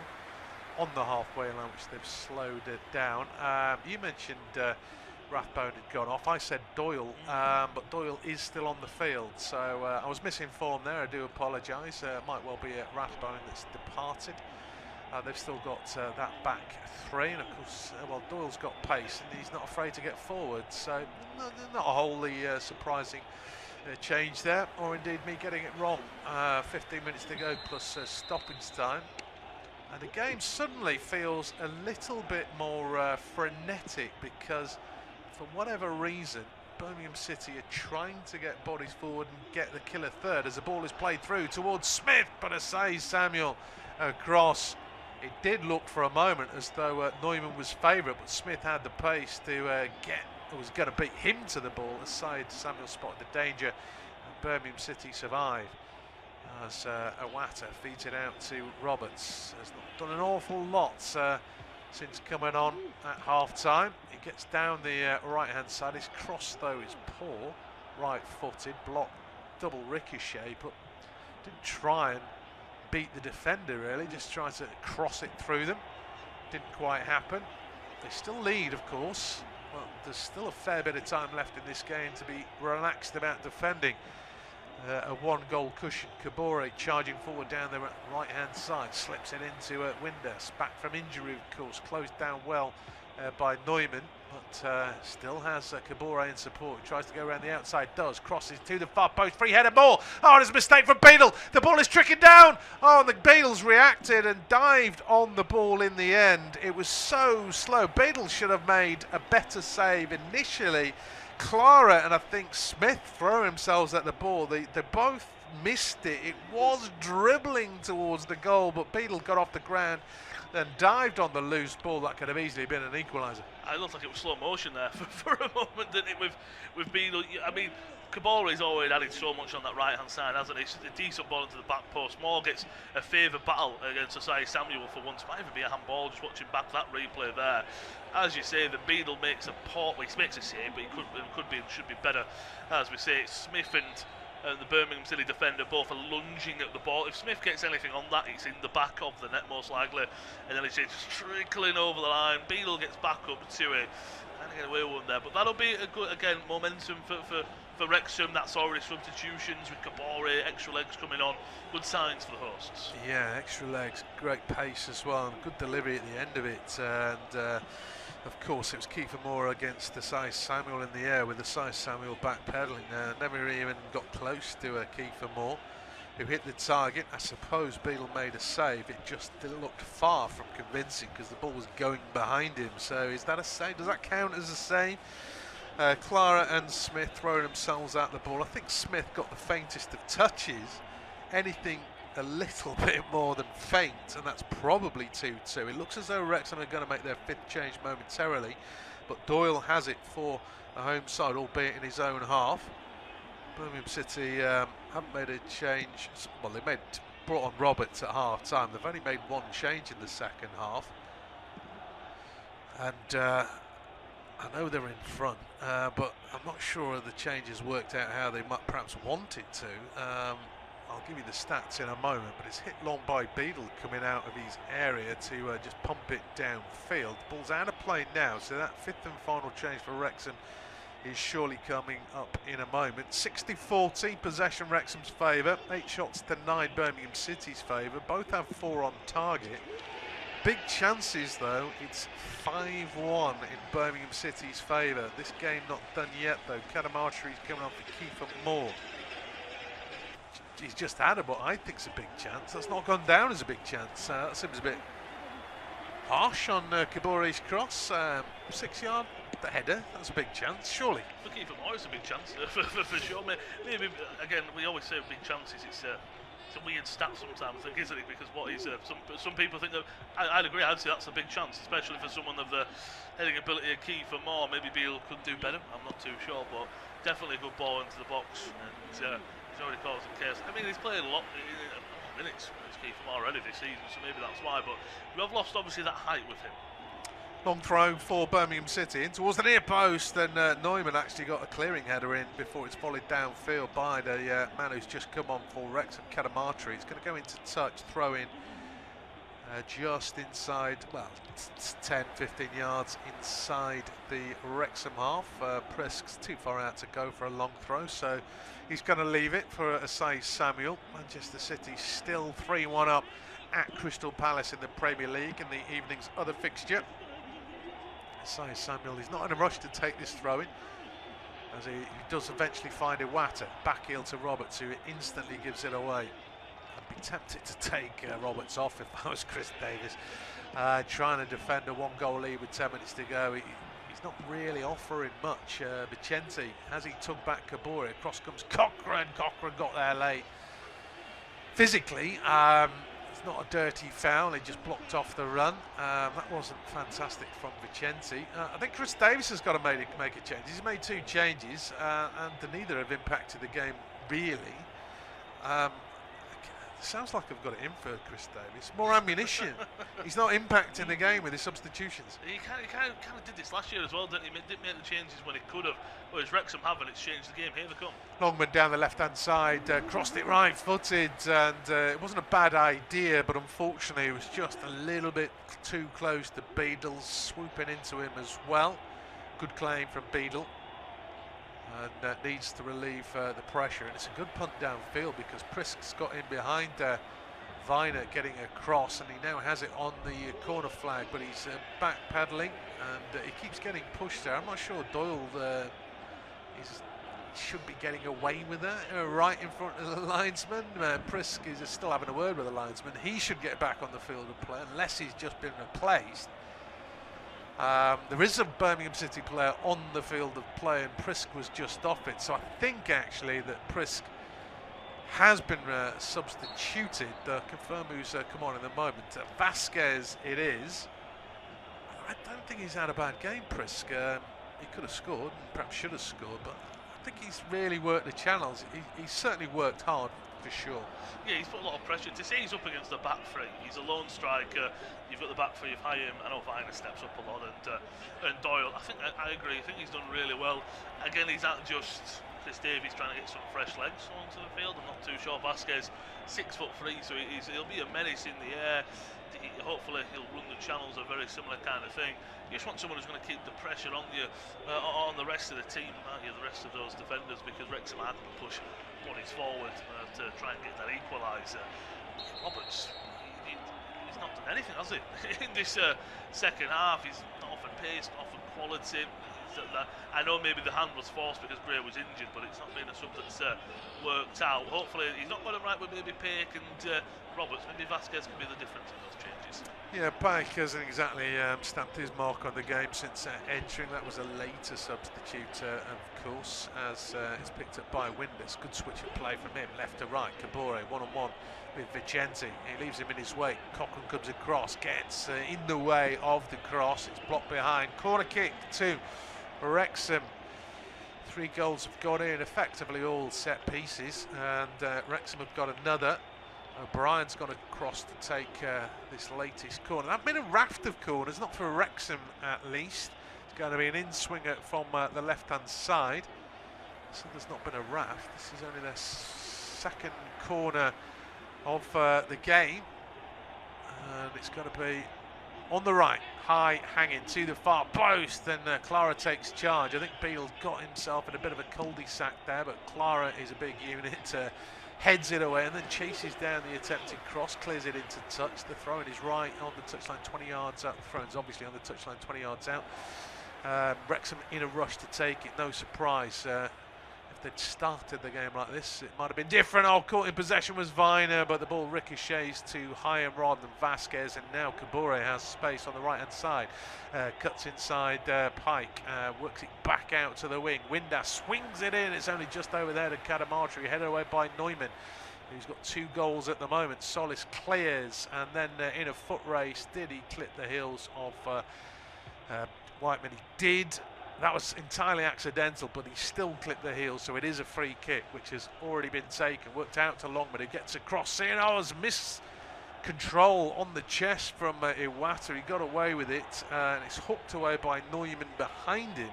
on the halfway line, which they've slowed it down. You mentioned Rathbone had gone off. I said Doyle, but Doyle is still on the field, so I was misinformed there. I do apologise. Might well be Rathbone that's departed. They've still got that back three, and of course, well, Doyle's got pace and he's not afraid to get forward, so not a wholly surprising change there, or indeed me getting it wrong. 15 minutes to go plus stoppage time, and the game suddenly feels a little bit more frenetic because for whatever reason Birmingham City are trying to get bodies forward and get the killer third as the ball is played through towards Smith, but Asai Samuel across. It did look for a moment as though Neumann was favourite, but Smith had the pace to was going to beat him to the ball. Aside Samuel spotted the danger, and Birmingham City survived as Awata feeds it out to Roberts. Has not done an awful lot since coming on at half-time. He gets down the right-hand side. His cross, though, is poor. Right-footed, blocked, double ricochet, but didn't try and beat the defender, really. Just tried to cross it through them. Didn't quite happen. They still lead, of course. Well, there's still a fair bit of time left in this game to be relaxed about defending. A one-goal cushion. Kabore charging forward down the right-hand side, slips it into Winders. Back from injury, of course, closed down well by Neumann, but still has Kabore in support. Tries to go around the outside, does, crosses to the far post, free header more. Oh, there's a mistake from Beadle. The ball is tricking down. Oh, and the Beadle's reacted and dived on the ball in the end. It was so slow. Beadle should have made a better save initially. Clara and I think Smith throw themselves at the ball. They both missed it. It was dribbling towards the goal, but Beadle got off the ground and dived on the loose ball. That could have easily been an equaliser. It looked like it was slow motion there for a moment, didn't it, with Beadle? I mean, Kabori's already added so much on that right-hand side, hasn't he? It's a decent ball into the back post. Moore gets a favour battle against Asai Samuel for once. Might even be a handball, just watching back that replay there. As you say, the Beadle makes a save, but he could be and should be better. As we say, Smith and the Birmingham City defender both are lunging at the ball. If Smith gets anything on that, it's in the back of the net most likely, and then it's just trickling over the line. Beadle gets back up to it and get away with one there, but that'll be a good, again, momentum for Wrexham. That's already substitutions with Kabore, extra legs coming on. Good signs for the hosts. Yeah, extra legs, great pace as well, and good delivery at the end of it. And of course, it was Kiefer Moore against Asai Samuel in the air, with Asai Samuel backpedaling. Never even got close to Kiefer Moore, who hit the target. I suppose Beadle made a save. It just looked far from convincing because the ball was going behind him. So is that a save? Does that count as a save? Clara and Smith throwing themselves at the ball. I think Smith got the faintest of touches. Anything a little bit more than faint, and that's probably 2-2. It looks as though Wrexham are going to make their fifth change momentarily, but Doyle has it for the home side, albeit in his own half. Birmingham City haven't made a change. Well, they brought on Roberts at half time. They've only made one change in the second half, and I know they're in front, but I'm not sure the changes worked out how they might perhaps wanted to. I'll give you the stats in a moment, but it's hit long by Beadle coming out of his area to just pump it downfield. Ball's out of play now, so that fifth and final change for Wrexham is surely coming up in a moment. 60-40, possession Wrexham's favour. 8 shots to 9 Birmingham City's favour. Both have 4 on target. big chances, though, it's 5-1 in Birmingham City's favour. This game not done yet, though. Cadamarteri's coming on for Kiefer Moore. He's just had what I think's a big chance. That's not gone down as a big chance. That seems a bit harsh on Kabore's cross. 6-yard, the header. That's a big chance, surely. For Kiefer Moore, it's a big chance for sure. Maybe again, we always say big chances. It's a weird stat sometimes, I think, isn't it? Because what is some people think that I'd agree. I'd say that's a big chance, especially for someone of the heading ability of Kiefer Moore. Maybe Beale could do better. I'm not too sure, but definitely a good ball into the box. And he's already caused a case. I mean, he's played a lot minutes as Kiefer Moore already this season, so maybe that's why. But we have lost obviously that height with him. Long throw for Birmingham City in towards the near post, and Neumann actually got a clearing header in before it's volleyed downfield by the man who's just come on for Wrexham, Cadamarteri. It's going to go into touch, throw in just inside, well, 10-15 yards inside the Wrexham half. Prisk's too far out to go for a long throw, so he's going to leave it for Asai Samuel. Manchester City still 3-1 up at Crystal Palace in the Premier League in the evening's other fixture. Asai Samuel is not in a rush to take this throw-in, as he does eventually find Iwata. Back heel to Roberts, who instantly gives it away. I'd be tempted to take Roberts off if I was Chris Davis. Trying to defend a one-goal lead with 10 minutes to go. He's not really offering much. Vicente, as he took back Kabore, across comes Cochrane. Cochrane got there late. Physically, it's not a dirty foul, he just blocked off the run. That wasn't fantastic from Vicente. I think Chris Davis has got to make a change. He's made 2 changes, and neither have impacted the game really. Sounds like I've got it in for Chris Davis. More ammunition. He's not impacting the game with his substitutions. He kind of did this last year as well, didn't he? Didn't make the changes when he could have. Whereas Wrexham haven't. It's changed the game. Here they come. Longman down the left-hand side, crossed it right-footed, and it wasn't a bad idea, but unfortunately it was just a little bit too close to Beadle, swooping into him as well. Good claim from Beadle. And needs to relieve the pressure, and it's a good punt downfield because Prisk's got in behind Viner getting across, and he now has it on the corner flag, but he's back paddling, and he keeps getting pushed there. I'm not sure Doyle should be getting away with that right in front of the linesman. Prisk is still having a word with the linesman. He should get back on the field of play unless he's just been replaced. There is a Birmingham City player on the field of play, and Prisk was just off it. So I think actually that Prisk has been substituted. Confirm who's come on in the moment. Vasquez it is. I don't think he's had a bad game, Prisk. He could have scored, and perhaps should have scored, but I think he's really worked the channels. He's certainly worked hard, for sure. Yeah, he's put a lot of pressure. To say he's up against the back three, he's a lone striker. You've got the back three of Hayim. I know Viner steps up a lot, and Doyle. I agree. I think he's done really well. Again, he's not just Chris Davies trying to get some fresh legs onto the field. I'm not too sure. Vasquez, 6'3", so he'll be a menace in the air. Hopefully he'll run the channels, a very similar kind of thing. You just want someone who's going to keep the pressure on you, on the rest of the team, aren't you? The rest of those defenders, because Wrexham are going to push bodies forward to try and get that equaliser. Roberts, he's not done anything, has he? In this second half, he's not offered pace, not offered quality. I know maybe the hand was forced because Gray was injured, but it's not been a sub that's worked out. Hopefully he's not got it right with maybe Paik and Roberts. Maybe Vasquez can be the difference in those changes. Yeah, Paik hasn't exactly stamped his mark on the game since entering. That was a later substitute, of course, as it's picked up by Windus. Good switch of play from him, left to right. Kabore one-on-one with Vicente. He leaves him in his wake. Cochrane comes across, gets in the way of the cross. It's blocked behind. Corner kick to Wrexham. 3 goals have gone in, effectively all set pieces, and Wrexham have got another. O'Brien's gone across to take this latest corner. There's been a raft of corners, not for Wrexham at least. It's going to be an in-swinger from the left-hand side. So there's not been a raft. This is only their second corner of the game, and it's going to be on the right, high hanging to the far post, and Clara takes charge. I think Beale got himself in a bit of a cul-de-sac there, but Clara is a big unit. heads it away and then chases down the attempted cross, clears it into touch. The throw-in is right on the touchline, 20 yards out. The throw-in's obviously on the touchline, 20 yards out. Wrexham in a rush to take it, no surprise. If they'd started the game like this, it might have been different. Oh, caught in possession was Viner, but the ball ricochets to Hyam rather than Vasquez, and now Kabore has space on the right-hand side. Cuts inside Pike, works it back out to the wing. Windass swings it in. It's only just over there to Cadamartri, headed away by Neumann, who's got 2 goals at the moment. Solis clears, and then in a foot race, did he clip the heels of Whiteman? He did. That was entirely accidental, but he still clipped the heels, so it is a free kick, which has already been taken. Worked out to Longman, who gets across in. Oh, it's miscontrol on the chest from Iwata. He got away with it, and it's hooked away by Neumann behind him.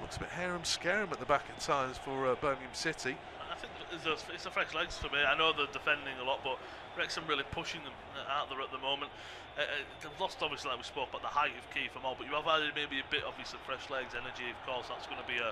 Looks a bit harum-scarum at the back at times for Birmingham City. I think it's a fresh legs for me. I know they're defending a lot, but Wrexham really pushing them out there at the moment. They've lost, obviously, like we spoke about, the height of Kiefer Moore, but you have added maybe a bit, obviously, fresh legs, energy, of course, that's going to be a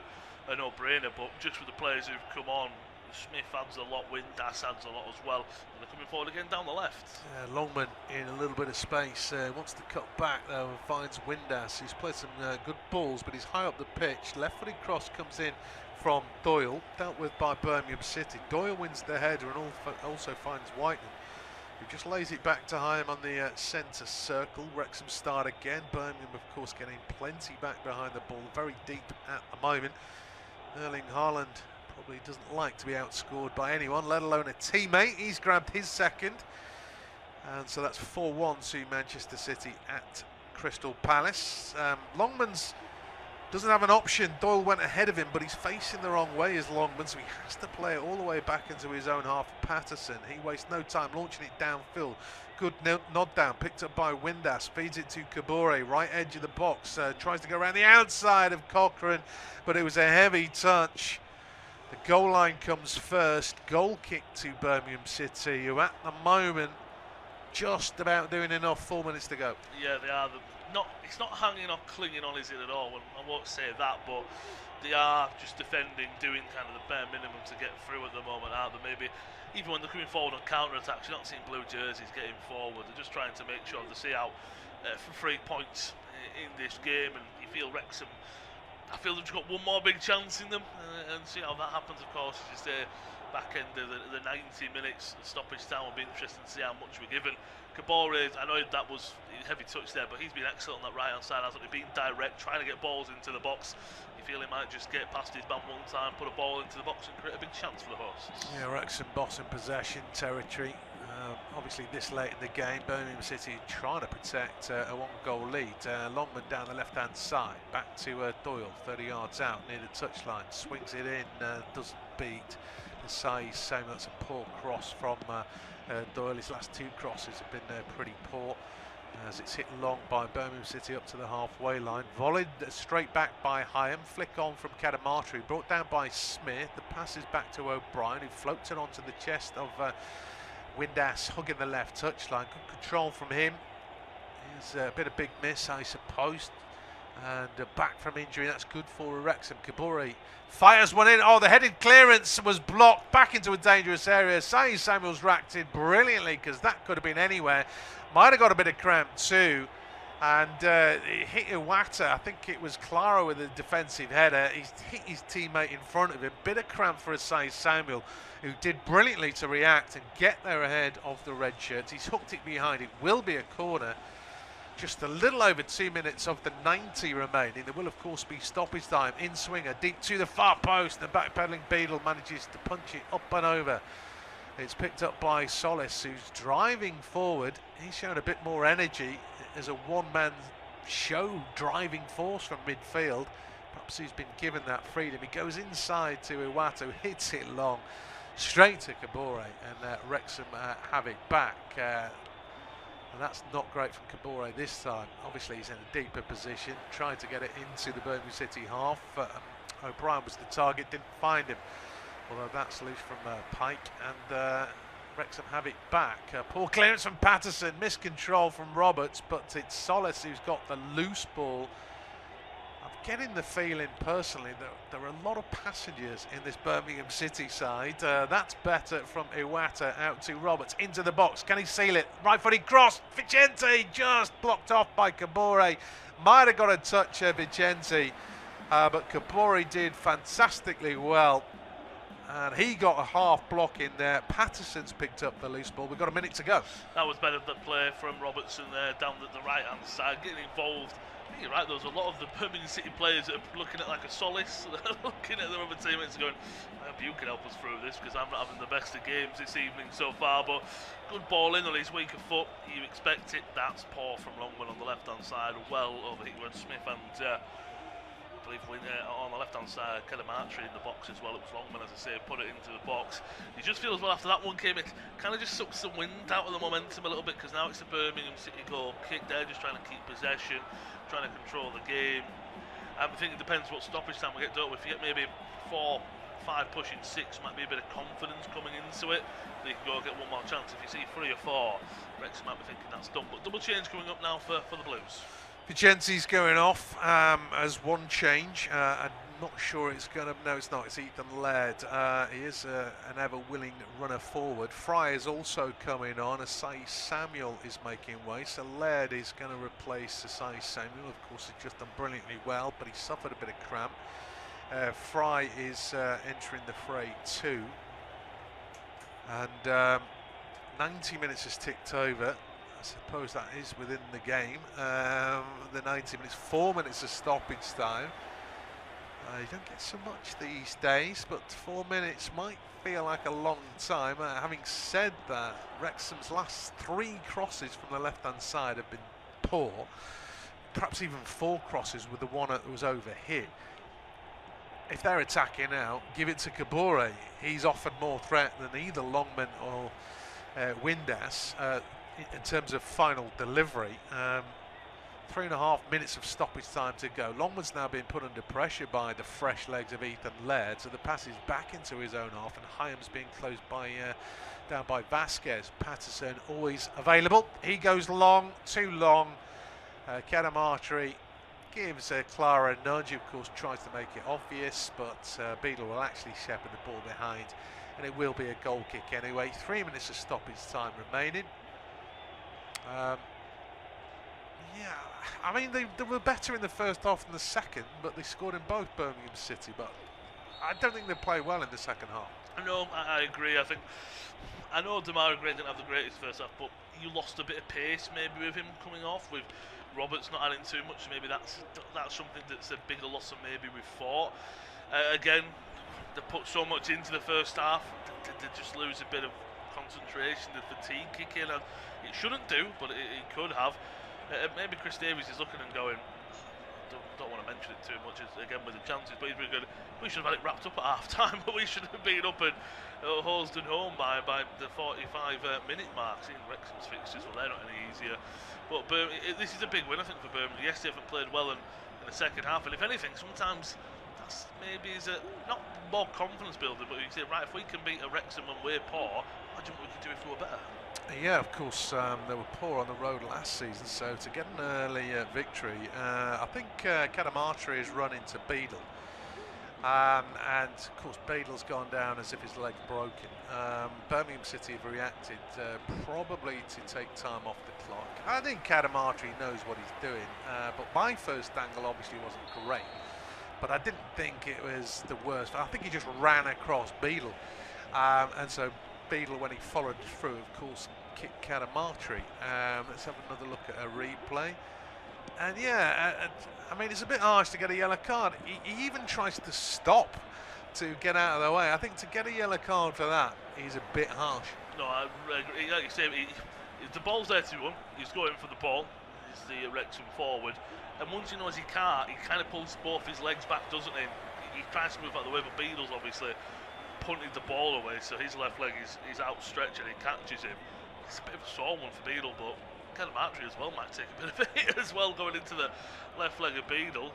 no-brainer. But just with the players who've come on, Smith adds a lot, Windass adds a lot as well, and they're coming forward again down the left. Longman in a little bit of space, wants to cut back though and finds Windass. He's played some good balls, but he's high up the pitch. Left-footed cross comes in from Doyle, dealt with by Birmingham City. Doyle wins the header and also finds Whiteman, who just lays it back to Hyam on the centre circle. Wrexham start again. Birmingham, of course, getting plenty back behind the ball, very deep at the moment. Erling Haaland probably doesn't like to be outscored by anyone, let alone a teammate. He's grabbed his second, and so that's 4-1 to Manchester City at Crystal Palace. Longman's doesn't have an option. Doyle went ahead of him, but he's facing the wrong way as Longman, so he has to play it all the way back into his own half. Patterson, he wastes no time launching it downfield. Good nod down, picked up by Windass, feeds it to Kabore, right edge of the box, tries to go around the outside of Cochrane, but it was a heavy touch. The goal line comes first. Goal kick to Birmingham City, who at the moment just about doing enough. 4 minutes to go. Yeah, they are. It's not hanging or clinging on, is it, at all? I won't say that, but they are just defending, doing kind of the bare minimum to get through at the moment, aren't they? Maybe even when they're coming forward on counter-attacks, you're not seeing blue jerseys getting forward. They're just trying to make sure they see out for 3 points in this game, and you feel Wrexham, I feel they've just got one more big chance in them, and see how that happens, of course, as you say, back end of the 90 minutes stoppage time. Will be interesting to see how much we're given. Kabore, I know that was a heavy touch there, but he's been excellent on that right hand side, hasn't he? Being direct, trying to get balls into the box. You feel he might just get past his man one time, put a ball into the box and create a big chance for the hosts. Yeah, Wrexham boss in possession territory. Obviously this late in the game, Birmingham City trying to protect a 1-goal lead. Longman down the left-hand side, back to Doyle, 30 yards out near the touchline, swings it in, doesn't beat Sai Sam. That's a poor cross from Doyle. His last 2 crosses have been pretty poor, as it's hit long by Birmingham City up to the halfway line. Volleyed straight back by Hyam, flick on from Cadamartri, brought down by Smith. The pass is back to O'Brien, who floats it onto the chest of Windass, hugging the left touchline. Good control from him. It's a bit of big miss, I suppose. And back from injury, that's good for Wrexham. Kabore fires one in. Oh, the headed clearance was blocked back into a dangerous area. Sai Samuels racked it brilliantly, because that could have been anywhere. Might have got a bit of cramp too. And it hit Iwata. I think it was Clara with a defensive header. He's hit his teammate in front of him. Bit of cramp for Sai Samuel, who did brilliantly to react and get there ahead of the red shirts. He's hooked it behind. It will be a corner. Just a little over 2 minutes of the 90 remaining. There will, of course, be stoppage time. In swinger, deep to the far post. The backpedaling Beadle manages to punch it up and over. It's picked up by Solis, who's driving forward. He's shown a bit more energy as a one-man show driving force from midfield. Perhaps he's been given that freedom. He goes inside to Iwata, who hits it long, straight to Kabore, and Wrexham have it back. And that's not great from Kabore this time. Obviously he's in a deeper position, trying to get it into the Birmingham City half. O'Brien was the target, didn't find him, although that's loose from Pike, and Wrexham have it back. Poor clearance from Patterson, miscontrol from Roberts, but it's Solis who's got the loose ball. I've getting the feeling personally that there are a lot of passengers in this Birmingham City side. That's better from Iwata out to Roberts into the box. Can he seal it? Right-footed cross. Vicente just blocked off by Kabore. Might have got a touch, Vicente, but Kabore did fantastically well. And he got a half block in there. Patterson's picked up the loose ball. We've got a minute to go. That was better than play from Robertson there down at the right-hand side, getting involved. I think you're right, there's a lot of the Birmingham City players that are looking at like a solace, looking at their other teammates and going, I hope you can help us through this because I'm not having the best of games this evening so far. But good ball in on his weaker foot. You expect it. That's poor from Longman on the left-hand side. Well over Hickman Smith and I believe on the left hand side, Kelematri in the box as well. It was Longman, as I say, put it into the box. You just feel as well after that one came, it kind of just sucks the wind out of the momentum a little bit because now it's a Birmingham City goal kick. They're just trying to keep possession, trying to control the game. I think it depends what stoppage time we get, don't we? If you get maybe 4, 5 pushing 6, might be a bit of confidence coming into it. So you can go get one more chance. If you see 3 or 4, Wrexham might be thinking that's done. But double change coming up now for the Blues. Vicente's going off as one change. I'm not sure it's going to... No, it's not. It's Ethan Laird. He is an ever-willing runner forward. Fry is also coming on. Asai Samuel is making way. So Laird is going to replace Asai Samuel. Of course, he's just done brilliantly well, but he suffered a bit of cramp. Fry is entering the fray too. And 90 minutes has ticked over. I suppose that is within the game. The 90 minutes, 4 minutes of stoppage time. You don't get so much these days, but 4 minutes might feel like a long time. Having said that, Wrexham's last 3 crosses from the left-hand side have been poor. Perhaps even 4 crosses with the one that was over hit. If they're attacking now, give it to Kabore. He's offered more threat than either Longman or Windass. In terms of final delivery, 3.5 minutes of stoppage time to go. Longman's now being put under pressure by the fresh legs of Ethan Laird, so the pass is back into his own half, and Hyam's being closed by down by Vasquez. Patterson always available. He goes long, too long. Kelematri gives Clara a nudge. Of course, tries to make it obvious, but Beadle will actually shepherd the ball behind, and it will be a goal kick anyway. 3 minutes of stoppage time remaining. Yeah, I mean they were better in the first half than the second, but they scored in both Birmingham City. But I don't think they played well in the second half. No, I agree. I know Demarai Gray didn't have the greatest first half, but you lost a bit of pace maybe with him coming off, with Roberts not adding too much. So maybe that's something that's a bigger loss than maybe we thought. Again, they put so much into the first half, they just lose a bit of concentration, the fatigue kick in. It shouldn't do, but it could have. Maybe Chris Davies is looking and going, don't want to mention it too much, again with the chances, but he's been good. We should have had it wrapped up at half time, but we should have been up and Horsden home by the 45 minute mark. Seeing Wrexham's fixtures, well, they're not any easier. But this is a big win, I think, for Birmingham. Yes, they haven't played well in the second half, and if anything, sometimes that's maybe not more confidence building, but you say, right, if we can beat a Wrexham when we're poor, imagine what we could do if we were better. Yeah, of course, they were poor on the road last season, so to get an early victory, I think Kelematri is run into Beadle. And of course Beadle's gone down as if his leg's broken. Birmingham City have reacted probably to take time off the clock. I think Kelematri knows what he's doing, but my first angle obviously wasn't great, but I didn't think it was the worst. I think he just ran across Beadle, and so Beadle, when he followed through, of course, kicked Kelematri. Let's have another look at a replay. And yeah, I mean, it's a bit harsh to get a yellow card. He even tries to stop to get out of the way. I think to get a yellow card for that is a bit harsh. No, I agree. Like you say, the ball's there to run. He's going for the ball. He's the Wrexham forward. And once he knows he can't, he kind of pulls both his legs back, doesn't he? He tries to move out of the way, but Beadle's obviously punted the ball away, so his left leg is outstretched and he catches him. It's a bit of a sore one for Beadle, but Kelematri as well might take a bit of a hit as well going into the left leg of Beadle.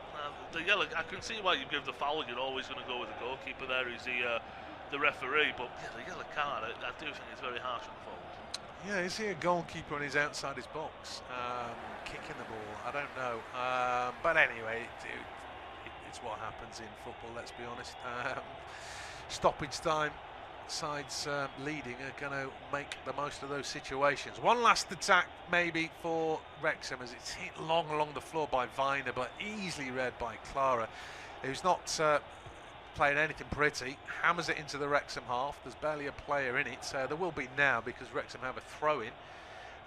The yellow, I can see why you give the foul. You're always going to go with the goalkeeper there. He's the referee, but yeah, the yellow card, I do think it's very harsh on the forward. Yeah, is he a goalkeeper when he's outside his box, kicking the ball? I don't know. But anyway, It's what happens in football, let's be honest. Stoppage time, sides leading are going to make the most of those situations. One last attack maybe for Wrexham as it's hit long along the floor by Viner, but easily read by Clara, who's not playing anything pretty. Hammers it into the Wrexham half. There's barely a player in it. There will be now because Wrexham have a throw-in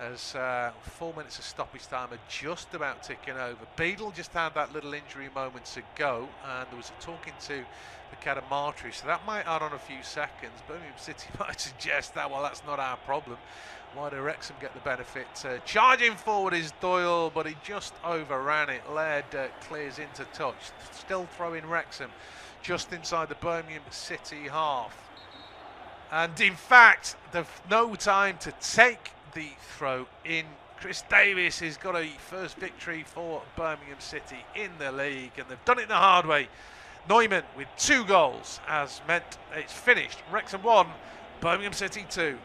as 4 minutes of stoppage time are just about ticking over. Beadle just had that little injury moments ago, and there was a talking to the Cadamartri, so that might add on a few seconds. Birmingham City might suggest that, well, that's not our problem. Why do Wrexham get the benefit? Charging forward is Doyle, but he just overran it. Laird clears into touch. Still throwing Wrexham just inside the Birmingham City half. And in fact, there's no time to take the throw in. Chris Davis has got a first victory for Birmingham City in the league, and they've done it the hard way. Neumann with 2 goals has meant it's finished. Wrexham 1, Birmingham City 2.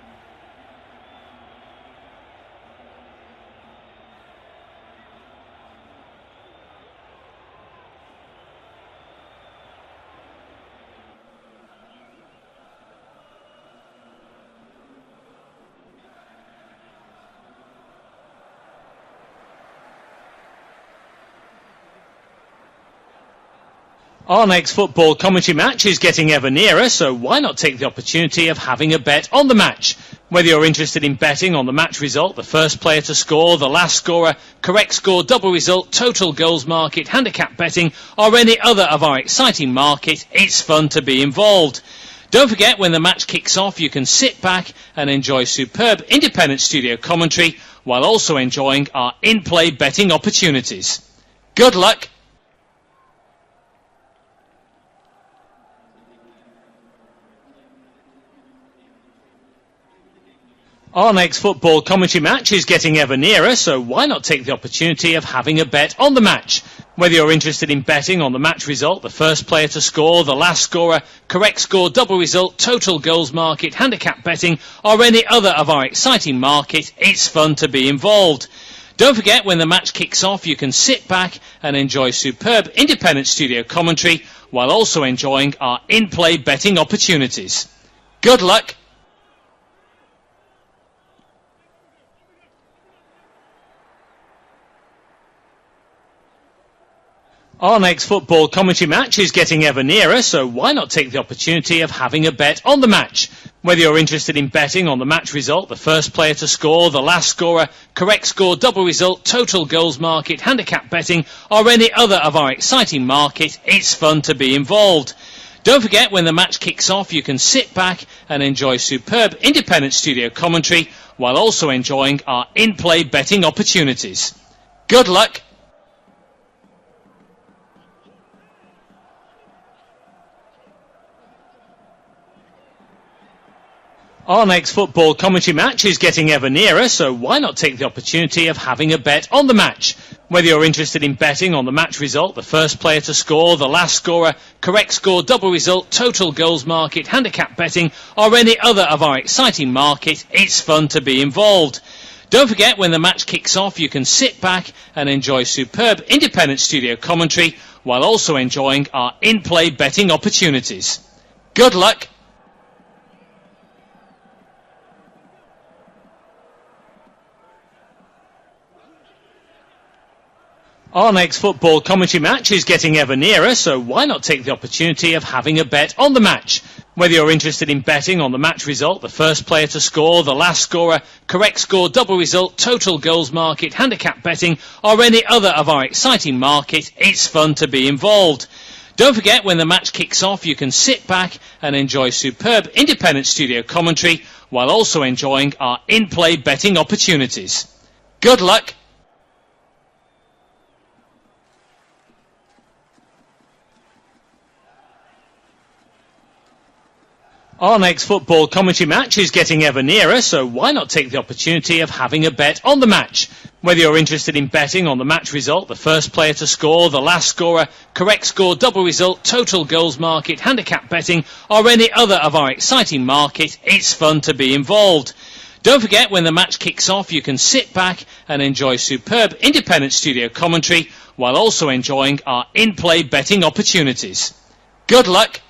Our next football commentary match is getting ever nearer, so why not take the opportunity of having a bet on the match? Whether you're interested in betting on the match result, the first player to score, the last scorer, correct score, double result, total goals market, handicap betting, or any other of our exciting market, it's fun to be involved. Don't forget, when the match kicks off, you can sit back and enjoy superb independent studio commentary while also enjoying our in-play betting opportunities. Good luck. Our next football commentary match is getting ever nearer, so why not take the opportunity of having a bet on the match? Whether you're interested in betting on the match result, the first player to score, the last scorer, correct score, double result, total goals market, handicap betting, or any other of our exciting market, it's fun to be involved. Don't forget, when the match kicks off, you can sit back and enjoy superb independent studio commentary while also enjoying our in-play betting opportunities. Good luck. Our next football commentary match is getting ever nearer, so why not take the opportunity of having a bet on the match? Whether you're interested in betting on the match result, the first player to score, the last scorer, correct score, double result, total goals market, handicap betting, or any other of our exciting market, it's fun to be involved. Don't forget, when the match kicks off, you can sit back and enjoy superb independent studio commentary while also enjoying our in-play betting opportunities. Good luck. Our next football commentary match is getting ever nearer, so why not take the opportunity of having a bet on the match? Whether you're interested in betting on the match result, the first player to score, the last scorer, correct score, double result, total goals market, handicap betting, or any other of our exciting market, it's fun to be involved. Don't forget, when the match kicks off, you can sit back and enjoy superb independent studio commentary while also enjoying our in-play betting opportunities. Good luck. Our next football commentary match is getting ever nearer, so why not take the opportunity of having a bet on the match? Whether you're interested in betting on the match result, the first player to score, the last scorer, correct score, double result, total goals market, handicap betting, or any other of our exciting market, it's fun to be involved. Don't forget, when the match kicks off, you can sit back and enjoy superb independent studio commentary while also enjoying our in-play betting opportunities. Good luck. Our next football commentary match is getting ever nearer, so why not take the opportunity of having a bet on the match? Whether you're interested in betting on the match result, the first player to score, the last scorer, correct score, double result, total goals market, handicap betting, or any other of our exciting market, it's fun to be involved. Don't forget, when the match kicks off, you can sit back and enjoy superb independent studio commentary while also enjoying our in-play betting opportunities. Good luck.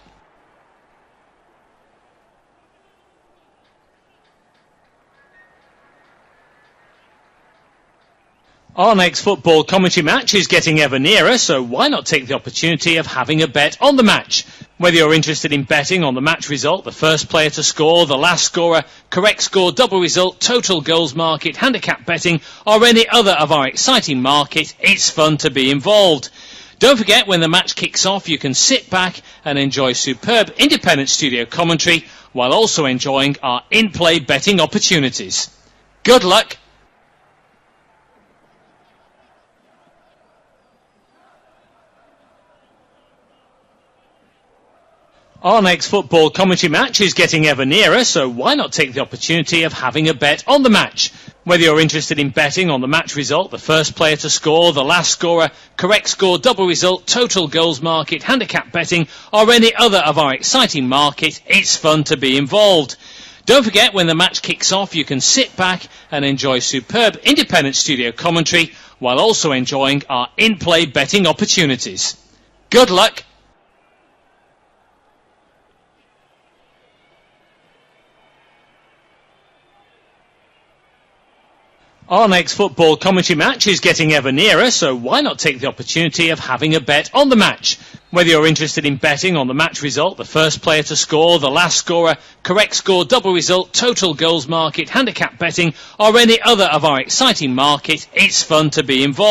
Our next football commentary match is getting ever nearer, so why not take the opportunity of having a bet on the match? Whether you're interested in betting on the match result, the first player to score, the last scorer, correct score, double result, total goals market, handicap betting, or any other of our exciting market, it's fun to be involved. Don't forget, when the match kicks off, you can sit back and enjoy superb independent studio commentary while also enjoying our in-play betting opportunities. Good luck. Our next football commentary match is getting ever nearer, so why not take the opportunity of having a bet on the match? Whether you're interested in betting on the match result, the first player to score, the last scorer, correct score, double result, total goals market, handicap betting, or any other of our exciting market, it's fun to be involved. Don't forget, when the match kicks off, you can sit back and enjoy superb independent studio commentary while also enjoying our in-play betting opportunities. Good luck. Our next football commentary match is getting ever nearer, so why not take the opportunity of having a bet on the match? Whether you're interested in betting on the match result, the first player to score, the last scorer, correct score, double result, total goals market, handicap betting, or any other of our exciting market, it's fun to be involved.